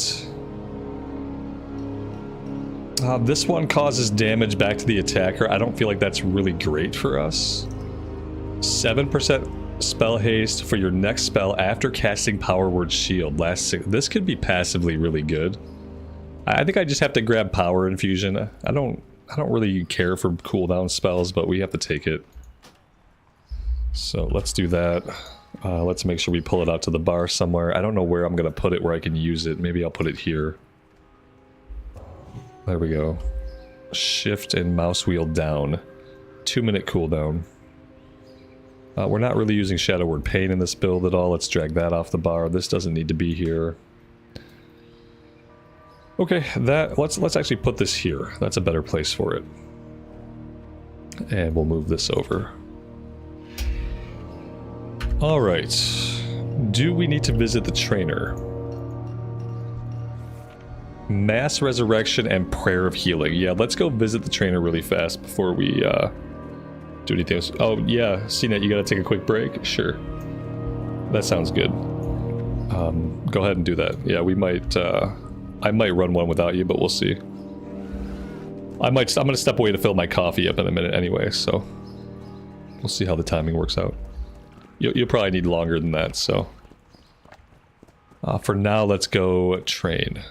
This one causes damage back to the attacker. I don't feel like that's really great for us. 7% spell haste for your next spell after casting Power Word Shield. This could be passively really good. I think I just have to grab Power Infusion. I don't really care for cooldown spells, but we have to take it. So let's do that. Let's make sure we pull it out to the bar somewhere. I don't know where I'm gonna put it where I can use it. Maybe I'll put it here. There we go. Shift and mouse wheel down. 2-minute cooldown. We're not really using Shadow Word Pain in this build at all. Let's drag that off the bar. This doesn't need to be here. Okay, let's actually put this here. That's a better place for it. And we'll move this over. Alright. Do we need to visit the trainer? Mass Resurrection and Prayer of Healing. Yeah, let's go visit the trainer really fast before we do anything else. Oh, yeah, CNET, you gotta take a quick break? Sure. That sounds good. Go ahead and do that. Yeah, we might, I might run one without you, but we'll see. I'm gonna step away to fill my coffee up in a minute anyway, so we'll see how the timing works out. You'll probably need longer than that, so. For now, let's go train.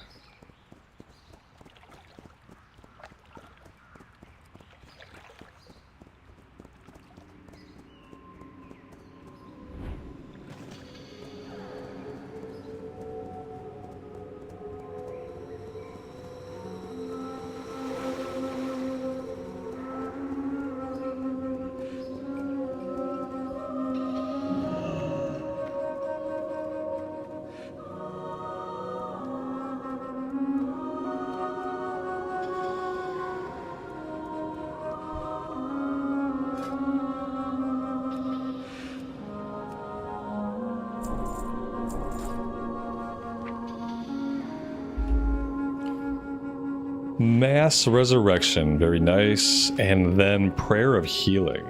Mass Resurrection, very nice. And then Prayer of Healing.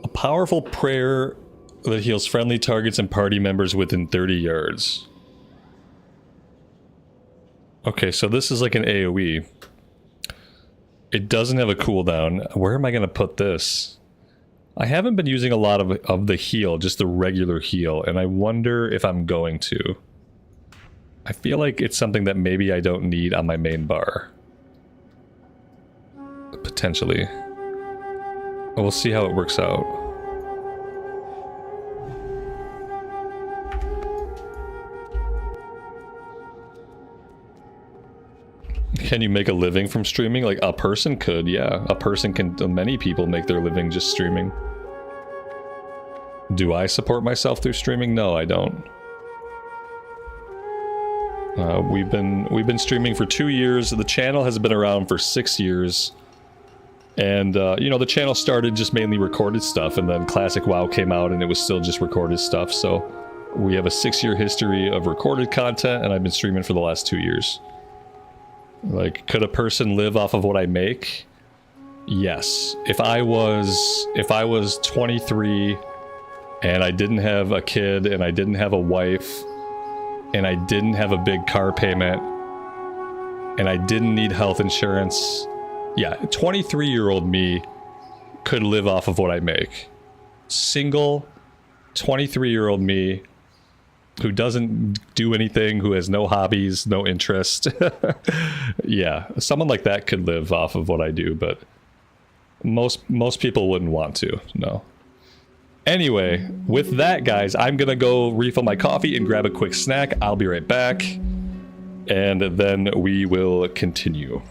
A powerful prayer that heals friendly targets and party members within 30 yards. Okay, so this is like an AoE. It doesn't have a cooldown. Where am I going to put this? I haven't been using a lot of the heal, just the regular heal, and I wonder if I'm going to. I feel like it's something that maybe I don't need on my main bar. Potentially. We'll see how it works out. Can you make a living from streaming? Like, a person could, yeah. A person can, many people make their living just streaming. Do I support myself through streaming? No, I don't. We've been streaming for 2 years. The channel has been around for 6 years. And, you know, the channel started just mainly recorded stuff, and then Classic WoW came out and it was still just recorded stuff, so We have a 6-year history of recorded content, and I've been streaming for the last 2 years. Like, could a person live off of what I make? Yes. If I was 23 and I didn't have a kid and I didn't have a wife and I didn't have a big car payment and I didn't need health insurance, yeah, 23-year-old me could live off of what I make. Single 23-year-old me who doesn't do anything, who has no hobbies, no interest. Yeah, someone like that could live off of what I do, but most people wouldn't want to, no. Anyway, with that, guys, I'm gonna go refill my coffee and grab a quick snack. I'll be right back, and then we will continue.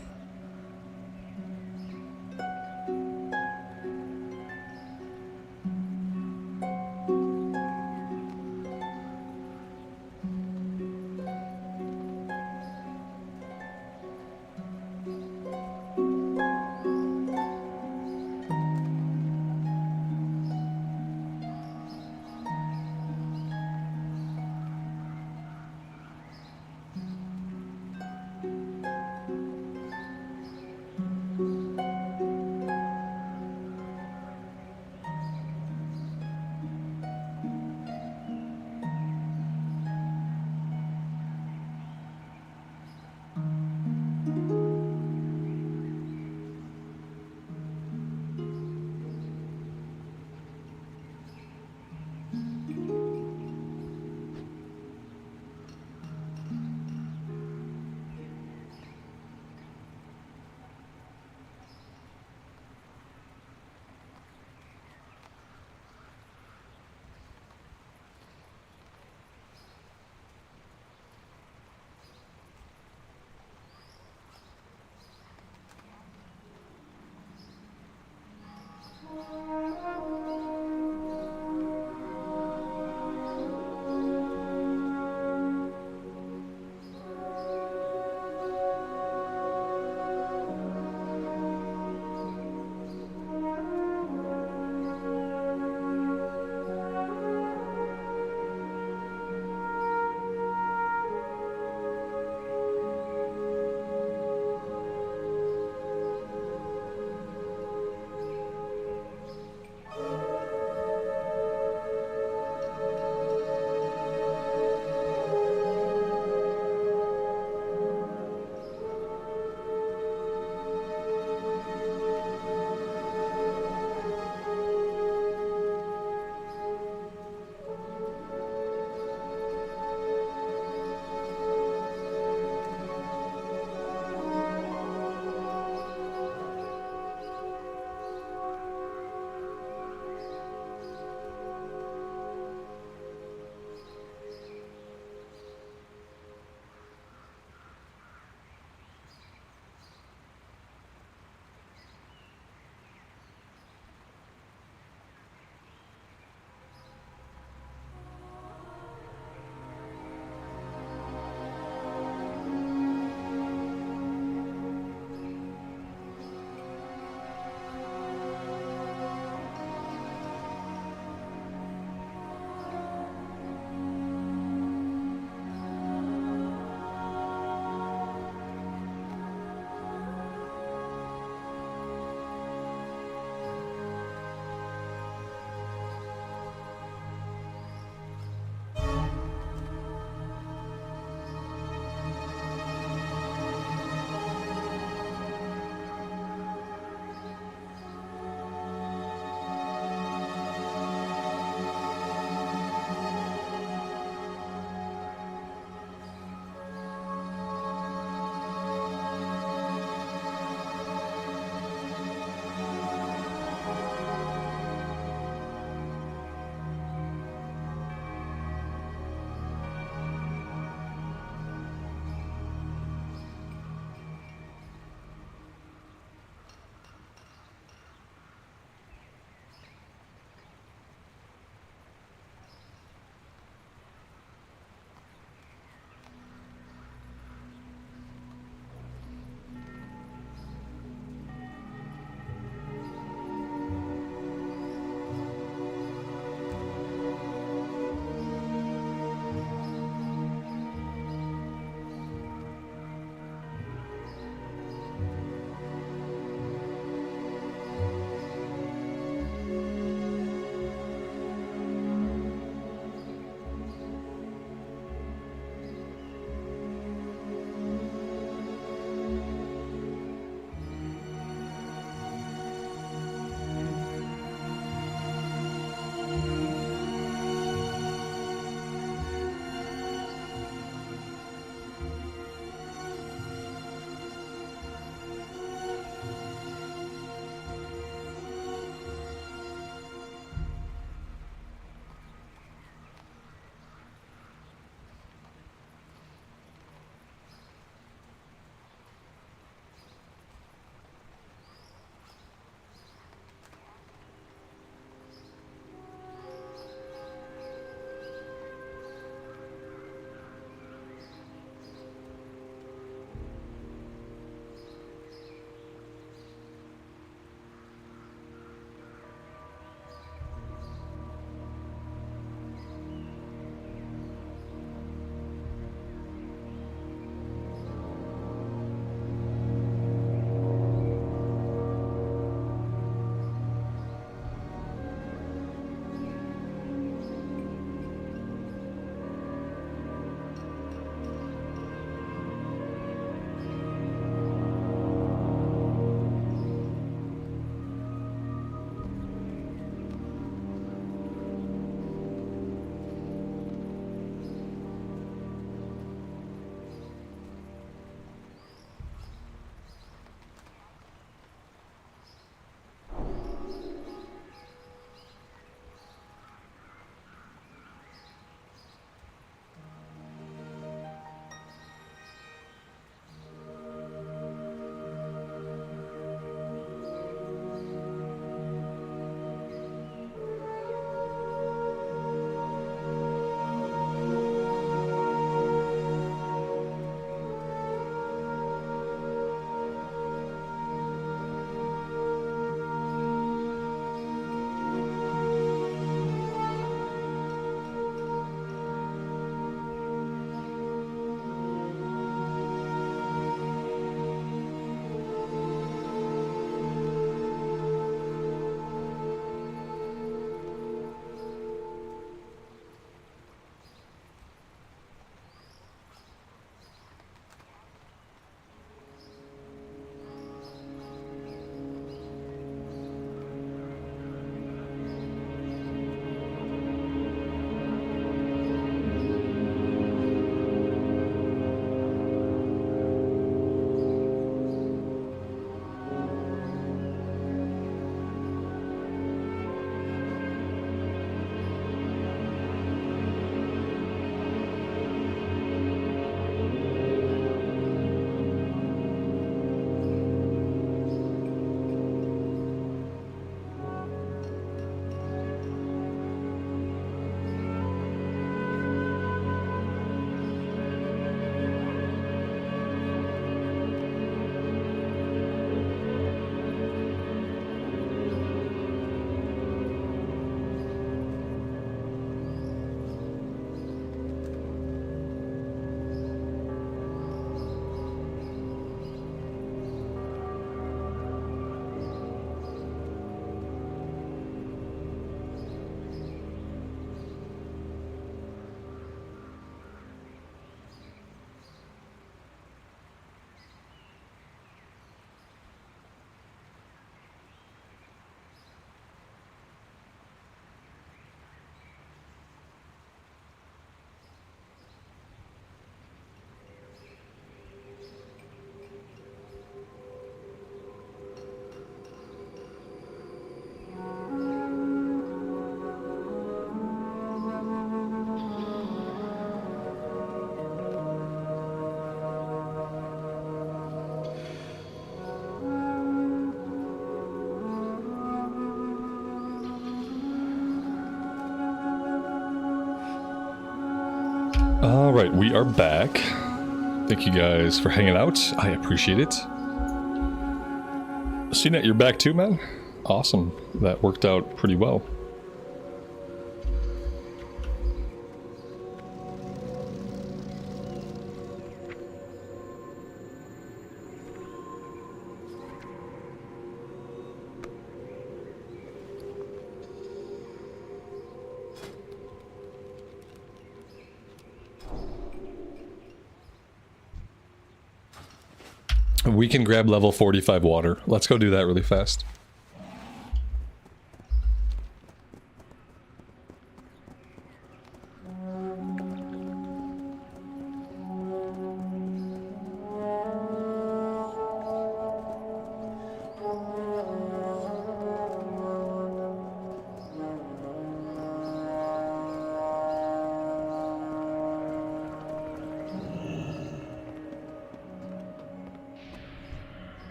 Alright, we are back. Thank you guys for hanging out. I appreciate it. CNET, you're back too, man? Awesome. That worked out pretty well. We can grab level 45 water. Let's go do that really fast.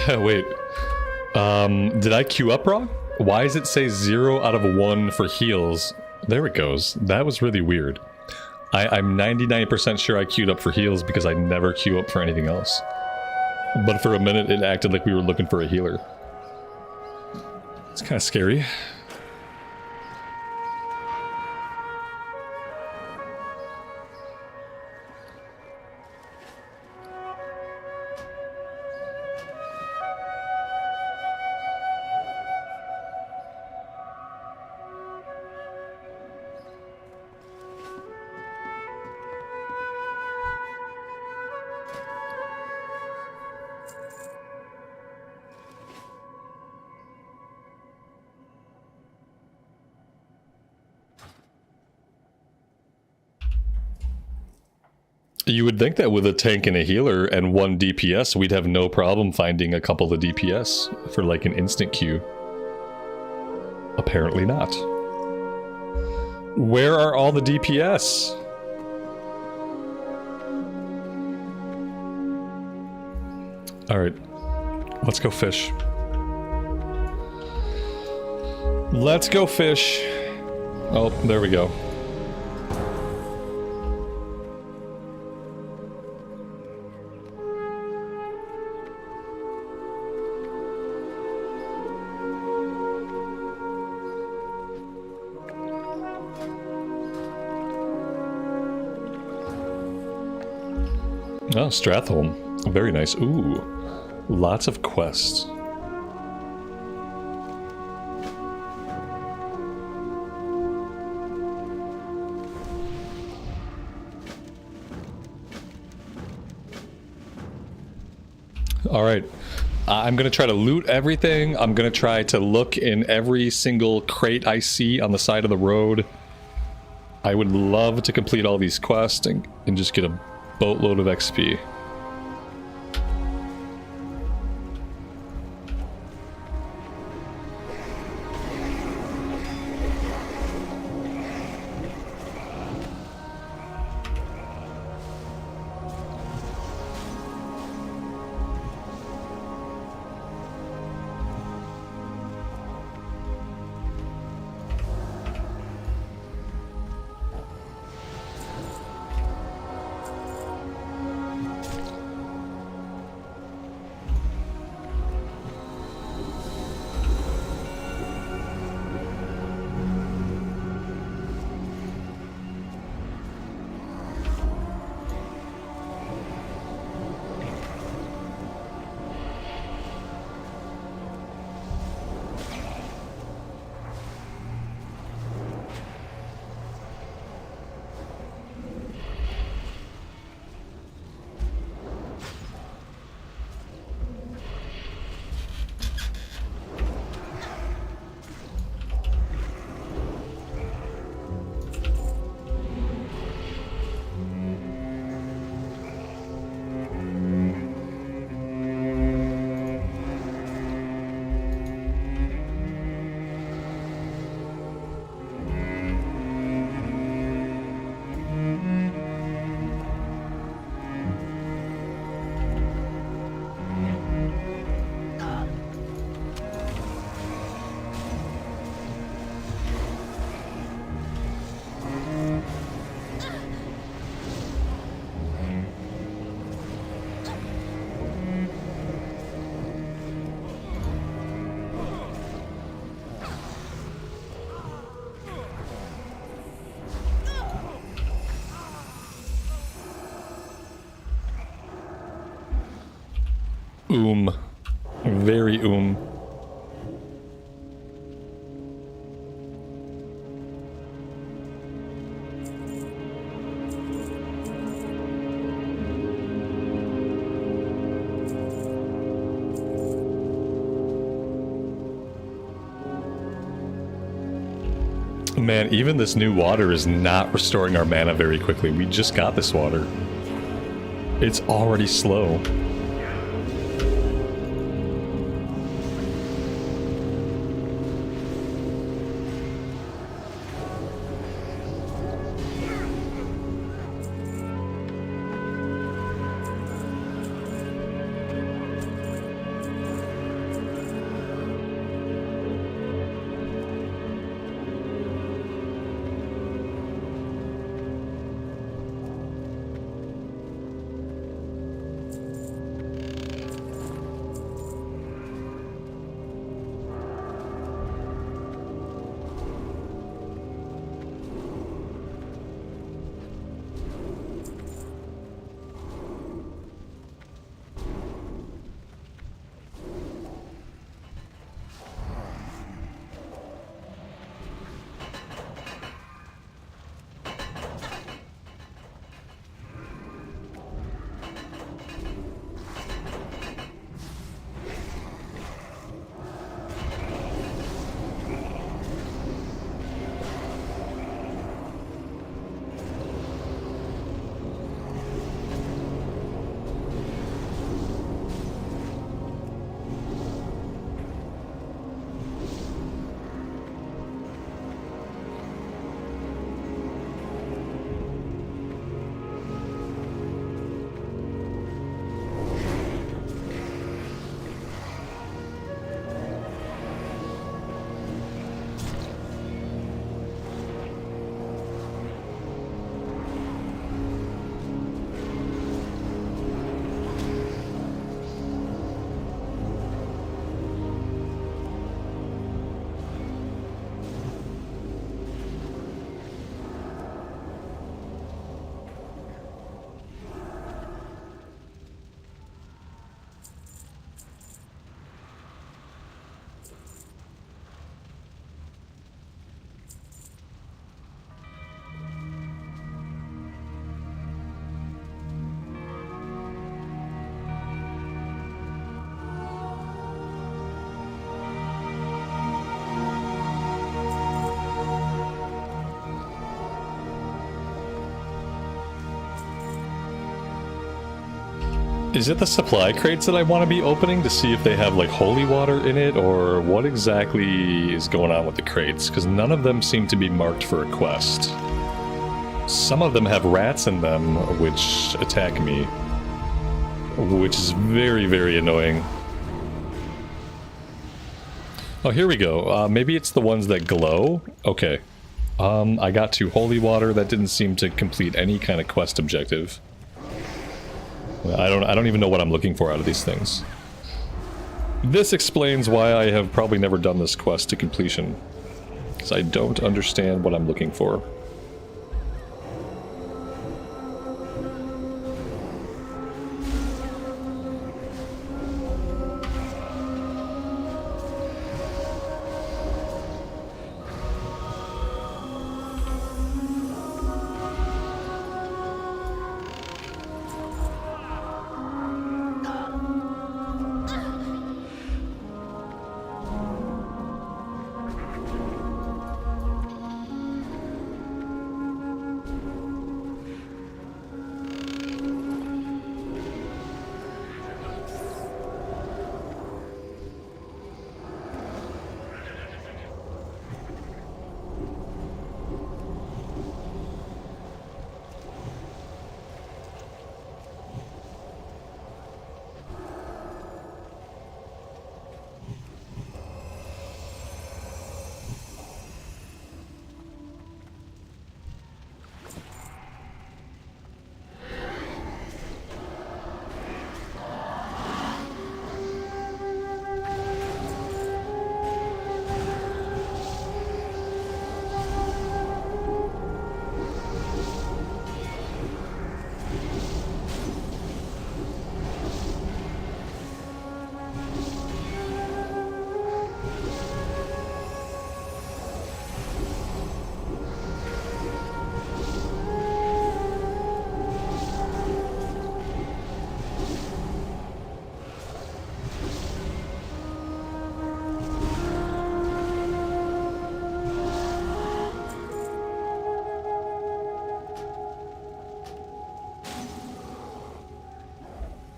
Wait. Did I queue up wrong? Why does it say 0 out of 1 for heals? There it goes. That was really weird. I'm 99% sure I queued up for heals because I never queue up for anything else. But for a minute it acted like we were looking for a healer. It's kind of scary. You would think that with a tank and a healer and 1 DPS, we'd have no problem finding a couple of DPS for like an instant queue. Apparently not. Where are all the DPS? Alright, let's go fish. Let's go fish. Oh, there we go. Oh, Stratholm. Very nice. Ooh. Lots of quests. Alright. I'm gonna try to loot everything. I'm gonna try to look in every single crate I see on the side of the road. I would love to complete all these quests and just get a boatload of XP. Very Man, even this new water is not restoring our mana very quickly. We just got this water. It's already slow. Is it the supply crates that I want to be opening to see if they have like holy water in it, or what exactly is going on with the crates? Because none of them seem to be marked for a quest. Some of them have rats in them which attack me, which is very, very annoying. Oh, here we go. Maybe it's the ones that glow? Okay. I got to holy water. That didn't seem to complete any kind of quest objective. I don't even know what I'm looking for out of these things. This explains why I have probably never done this quest to completion, because I don't understand what I'm looking for.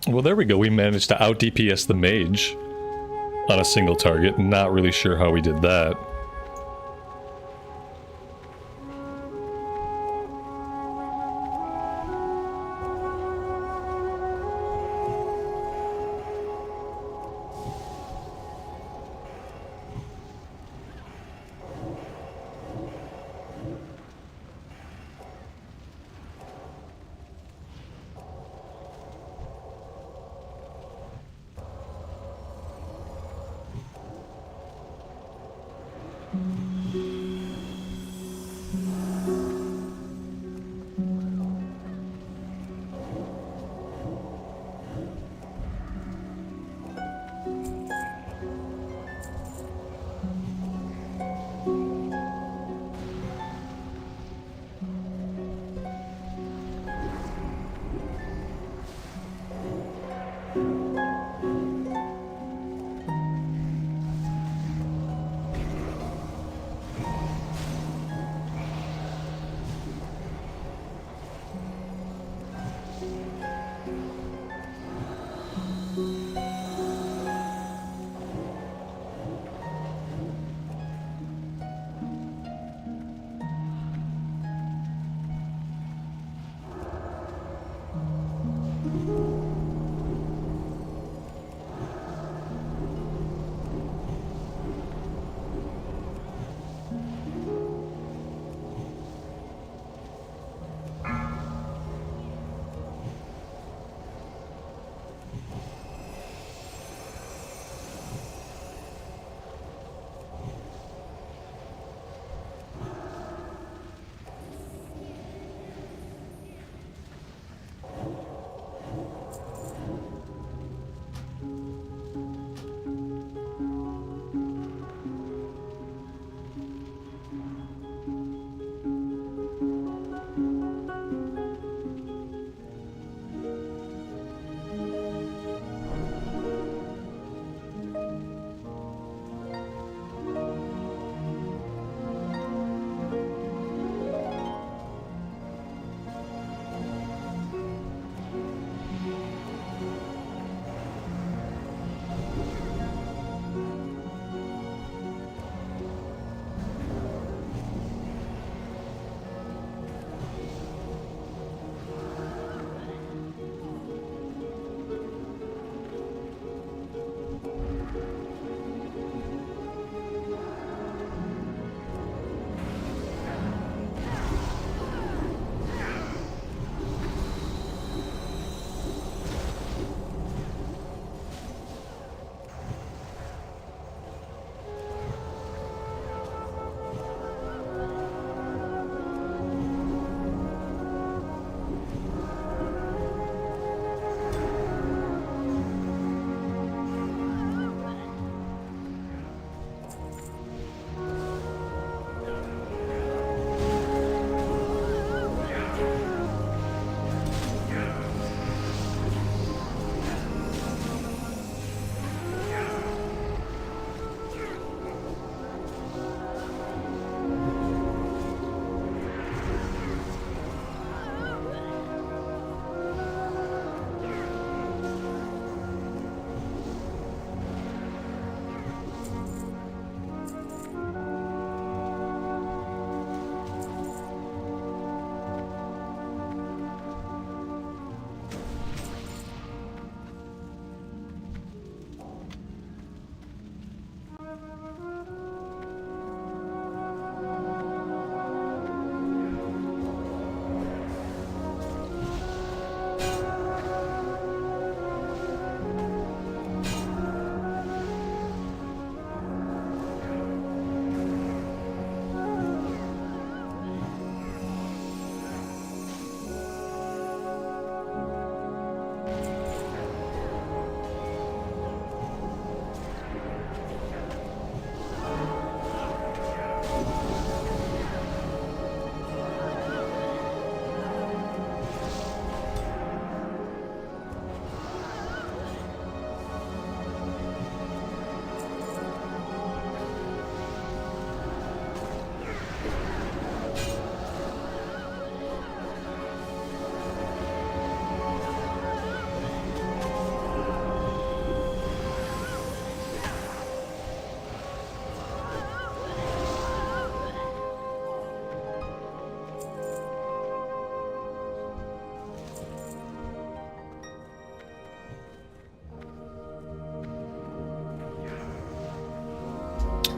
Well, there we go. We managed to out DPS the mage on a single target. Not really sure how we did that.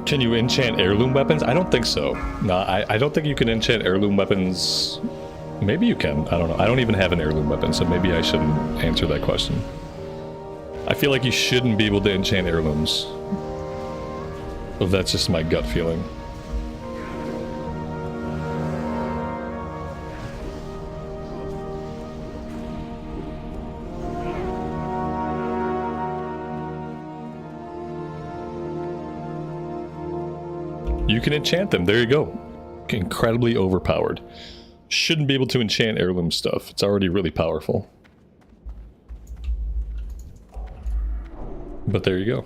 Can you enchant heirloom weapons? I don't think so. No, I don't think you can enchant heirloom weapons. Maybe you can. I don't know. I don't even have an heirloom weapon, so maybe I shouldn't answer that question. I feel like you shouldn't be able to enchant heirlooms. But that's just my gut feeling. You can enchant them. There you go. Incredibly overpowered. Shouldn't be able to enchant heirloom stuff. It's already really powerful. But there you go.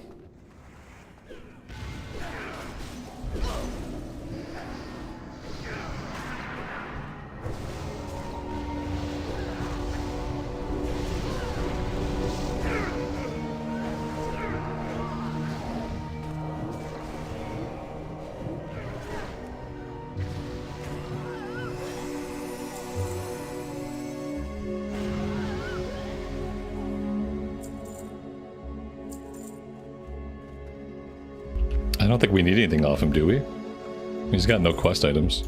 I don't think we need anything off him, do we? He's got no quest items.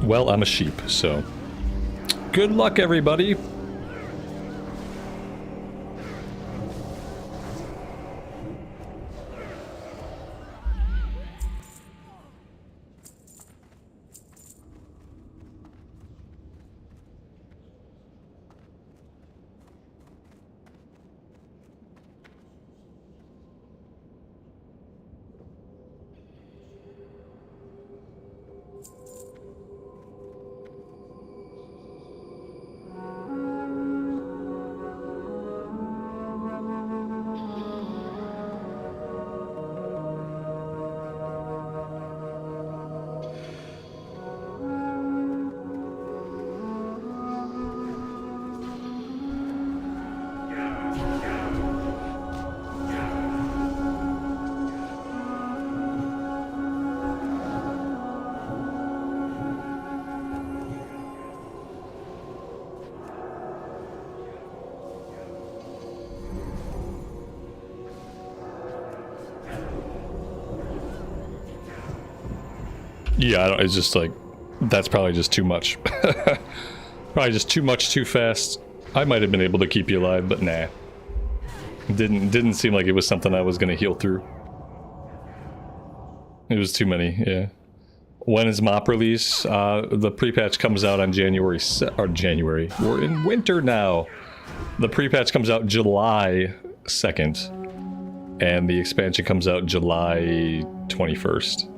Well, I'm a sheep, so... Good luck, everybody! Yeah, it's just like, that's probably just too much. Probably just too much too fast. I might have been able to keep you alive, but nah. Didn't seem like it was something I was gonna heal through. It was too many, yeah. When is MoP release? The pre-patch comes out on January. We're in winter now. The pre-patch comes out July 2nd. And the expansion comes out July 21st.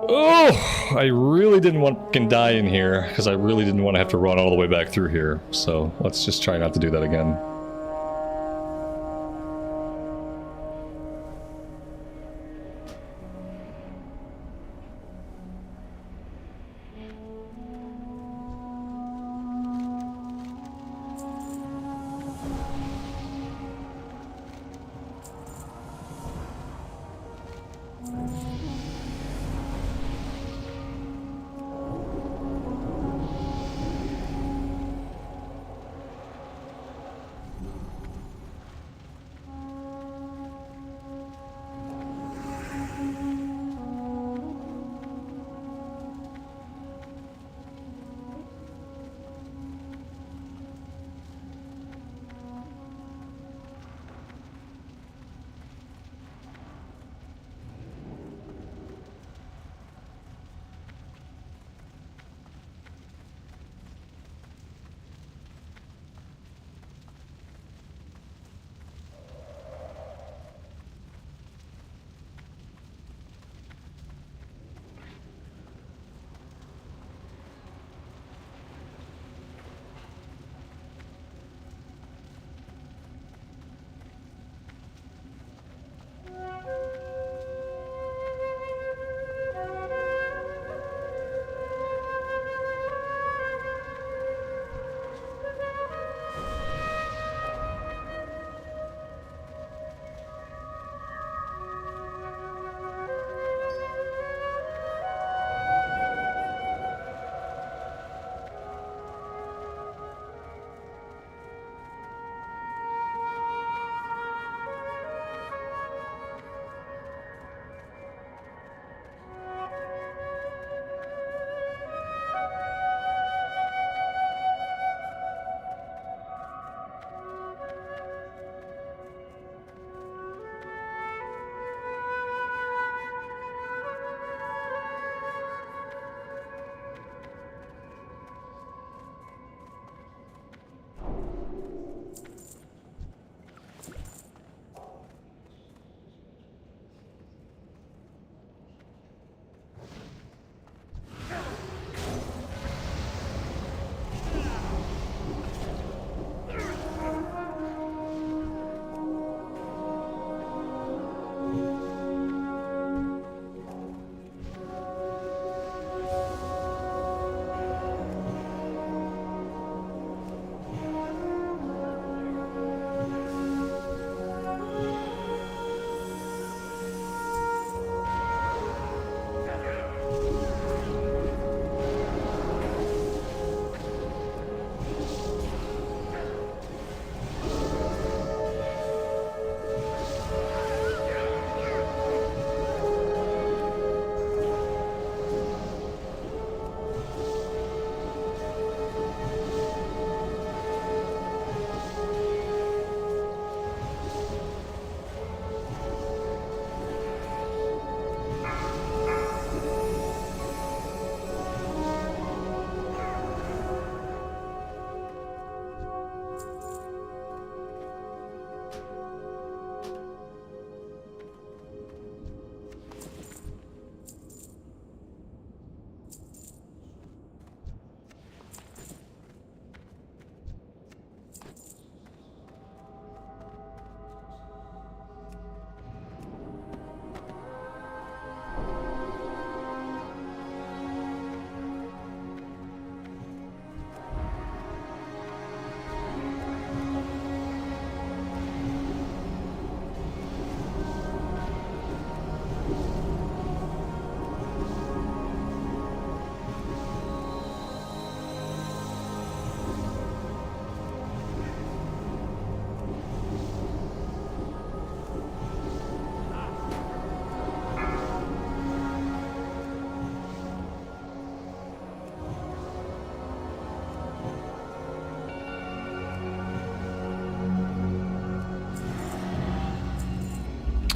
Oh, I really didn't want to die in here, because I really didn't want to have to run all the way back through here. So let's just try not to do that again.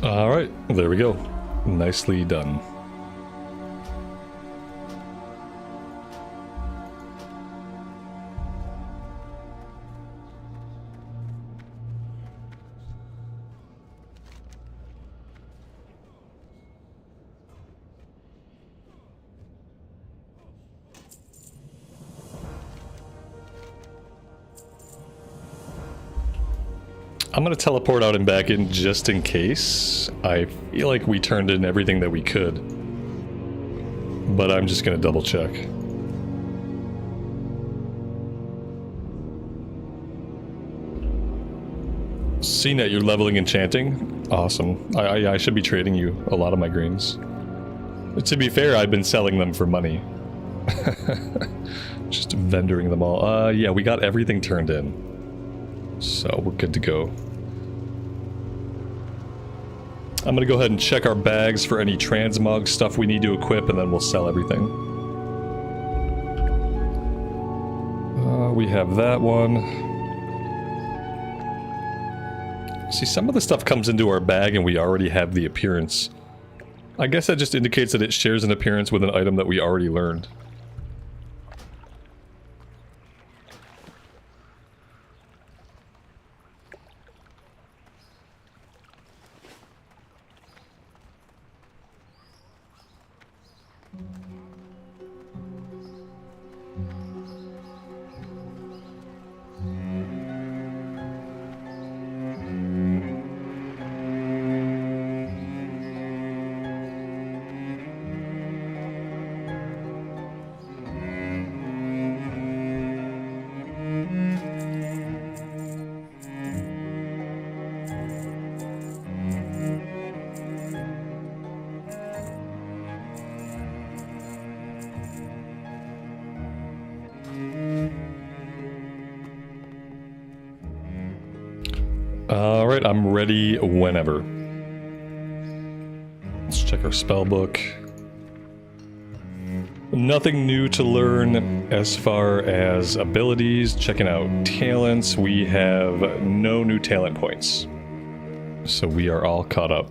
Alright, there we go. Nicely done. I'm gonna teleport out and back in just in case. I feel like we turned in everything that we could. But I'm just gonna double check. CNET, you're leveling enchanting? Awesome. I should be trading you a lot of my greens. To be fair, I've been selling them for money. Just vendoring them all. Yeah, we got everything turned in. So we're good to go. I'm gonna go ahead and check our bags for any transmog stuff we need to equip, and then we'll sell everything. We have that one. See, some of the stuff comes into our bag and we already have the appearance. I guess that just indicates that it shares an appearance with an item that we already learned. Alright, I'm ready whenever. Let's check our spell book. Nothing new to learn as far as abilities. Checking out talents, we have no new talent points. So we are all caught up.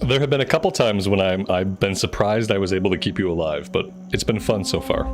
There have been a couple times when I've been surprised I was able to keep you alive, but it's been fun so far.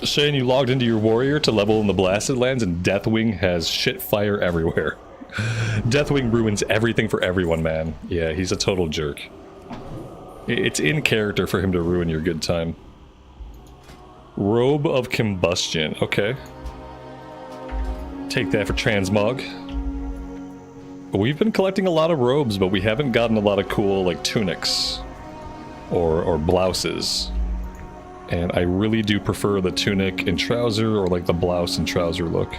Shane, you logged into your warrior to level in the Blasted Lands, and Deathwing has shit fire everywhere. Deathwing ruins everything for everyone, man. Yeah, he's a total jerk. It's in character for him to ruin your good time. Robe of Combustion, okay. Take that for transmog. We've been collecting a lot of robes, but we haven't gotten a lot of cool, like, tunics. Or blouses. And I really do prefer the tunic and trouser, or like the blouse and trouser look.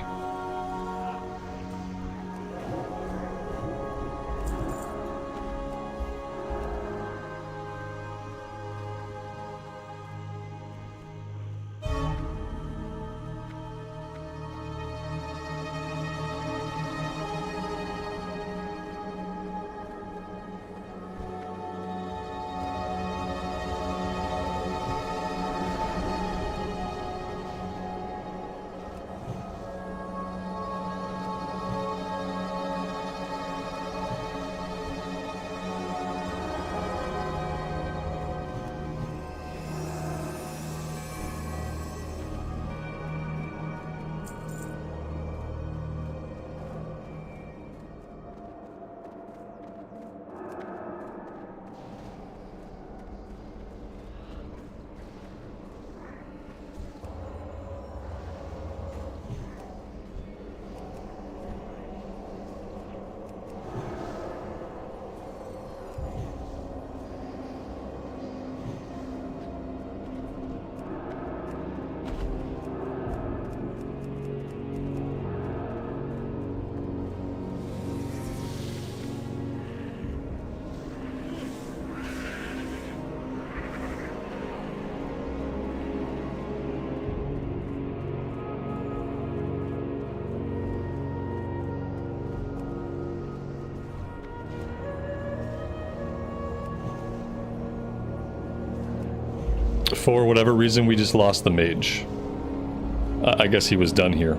For whatever reason, we just lost the mage. I guess he was done here.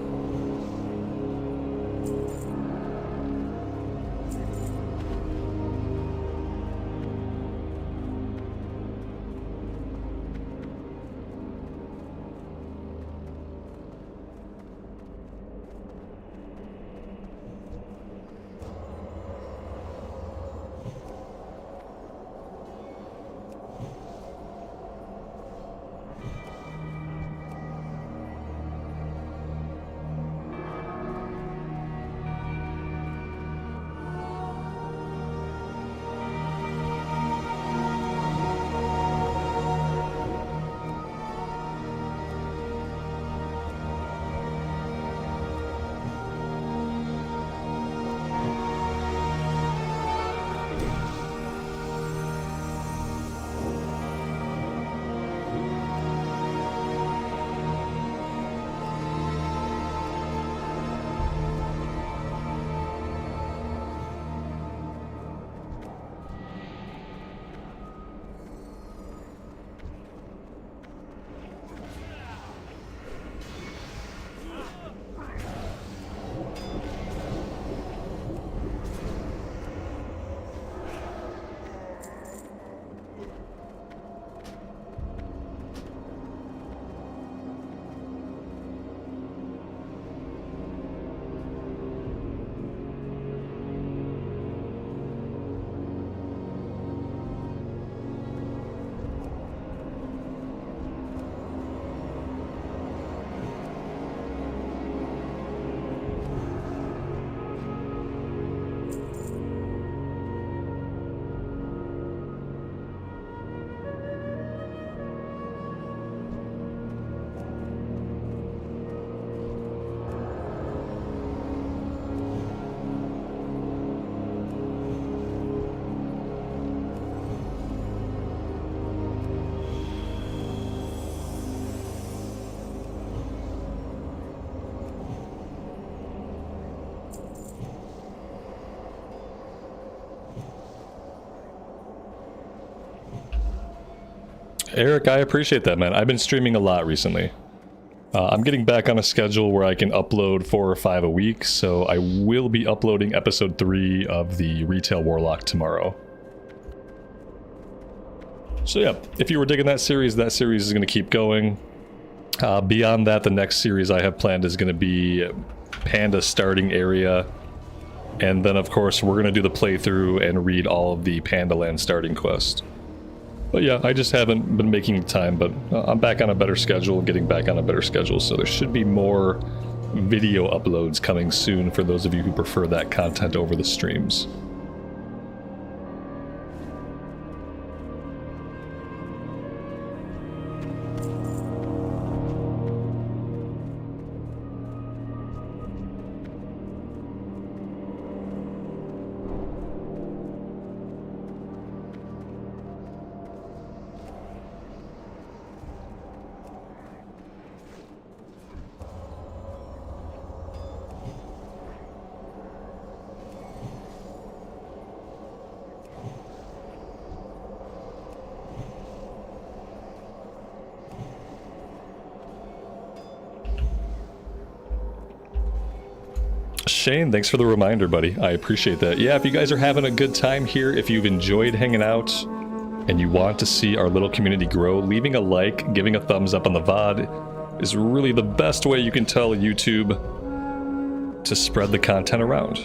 Eric, I appreciate that, man. I've been streaming a lot recently. I'm getting back on a schedule where I can upload 4 or 5 a week, so I will be uploading episode 3 of the Retail Warlock tomorrow. So yeah, if you were digging that series is going to keep going. Beyond that, the next series I have planned is going to be Panda starting area. And then, of course, we're going to do the playthrough and read all of the Panda Land starting quest. But yeah, I just haven't been making time, but I'm back on a better schedule, getting back on a better schedule, so there should be more video uploads coming soon for those of you who prefer that content over the streams. Shane, thanks for the reminder, buddy. I appreciate that. Yeah, if you guys are having a good time here, if you've enjoyed hanging out, and you want to see our little community grow, leaving a like, giving a thumbs up on the VOD is really the best way you can tell YouTube to spread the content around.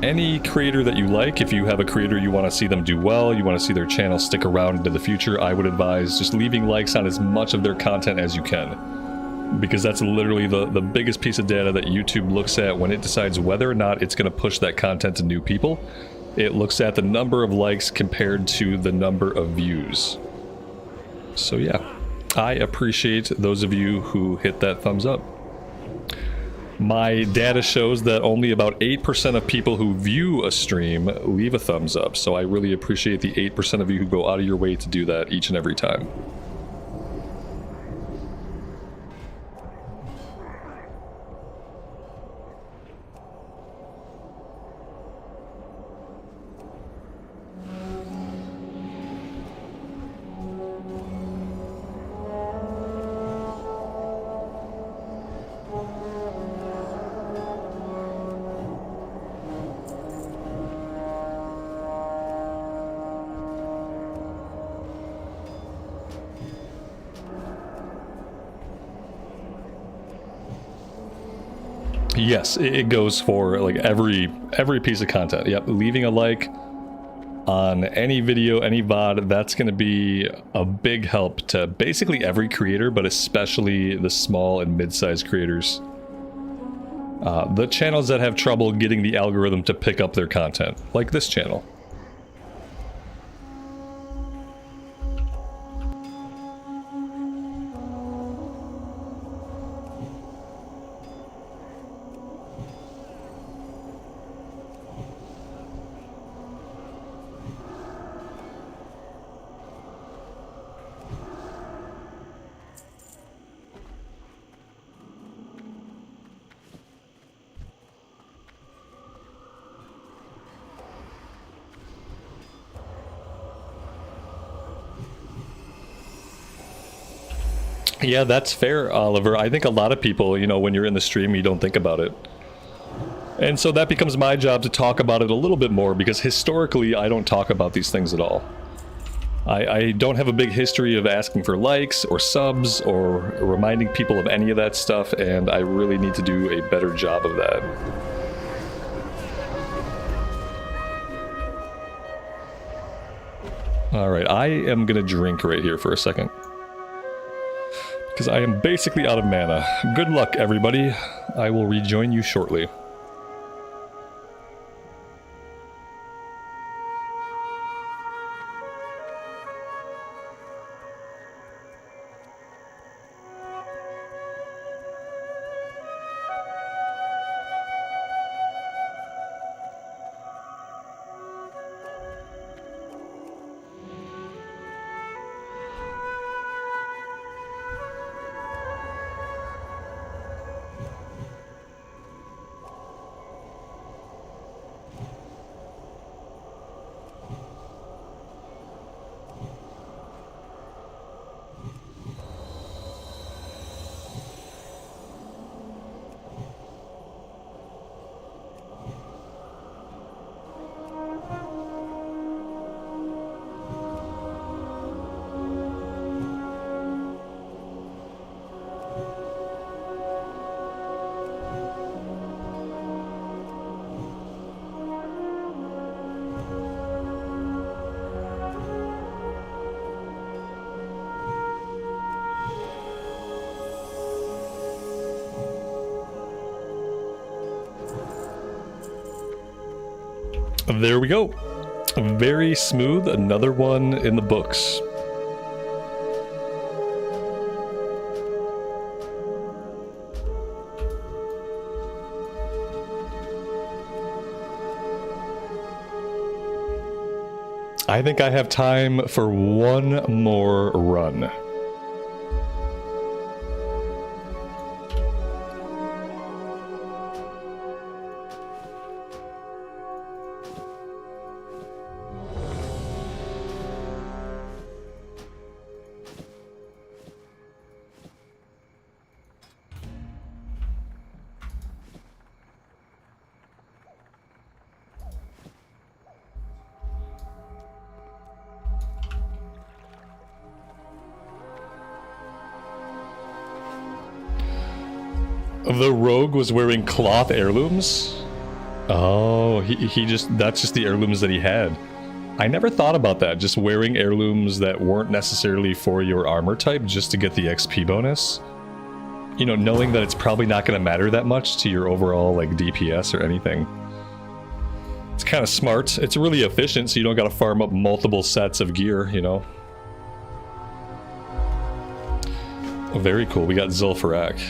Any creator that you like, if you have a creator you want to see them do well, you want to see their channel stick around into the future, I would advise just leaving likes on as much of their content as you can. Because that's literally the biggest piece of data that YouTube looks at when it decides whether or not it's going to push that content to new people. It looks at the number of likes compared to the number of views. So yeah, I appreciate those of you who hit that thumbs up. My data shows that only about 8% of people who view a stream leave a thumbs up, so I really appreciate the 8% of you who go out of your way to do that each and every time. Yes, it goes for like every piece of content. Yep, leaving a like on any video, any VOD, that's going to be a big help to basically every creator, but especially the small and mid-sized creators. The channels that have trouble getting the algorithm to pick up their content, like this channel. Yeah, that's fair, Oliver. I think a lot of people, you know, when you're in the stream, you don't think about it. And so that becomes my job to talk about it a little bit more, because historically, I don't talk about these things at all. I don't have a big history of asking for likes or subs or reminding people of any of that stuff, and I really need to do a better job of that. Alright, I am gonna drink right here for a second, because I am basically out of mana. Good luck, everybody. I will rejoin you shortly. There we go. Very smooth. Another one in the books. I think I have time for one more run. The rogue was wearing cloth heirlooms? Oh, that's just the heirlooms that he had. I never thought about that, just wearing heirlooms that weren't necessarily for your armor type just to get the XP bonus. You know, knowing that it's probably not going to matter that much to your overall, like, DPS or anything. It's kind of smart. It's really efficient, so you don't got to farm up multiple sets of gear, you know? Oh, very cool. We got Zul'Farrak.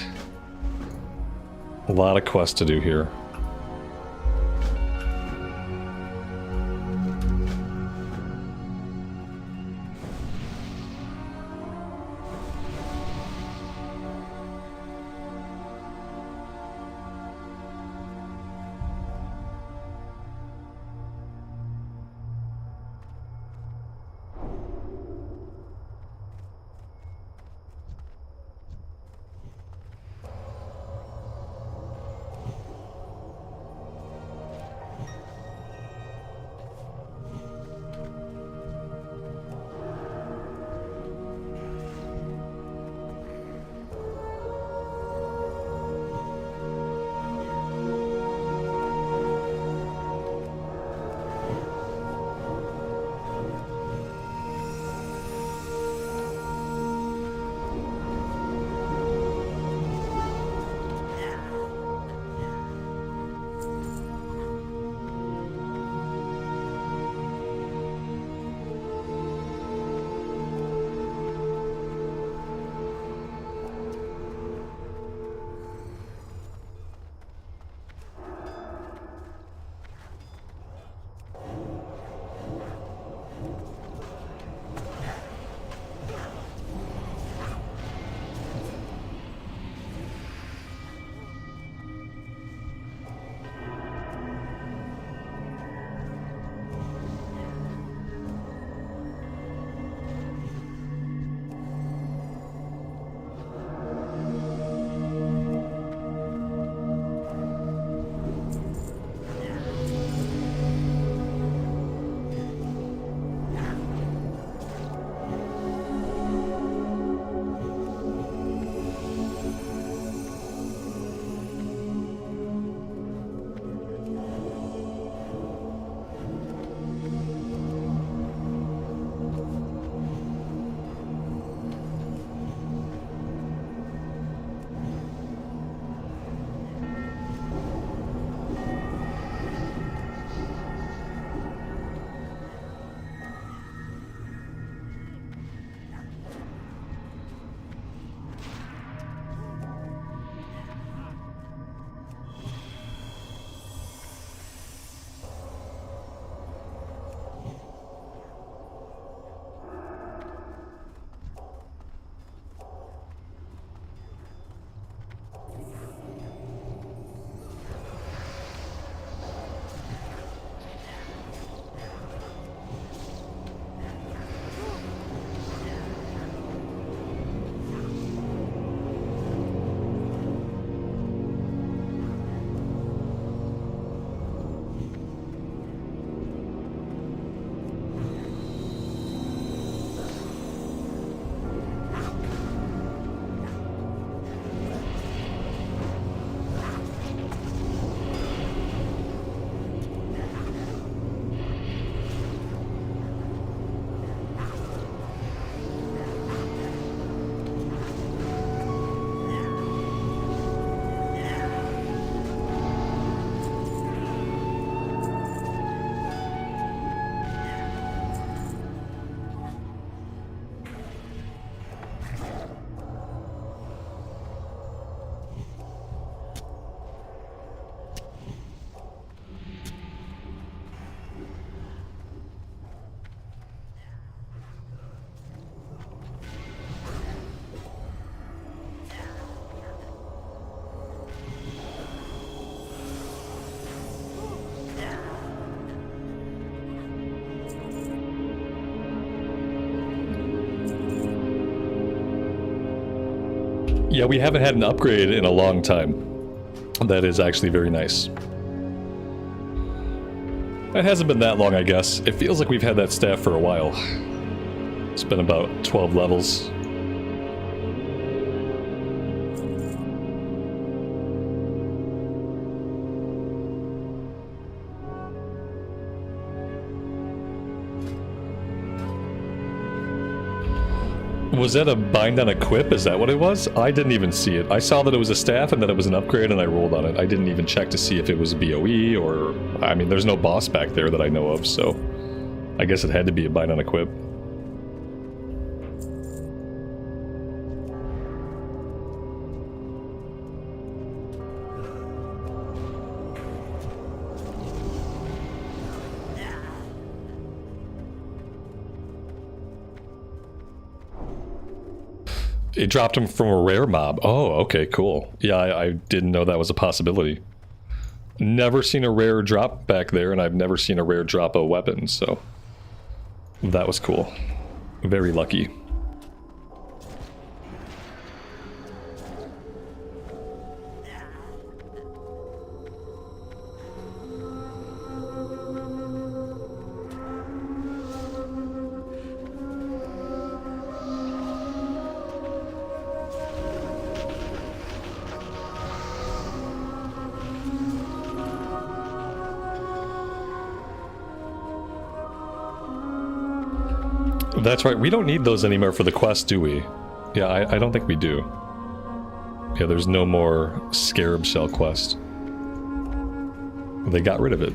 A lot of quests to do here. Yeah, we haven't had an upgrade in a long time. That is actually very nice. It hasn't been that long, I guess. It feels like we've had that staff for a while. It's been about 12 levels. Was that a bind on equip? Is that what it was? I didn't even see it. I saw that it was a staff and that it was an upgrade and I rolled on it. I didn't even check to see if it was a BOE or... I mean, there's no boss back there that I know of, so... I guess it had to be a bind on equip. It dropped him from a rare mob. Oh, okay, cool. Yeah, I didn't know that was a possibility. Never seen a rare drop back there, and I've never seen a rare drop a weapon, so... That was cool. Very lucky. That's right, we don't need those anymore for the quest, do we? Yeah, I don't think we do. Yeah, there's no more Scarab Shell quest. They got rid of it.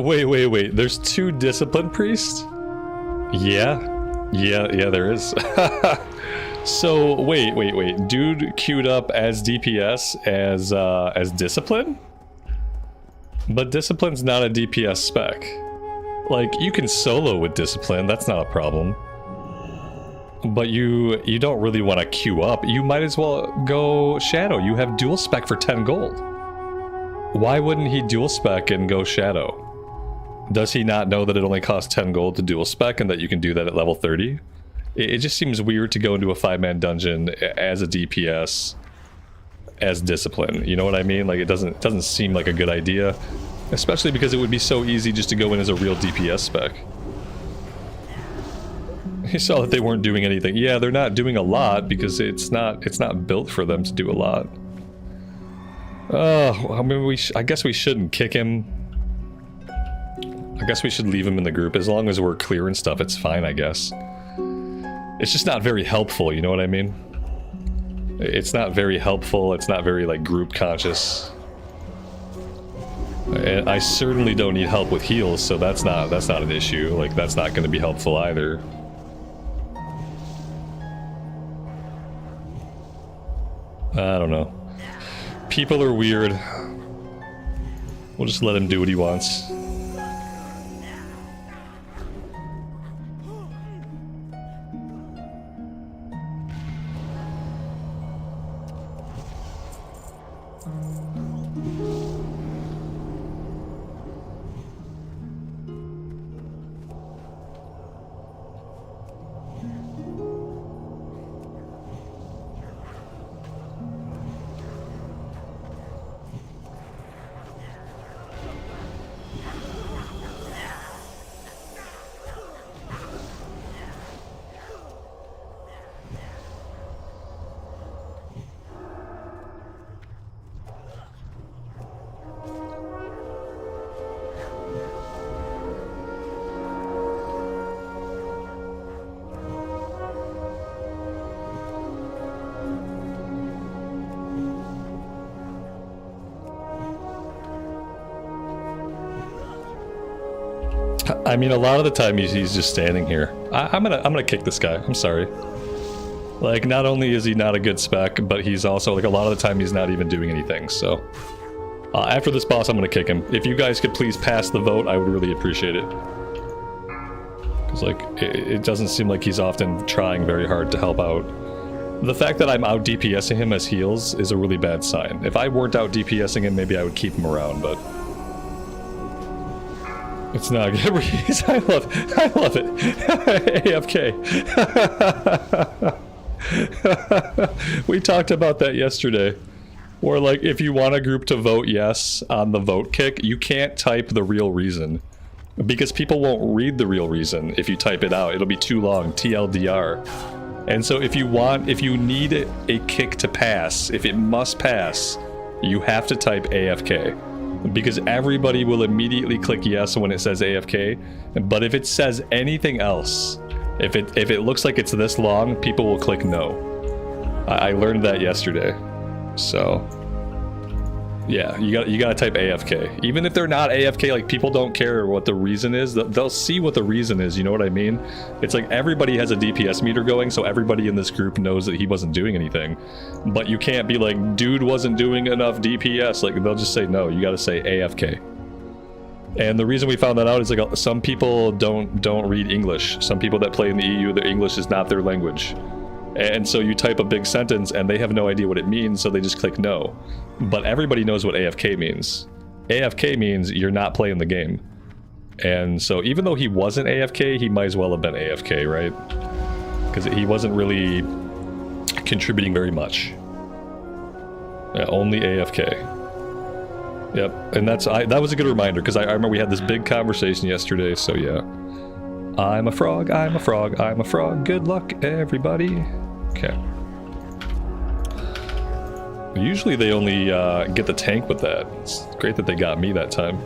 Wait. There's 2 discipline priests? Yeah, there is. So, wait. Dude queued up as DPS as discipline? But discipline's not a DPS spec. Like, you can solo with discipline, that's not a problem. But you don't really want to queue up. You might as well go Shadow. You have dual spec for 10 gold. Why wouldn't he dual spec and go Shadow? Does he not know that it only costs 10 gold to dual spec and that you can do that at level 30? It just seems weird to go into a 5-man dungeon as a DPS as discipline. You know what I mean? Like, it doesn't seem like a good idea, especially because it would be so easy just to go in as a real DPS spec. You saw that they weren't doing anything. Yeah, they're not doing a lot because it's not built for them to do a lot. I mean, I guess we shouldn't kick him. I guess we should leave him in the group. As long as we're clear and stuff, it's fine, I guess. It's just not very helpful, you know what I mean? It's not very helpful, it's not very, like, group conscious. And I certainly don't need help with heals, so that's not an issue. Like, that's not going to be helpful either. I don't know. People are weird. We'll just let him do what he wants. I mean, a lot of the time he's just standing here. I'm gonna kick this guy. I'm sorry. Like, not only is he not a good spec, but he's also, like, a lot of the time he's not even doing anything, so... after this boss, I'm gonna kick him. If you guys could please pass the vote, I would really appreciate it. Because, like, it doesn't seem like he's often trying very hard to help out. The fact that I'm out DPSing him as heals is a really bad sign. If I weren't out DPSing him, maybe I would keep him around, but... It's not a good reason. I love it. AFK. We talked about that yesterday. Or, like, if you want a group to vote yes on the vote kick, you can't type the real reason. Because people won't read the real reason if you type it out. It'll be too long, TLDR. And so if you need a kick to pass, if it must pass, you have to type AFK. Because everybody will immediately click yes when it says AFK. But if it says anything else, if it looks like it's this long, people will click no. I learned that yesterday. So, yeah, you gotta type AFK. Even if they're not AFK, like, people don't care what the reason is. They'll see what the reason is, you know what I mean? It's like everybody has a DPS meter going, so everybody in this group knows that he wasn't doing anything. But you can't be like, dude wasn't doing enough DPS. Like, they'll just say no, you gotta say AFK. And the reason we found that out is, like, some people don't read English. Some people that play in the EU, their English is not their language. And so you type a big sentence and they have no idea what it means, so they just click no. But everybody knows what AFK means. AFK means you're not playing the game. And so even though he wasn't AFK, he might as well have been AFK, right? Because he wasn't really contributing very much. Yeah, only AFK. Yep, and that was a good reminder, because I remember we had this big conversation yesterday, so yeah. I'm a frog, I'm a frog, I'm a frog. Good luck, everybody. Okay. Usually they only get the tank with that. It's great that they got me that time.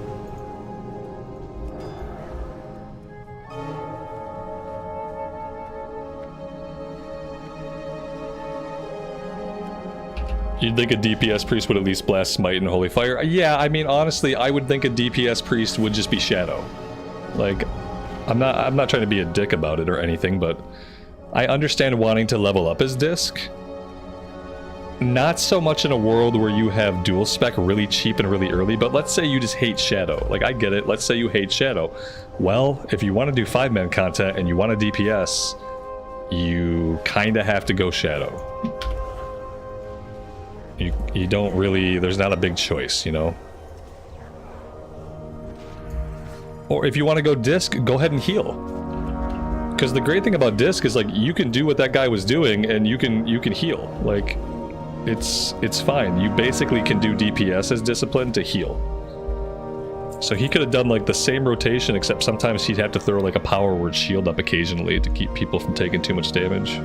You'd think a DPS priest would at least blast Smite and Holy Fire. Yeah, I mean, honestly, I would think a DPS priest would just be Shadow. Like, I'm not trying to be a dick about it or anything, but I understand wanting to level up as Disc. Not so much in a world where you have dual spec really cheap and really early, but let's say you just hate Shadow. Like, I get it, let's say you hate Shadow. Well, if you want to do 5-man content and you want a DPS, you kinda have to go Shadow. You don't really, there's not a big choice, you know? Or if you want to go Disc, go ahead and heal. Because the great thing about Disc is, like, you can do what that guy was doing and you can heal. Like, it's fine. You basically can do DPS as Discipline to heal. So he could have done, like, the same rotation, except sometimes he'd have to throw, like, a power word shield up occasionally to keep people from taking too much damage.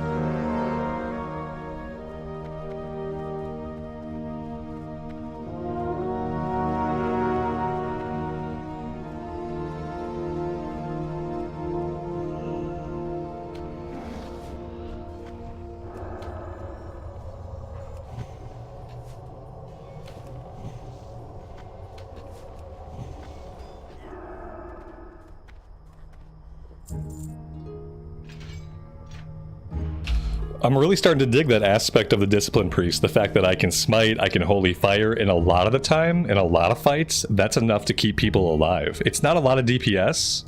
I'm really starting to dig that aspect of the Discipline Priest, the fact that I can smite, I can Holy Fire, and a lot of the time, in a lot of fights, that's enough to keep people alive. It's not a lot of DPS,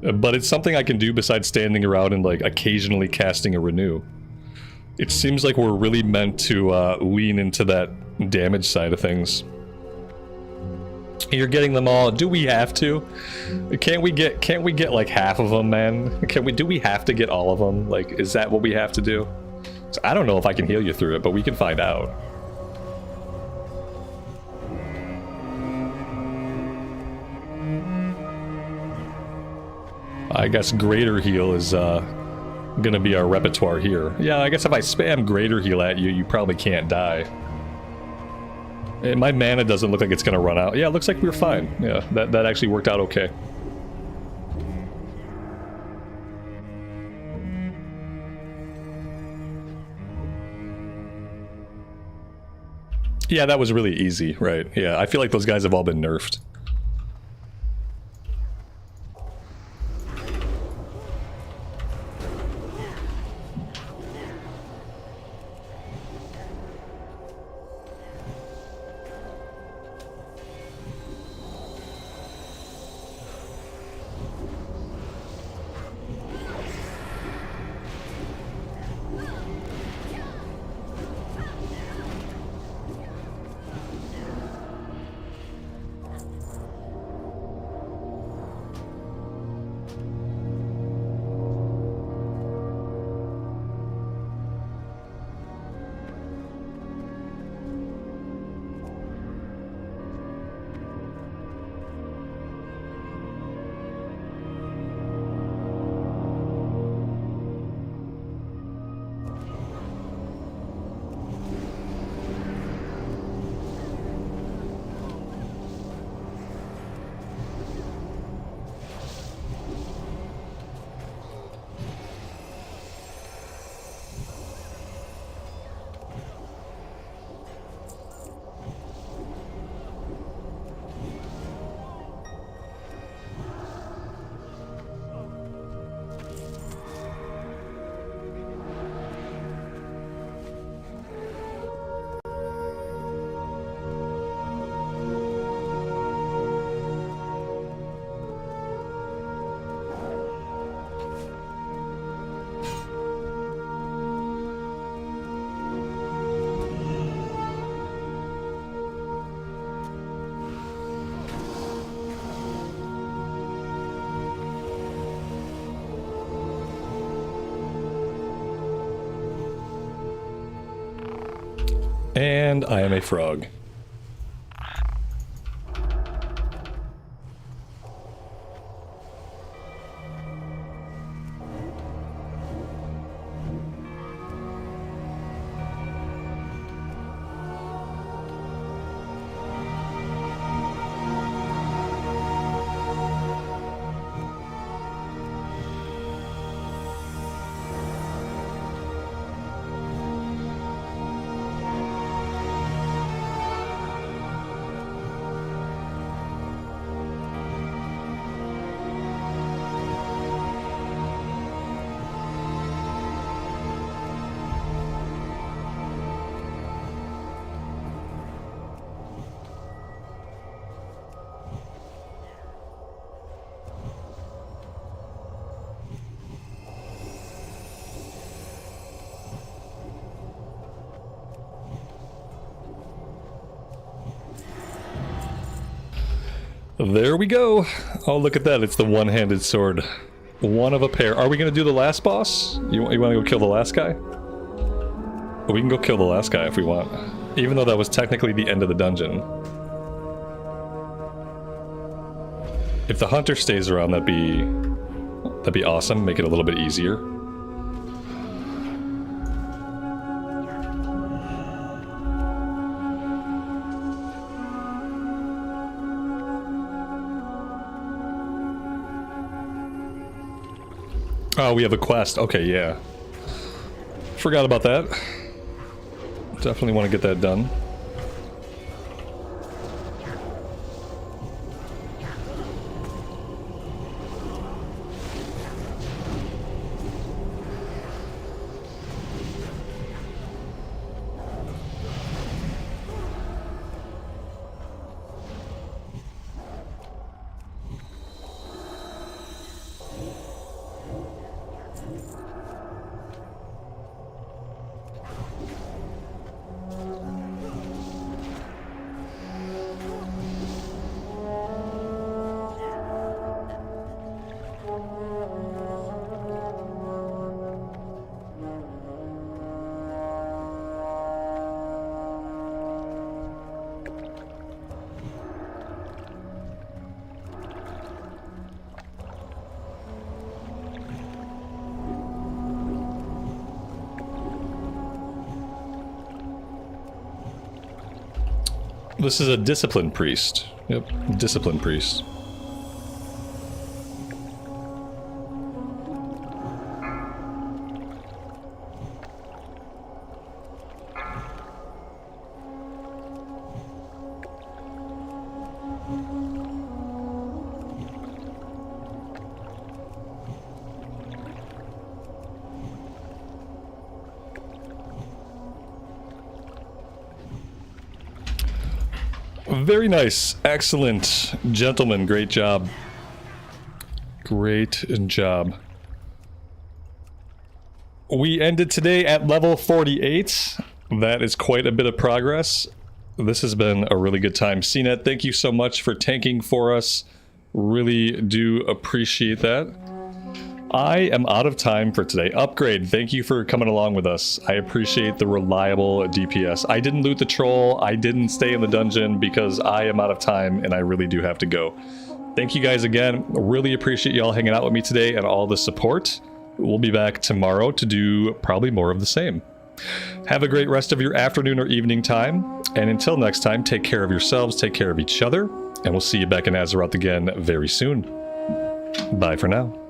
but it's something I can do besides standing around and, like, occasionally casting a Renew. It seems like we're really meant to lean into that damage side of things. You're getting them all. Do we have to? Can't we get like half of them, man? Do we have to get all of them? Like, is that what we have to do? So I don't know if I can heal you through it, but we can find out. I guess Greater Heal is gonna be our repertoire here. Yeah, I guess if I spam Greater Heal at you, you probably can't die. And my mana doesn't look like it's gonna run out. Yeah, it looks like we're fine. Yeah, that actually worked out okay. Yeah, that was really easy, right? Yeah, I feel like those guys have all been nerfed. And I am a frog. There we go. Oh, look at that. It's the one-handed sword. One of a pair. Are we going to do the last boss? You want to go kill the last guy? We can go kill the last guy if we want. Even though that was technically the end of the dungeon. If the hunter stays around, that'd be awesome. Make it a little bit easier. Oh, we have a quest. Okay, yeah. Forgot about that. Definitely want to get that done. This is a discipline priest. Yep, discipline priest. Very nice. Excellent. Gentlemen, great job. Great job. We ended today at level 48. That is quite a bit of progress. This has been a really good time. CNET, thank you so much for tanking for us. Really do appreciate that. I am out of time for today. Upgrade, thank you for coming along with us. I appreciate the reliable DPS. I didn't loot the troll. I didn't stay in the dungeon because I am out of time and I really do have to go. Thank you guys again. Really appreciate y'all hanging out with me today and all the support. We'll be back tomorrow to do probably more of the same. Have a great rest of your afternoon or evening time. And until next time, take care of yourselves, take care of each other, and we'll see you back in Azeroth again very soon. Bye for now.